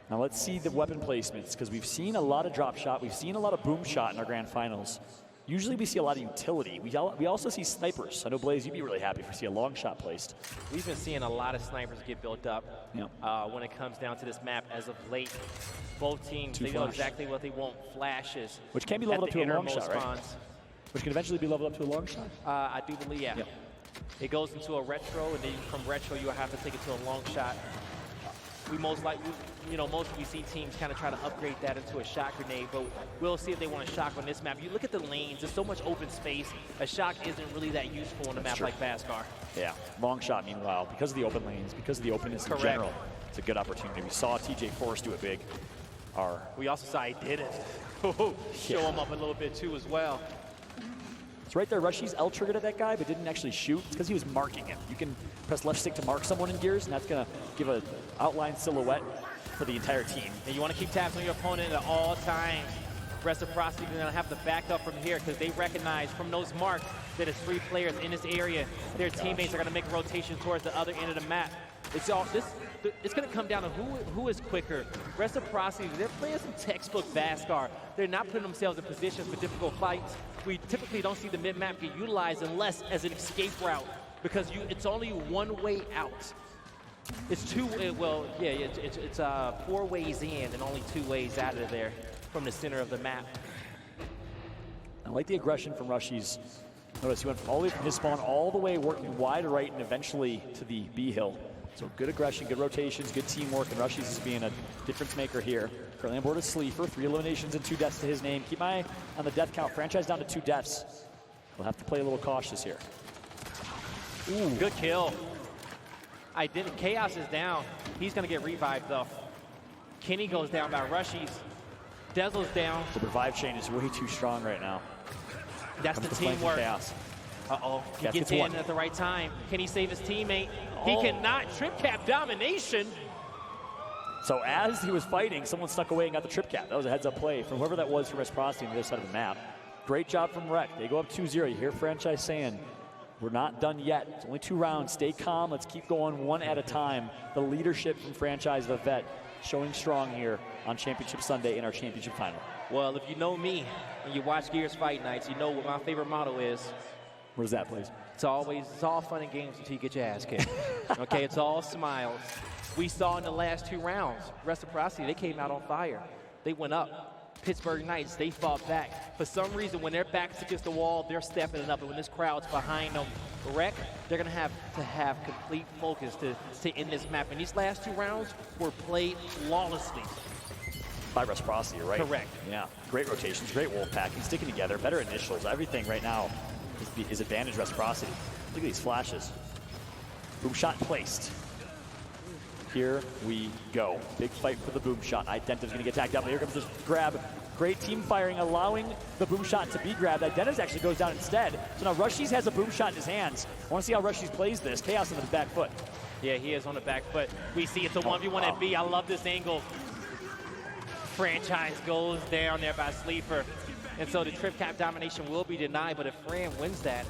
Now let's see the weapon placements, because we've seen a lot of drop shot. We've seen a lot of boom shot in our grand finals. Usually we see a lot of utility. We also see snipers. I know, Blaze, you'd be really happy if we see a long shot placed. We've been seeing a lot of snipers get built up when it comes down to this map as of late. Both teams, they know exactly what they want, flashes. Which can be leveled up to a long shot, right? Which can eventually be leveled up to a long shot? I do believe, yeah. It goes into a retro, and then from retro, you have to take it to a long shot. We most likely, most we see teams kind of try to upgrade that into a shock grenade, but we'll see if they want a shock on this map. You look at the lanes, there's so much open space. A shock isn't really that useful on a map like Vazgar. Yeah, long shot, meanwhile, because of the open lanes, because of the openness in general, it's a good opportunity. We saw TJ Forrest do it big. We also saw he did it. Show him up a little bit too as well. It's right there. Rushies L-triggered at that guy, but didn't actually shoot. It's because he was marking him. You can press left stick to mark someone in Gears, and that's going to give an outline silhouette for the entire team. And you want to keep tabs on your opponent at all times. Reciprocity is going to have to back up from here because they recognize from those marks that it's 3 players in this area. Their teammates are going to make a rotation towards the other end of the map. It's going to come down to who is quicker. Reciprocity, they're playing some textbook Vazgar. They're not putting themselves in positions for difficult fights. We typically don't see the mid-map get utilized unless as an escape route because it's only one way out. It's 4 ways in and only 2 ways out of there from the center of the map. I like the aggression from Rushies. Notice he went all the way from his spawn all the way working wide right and eventually to the B hill. So good aggression, good rotations, good teamwork, and Rushies is being a difference maker here. Currently on board is Sleeper, 3 eliminations and 2 deaths to his name. Keep my eye on the death count. Franchise down to 2 deaths. We'll have to play a little cautious here. Ooh, good kill. Chaos is down. He's going to get revived though. Kenny goes down by Rushies. Dezo's down. The revive chain is way too strong right now. That's the teamwork. Chaos. Uh-oh, he gets in at the right time. Can he save his teammate? He cannot. Trip cap domination. So as he was fighting, someone snuck away and got the trip cap. That was a heads-up play from whoever that was from Reciprocity on the other side of the map. Great job from Rec. They go up 2-0. You hear Franchise saying, we're not done yet. It's only 2 rounds. Stay calm. Let's keep going one at a time. The leadership from Franchise the Vet showing strong here on Championship Sunday in our championship final. Well, if you know me and you watch Gears Fight Nights, you know what my favorite motto is. What is that, please? It's all fun and games until you get your ass kicked. Okay, it's all smiles. We saw in the last 2 rounds, Reciprocity, they came out on fire. They went up. Pittsburgh Knights, they fought back. For some reason, when their back's against the wall, they're stepping it up. And when this crowd's behind them, Rec, they're going to have complete focus to end this map. And these last 2 rounds were played flawlessly. By Reciprocity, right? Correct. Yeah, great rotations, great wolf packing, sticking together, better initials. Everything right now is advantage Reciprocity. Look at these flashes. Boom shot placed. Here we go. Big fight for the boom shot. Identiv's gonna get tagged up. Here comes this grab. Great team firing, allowing the boom shot to be grabbed. Identiv's actually goes down instead. So now Rushies has a boom shot in his hands. I want to see how Rushies plays this. Chaos on the back foot. Yeah, he is on the back foot. We see it's a 1v1 at B. I love this angle. Franchise goes down there by Sleeper. And so the trip cap domination will be denied, but if Fran wins that,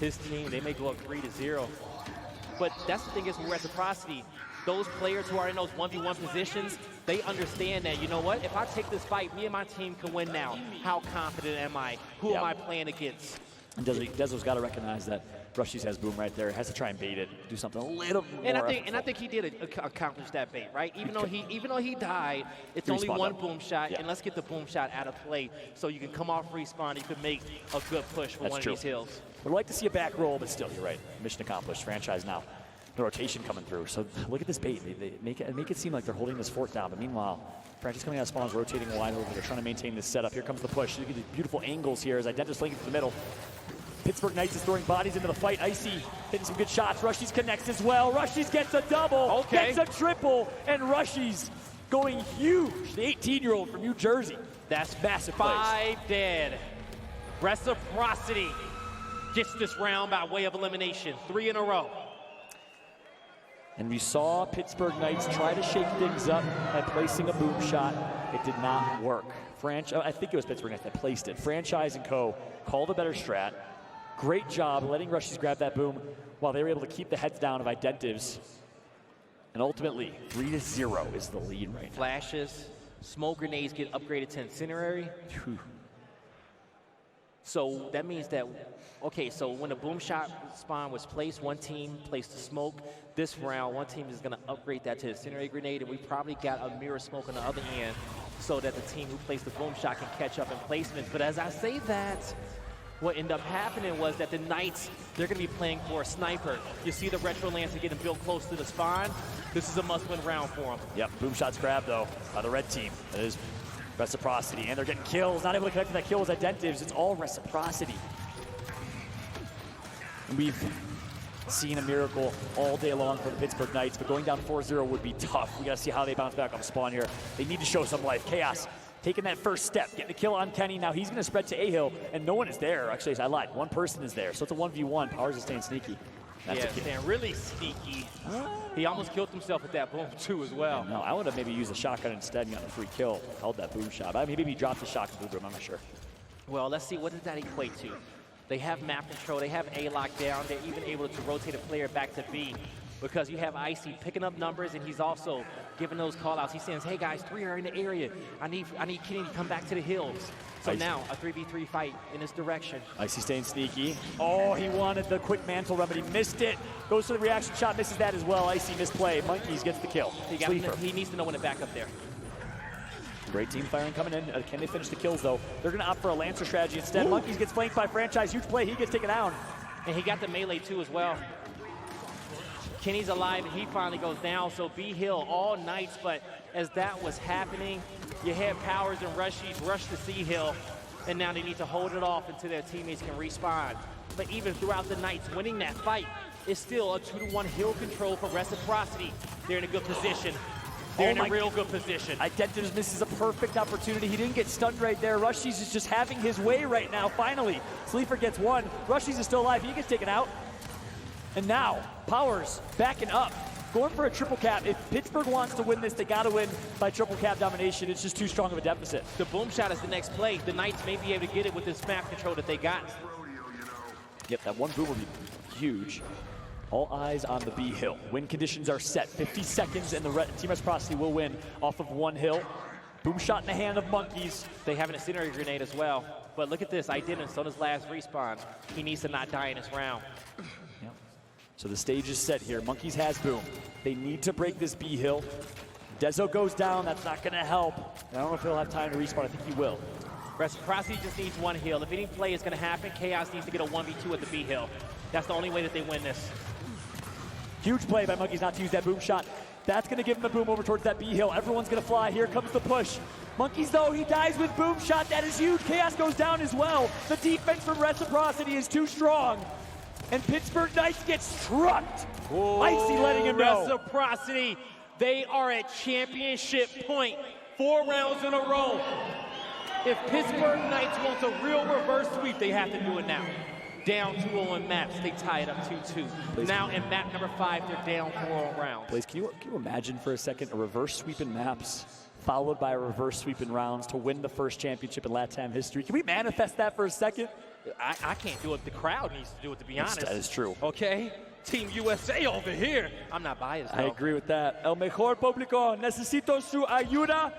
his team, they may go up 3-0. But that's the thing is with Reciprocity, those players who are in those 1v1 positions, they understand that, you know what, if I take this fight, me and my team can win now. How confident am I? Who am I playing against? And Dezo's got to recognize that Rushies has boom right there. Has to try and bait it, do something a little more. And I think he did accomplish that bait, right? Even though he died, it's only one boom shot, and let's get the boom shot out of play so you can come off respawn. You can make a good push for one of these hills. Would like to see a back roll, but still, you're right. Mission accomplished. Franchise now. The rotation coming through. So look at this bait. They make it seem like they're holding this fort down, but meanwhile, Franchise coming out of spawns, rotating wide open. They're trying to maintain this setup. Here comes the push. You get these beautiful angles here as Identiv's linking to the middle. Pittsburgh Knights is throwing bodies into the fight. Icy hitting some good shots. Rushies connects as well. Rushies gets a double, gets a triple, and Rushies going huge. The 18-year-old from New Jersey. That's massive plays. 5 dead. Reciprocity gets this round by way of elimination. 3 in a row. And we saw Pittsburgh Knights try to shake things up by placing a boom shot. It did not work. I think it was Pittsburgh Knights that placed it. Franchise and Co. called a better strat. Great job letting Rushies grab that boom while they were able to keep the heads down of Identivs. And ultimately, 3-0 is the lead right now. Flashes, smoke grenades get upgraded to Incinerary. So that means that, okay, so when the boom shot spawn was placed, one team placed the smoke. This round, one team is going to upgrade that to Incinerary grenade, and we probably got a mirror smoke on the other end so that the team who placed the boom shot can catch up in placements. But as I say that, what ended up happening was that the Knights, they're going to be playing for a sniper. You see the Retro Lancer getting built close to the spawn. This is a must-win round for them. Yep, boom shots grabbed, though, by the red team. That is Reciprocity, and they're getting kills. Not able to connect to that kill with Identivs. It's all Reciprocity. And we've seen a miracle all day long for the Pittsburgh Knights, but going down 4-0 would be tough. We got to see how they bounce back on spawn here. They need to show some life. Chaos taking that first step, getting a kill on Kenny. Now he's going to spread to A-Hill, and no one is there. Actually, I lied. One person is there, so it's a 1v1. Powers is staying sneaky. That's staying really sneaky. He almost killed himself with that boom, too, as well. No, I would have maybe used a shotgun instead and gotten a free kill. Held that boom shot. I mean, maybe he dropped the shotgun boom, I'm not sure. Well, let's see. What does that equate to? They have map control. They have A locked down. They're even able to rotate a player back to B because you have Icy picking up numbers, and he's also giving those call-outs. He says, hey, guys, 3 are in the area. I need Kenny to come back to the hills. So Icy. Now a 3v3 fight in this direction. Icy staying sneaky. Oh, he wanted the quick mantle remedy. Missed it. Goes for the reaction shot. Misses that as well. Icy misplay. Monkeys gets the kill. He needs to know when to back up there. Great team firing coming in. Can they finish the kills, though? They're going to opt for a Lancer strategy instead. Ooh. Monkeys gets flanked by Franchise. Huge play. He gets taken down. And he got the melee, too, as well. Kenny's alive, and he finally goes down. So B-Hill all Knights, but as that was happening, you had Powers and Rushies rush to C-Hill, and now they need to hold it off until their teammates can respawn. But even throughout the Knights, winning that fight is still a 2-1 hill control for Reciprocity. They're in a good position. They're in a real good position. Identivs misses a perfect opportunity. He didn't get stunned right there. Rushies is just having his way right now, finally. Sleeper gets one. Rushies is still alive. He gets taken out. And now, Powers backing up, going for a triple cap. If Pittsburgh wants to win this, they got to win by triple cap domination. It's just too strong of a deficit. The boom shot is the next play. The Knights may be able to get it with this map control that they got. Yep, that one boom will be huge. All eyes on the B hill. Win conditions are set. 50 seconds, and the Team Reciprocity will win off of one hill. Boom shot in the hand of Monkeys. They have an incendiary grenade as well. But look at this. I didn't. So his last respawn. He needs to not die in this round. Yep. So the stage is set here. Monkeys has boom. They need to break this B hill. Dezo goes down. That's not going to help. I don't know if he'll have time to respawn. I think he will. Reciprocity just needs one hill. If any play is going to happen, Chaos needs to get a 1v2 at the B hill. That's the only way that they win this. Huge play by Monkeys not to use that boom shot. That's going to give him the boom over towards that B hill. Everyone's going to fly. Here comes the push. Monkeys, though, he dies with boom shot. That is huge. Chaos goes down as well. The defense from Reciprocity is too strong. and Pittsburgh Knights get struck. Icy letting him know. Reciprocity. They are at championship point. 4 rounds in a row. If Pittsburgh Knights wants a real reverse sweep, they have to do it now. Down 2-0 in maps, they tie it up 2-2. Now in map number 5, they're down 4 rounds. Blaze, can you imagine for a second a reverse sweep in maps followed by a reverse sweep in rounds to win the first championship in LATAM history? Can we manifest that for a second? I can't do it. The crowd needs to do it, to be honest. That is true. Okay? Team USA over here. I'm not biased, though. I agree with that. El mejor público. Necesito su ayuda.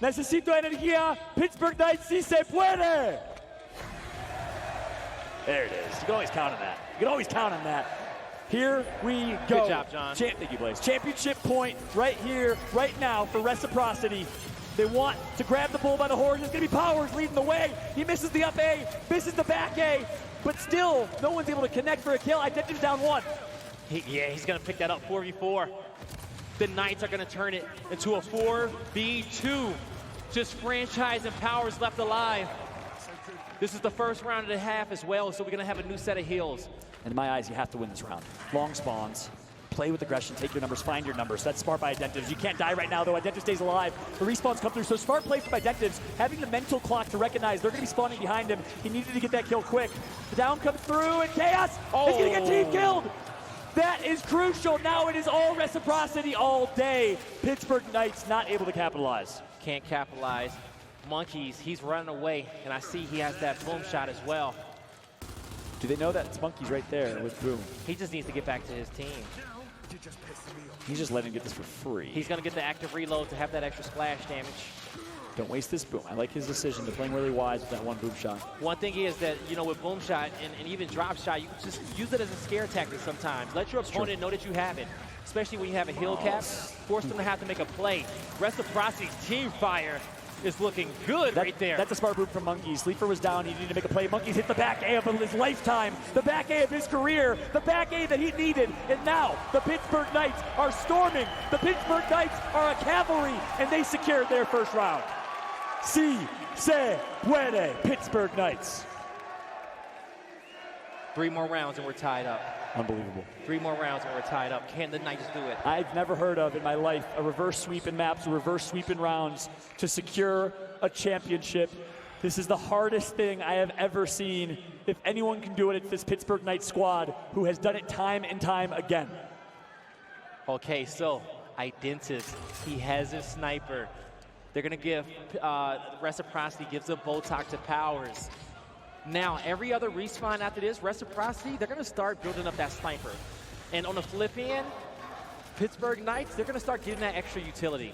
Necesito energía. Pittsburgh Knights, si se puede. There it is. You can always count on that. You can always count on that. Here we go. Good job, John. Thank you, Blaze. Championship point right here, right now for Reciprocity. They want to grab the bull by the horns. It's going to be Powers leading the way. He misses the up A, misses the back A, but still, no one's able to connect for a kill. Identity's down 1. He's going to pick that up 4v4. The Knights are going to turn it into a 4v2. Just Franchise and Powers left alive. This is the first round of the half as well, so we're going to have a new set of heals. In my eyes, you have to win this round. Long spawns. Play with aggression, take your numbers, find your numbers. That's smart by Identives. You can't die right now, though. Identitive stays alive. The respawns come through, so smart play from Identives. Having the mental clock to recognize they're going to be spawning behind him. He needed to get that kill quick. The down comes through, and Chaos is going to get team killed. That is crucial. Now it is all Reciprocity all day. Pittsburgh Knights not able to capitalize. Can't capitalize. Monkeys, he's running away, and I see he has that boom shot as well. Do they know that it's Monkeys right there with Boom? He just needs to get back to his team. He's just letting him get this for free. He's going to get the active reload to have that extra splash damage. Don't waste this Boom. I like his decision. They're playing really wise with that one Boom shot. One thing is that, you know, with Boom shot and even drop shot, you can just use it as a scare tactic sometimes. Let your opponent know that you have it, especially when you have a heal cap. Force them to have to make a play. Reciprocity's team fire is looking good right there. That's a smart move from Monkeys. Sleeper was down. He needed to make a play. Monkeys hit the back A of his lifetime, the back A of his career, the back A that he needed. And now the Pittsburgh Knights are storming. The Pittsburgh Knights are a cavalry, and they secured their first round. Si se puede, Pittsburgh Knights. 3 more rounds and we're tied up. Unbelievable. 3 more rounds and we're tied up. Can the Knights do it? I've never heard of in my life a reverse sweep in maps, a reverse sweep in rounds to secure a championship. This is the hardest thing I have ever seen. If anyone can do it, it's this Pittsburgh Knights squad who has done it time and time again. Okay, so Identis, he has his sniper. They're going to give Reciprocity gives a Botox to Powers. Now, every other respawn after this, Reciprocity, they're going to start building up that sniper. And on the flip end, Pittsburgh Knights, they're going to start getting that extra utility.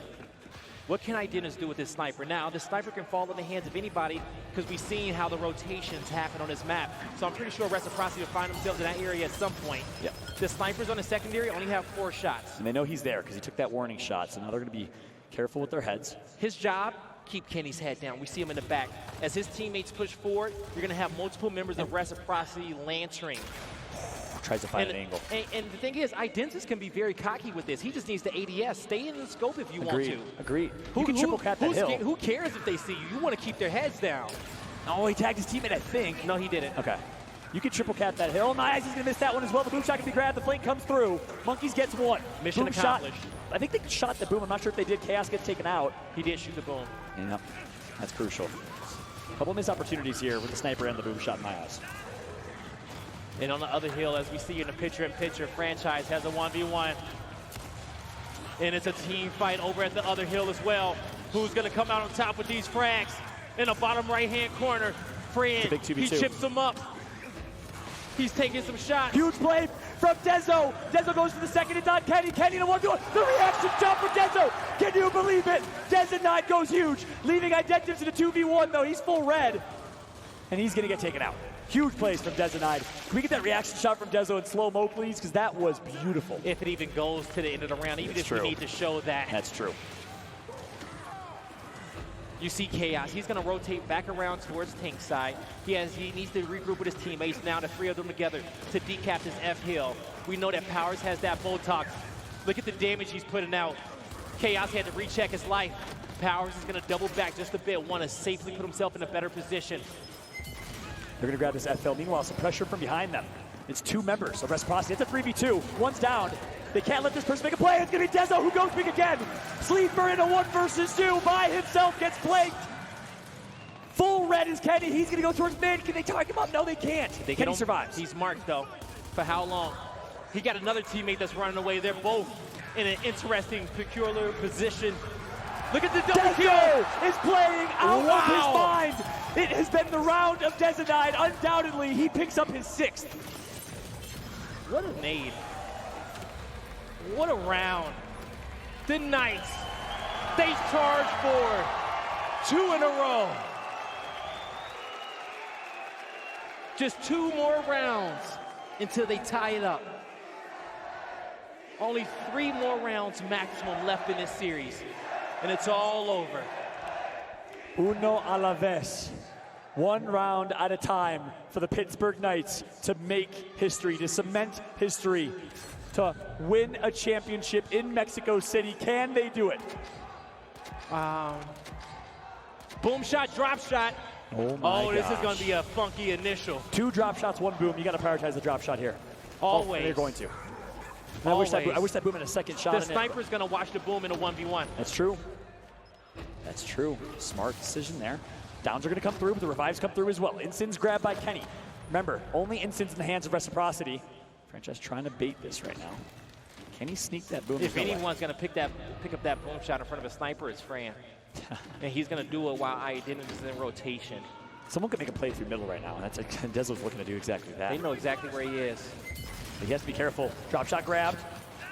What can Identis do with this sniper? Now, the sniper can fall in the hands of anybody because we've seen how the rotations happen on this map. So I'm pretty sure Reciprocity will find themselves in that area at some point. Yep. The snipers on the secondary only have 4 shots. And they know he's there because he took that warning shot, so now they're going to be careful with their heads. His job, keep Kenny's head down. We see him in the back. As his teammates push forward, you're going to have multiple members of Reciprocity lantering. Tries to find an angle. And the thing is, Identis can be very cocky with this. He just needs the ADS. Stay in the scope if you want to. Agreed. You can triple cap that hill. Who cares if they see you? You want to keep their heads down. Oh, he tagged his teammate, I think. No, he didn't. Okay. You can triple cap that hill. Nice, he's going to miss that one as well. The boom shot can be grabbed. The flank comes through. Monkeys gets 1. Mission boom accomplished. Shot. I think they shot the boom. I'm not sure if they did. Chaos gets taken out. He did shoot the boom. Yeah, that's crucial. A couple of missed opportunities here with the sniper and the boom shot in my eyes. And on the other hill, as we see in the picture-in-picture, Franchise has a 1v1. And it's a team fight over at the other hill as well. Who's going to come out on top with these frags? In the bottom right-hand corner, Fred, he chips them up. He's taking some shots. Huge play from Dezo. Dezo goes to the second. It's on Kenny. Kenny to 1v1. The reaction shot for Dezo. Can you believe it? Dez9 goes huge, leaving Identives in a 2v1, though. He's full red. And he's going to get taken out. Huge plays from Dez9. Can we get that reaction shot from Dezo in slow-mo, please? Because that was beautiful. If it even goes to the end of the round, even if we need to show that. That's true. You see Chaos. He's going to rotate back around towards Tank side. He needs to regroup with his teammates now, the 3 of them together to decap this F-Hill. We know that Powers has that Botox. Look at the damage he's putting out. Chaos had to recheck his life. Powers is going to double back just a bit, want to safely put himself in a better position. They're going to grab this FL. Meanwhile, some pressure from behind them. It's 2 members of Reciprocity. It's a 3v2. One's down. They can't let this person make a play. It's going to be Dezo who goes big again. Sleeper in a 1 versus 2 by himself gets flanked. Full red is Kenny. He's going to go towards mid. Can they tie him up? No, they can't. Kenny survives. He's marked, though. For how long? He got another teammate that's running away. They're both in an interesting, peculiar position. Look at the double kill! Is playing out of his mind. It has been the round of Dezenide. Undoubtedly, he picks up his 6th. What a nade. What a round. The Knights, they charge forward 2 in a row. Just 2 more rounds until they tie it up. Only 3 more rounds maximum left in this series, and it's all over. Uno a la vez. 1 round at a time for the Pittsburgh Knights to make history, to cement history, to win a championship in Mexico City. Can they do it? Boom shot, drop shot. Oh, this is going to be a funky initial. 2 drop shots, 1 boom. You got to prioritize the drop shot here. Always. They're going to. I wish that boom had a second shot. The sniper's going to watch the boom in a 1v1. That's true. That's true. Smart decision there. Downs are going to come through, but the revives come through as well. Insins grabbed by Kenny. Remember, only Insins in the hands of Reciprocity. Franchise trying to bait this right now. Can he sneak that boom? If anyone's going to pick up that boom shot in front of a sniper, it's Fran. And he's going to do it while Identity is in rotation. Someone could make a play through middle right now, and that's Dezo's looking to do exactly that. They know exactly where he is. But he has to be careful. Drop shot grabbed.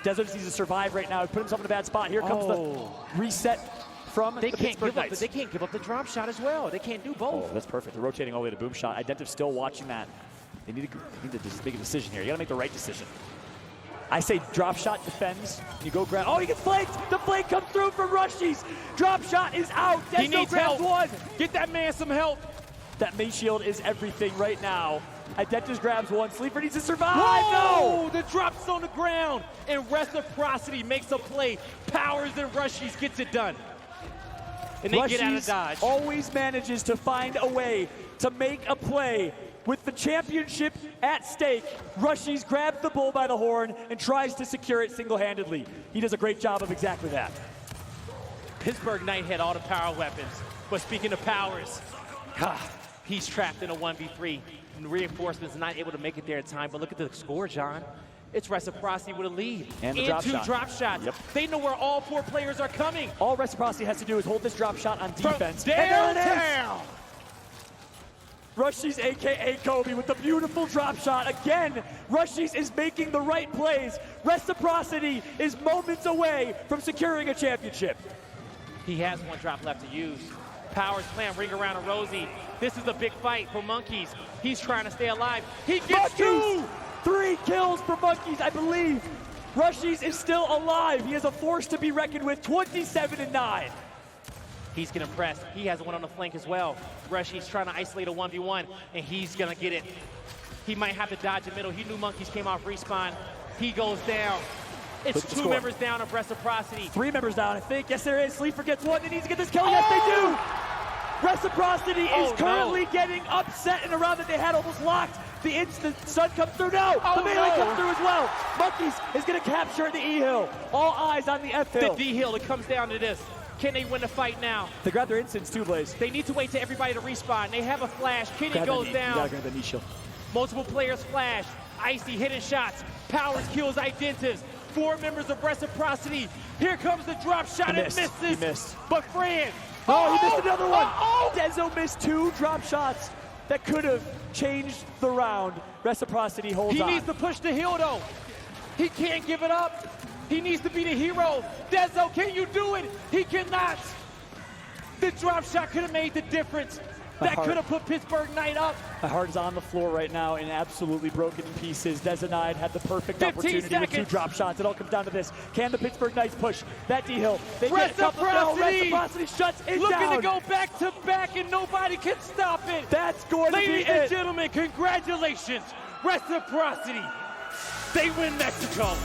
Dezo just needs to survive right now. He put himself in a bad spot. Here comes the reset from the Pittsburgh Knights. They can't give up the drop shot as well. They can't do both. Oh, that's perfect. They're rotating all the way to boom shot. Identity's still watching that. They need to just make a decision here. You got to make the right decision. I say drop shot defends. You go grab. Oh, he gets flanked. The flank comes through from Rushies. Drop shot is out. He needs help. 1. Get that man some help. That main shield is everything right now. Identity grabs 1. Sleeper needs to survive. Whoa! No! The drop's on the ground. And Reciprocity makes a play. Powers and Rushies gets it done. And they Rushies get out of dodge. Always manages to find a way to make a play. With the championship at stake, Rushies grabs the bull by the horn and tries to secure it single-handedly. He does a great job of exactly that. Pittsburgh Knight had all the power weapons. But speaking of powers, he's trapped in a 1v3. And reinforcements not able to make it there in time. But look at the score, John. It's Reciprocity with a lead. And 2 drop shots. Yep. They know where all 4 players are coming. All Reciprocity has to do is hold this drop shot on defense. From downtown. Rushies, a.k.a. Kobe, with the beautiful drop shot. Again, Rushies is making the right plays. Reciprocity is moments away from securing a championship. He has 1 drop left to use. Powers playing ring around a Rosie. This is a big fight for Monkeys. He's trying to stay alive. He gets 2! 3 kills for Monkeys, I believe. Rushies is still alive. He is a force to be reckoned with, 27-9. He's going to press. He has 1 on the flank as well. Rushies trying to isolate a 1v1, and he's going to get it. He might have to dodge the middle. He knew Monkeys came off respawn. He goes down. It's 2 members down of Reciprocity. 3 members down, I think. Yes, there is. Sleeper gets 1. They need to get this kill. Yes, they do. Reciprocity is currently getting upset in a round that they had almost locked. The instant sun comes through. No! The melee comes through as well. Monkeys is going to capture the E-Hill. All eyes on the F-Hill. The D-Hill, it comes down to this. Can they win the fight now? They grab their instants too, Blaze. They need to wait till everybody to respawn. They have a flash. Kenny goes down. You gotta grab the knee shield. Multiple players flash. Icy hitting shots. Powers kills Identities. 4 members of Reciprocity. Here comes the drop shot. It misses. He missed. But Fran. Oh, he missed another one. Dezo missed 2 drop shots that could have changed the round. Reciprocity holds on. He needs to push the hill, though. He can't give it up. He needs to be the hero. Dezo, can you do it? He cannot. The drop shot could have made the difference. That could have put Pittsburgh Knight up. My heart is on the floor right now and absolutely broken in pieces. Dezenide had the perfect opportunity with 2 drop shots. It all comes down to this. Can the Pittsburgh Knights push that D-Hill? They get a couple. No, Reciprocity shuts it Looking down. to go back to back and nobody can stop it. That's going to be it. Ladies and gentlemen, congratulations. Reciprocity. They win Mexico.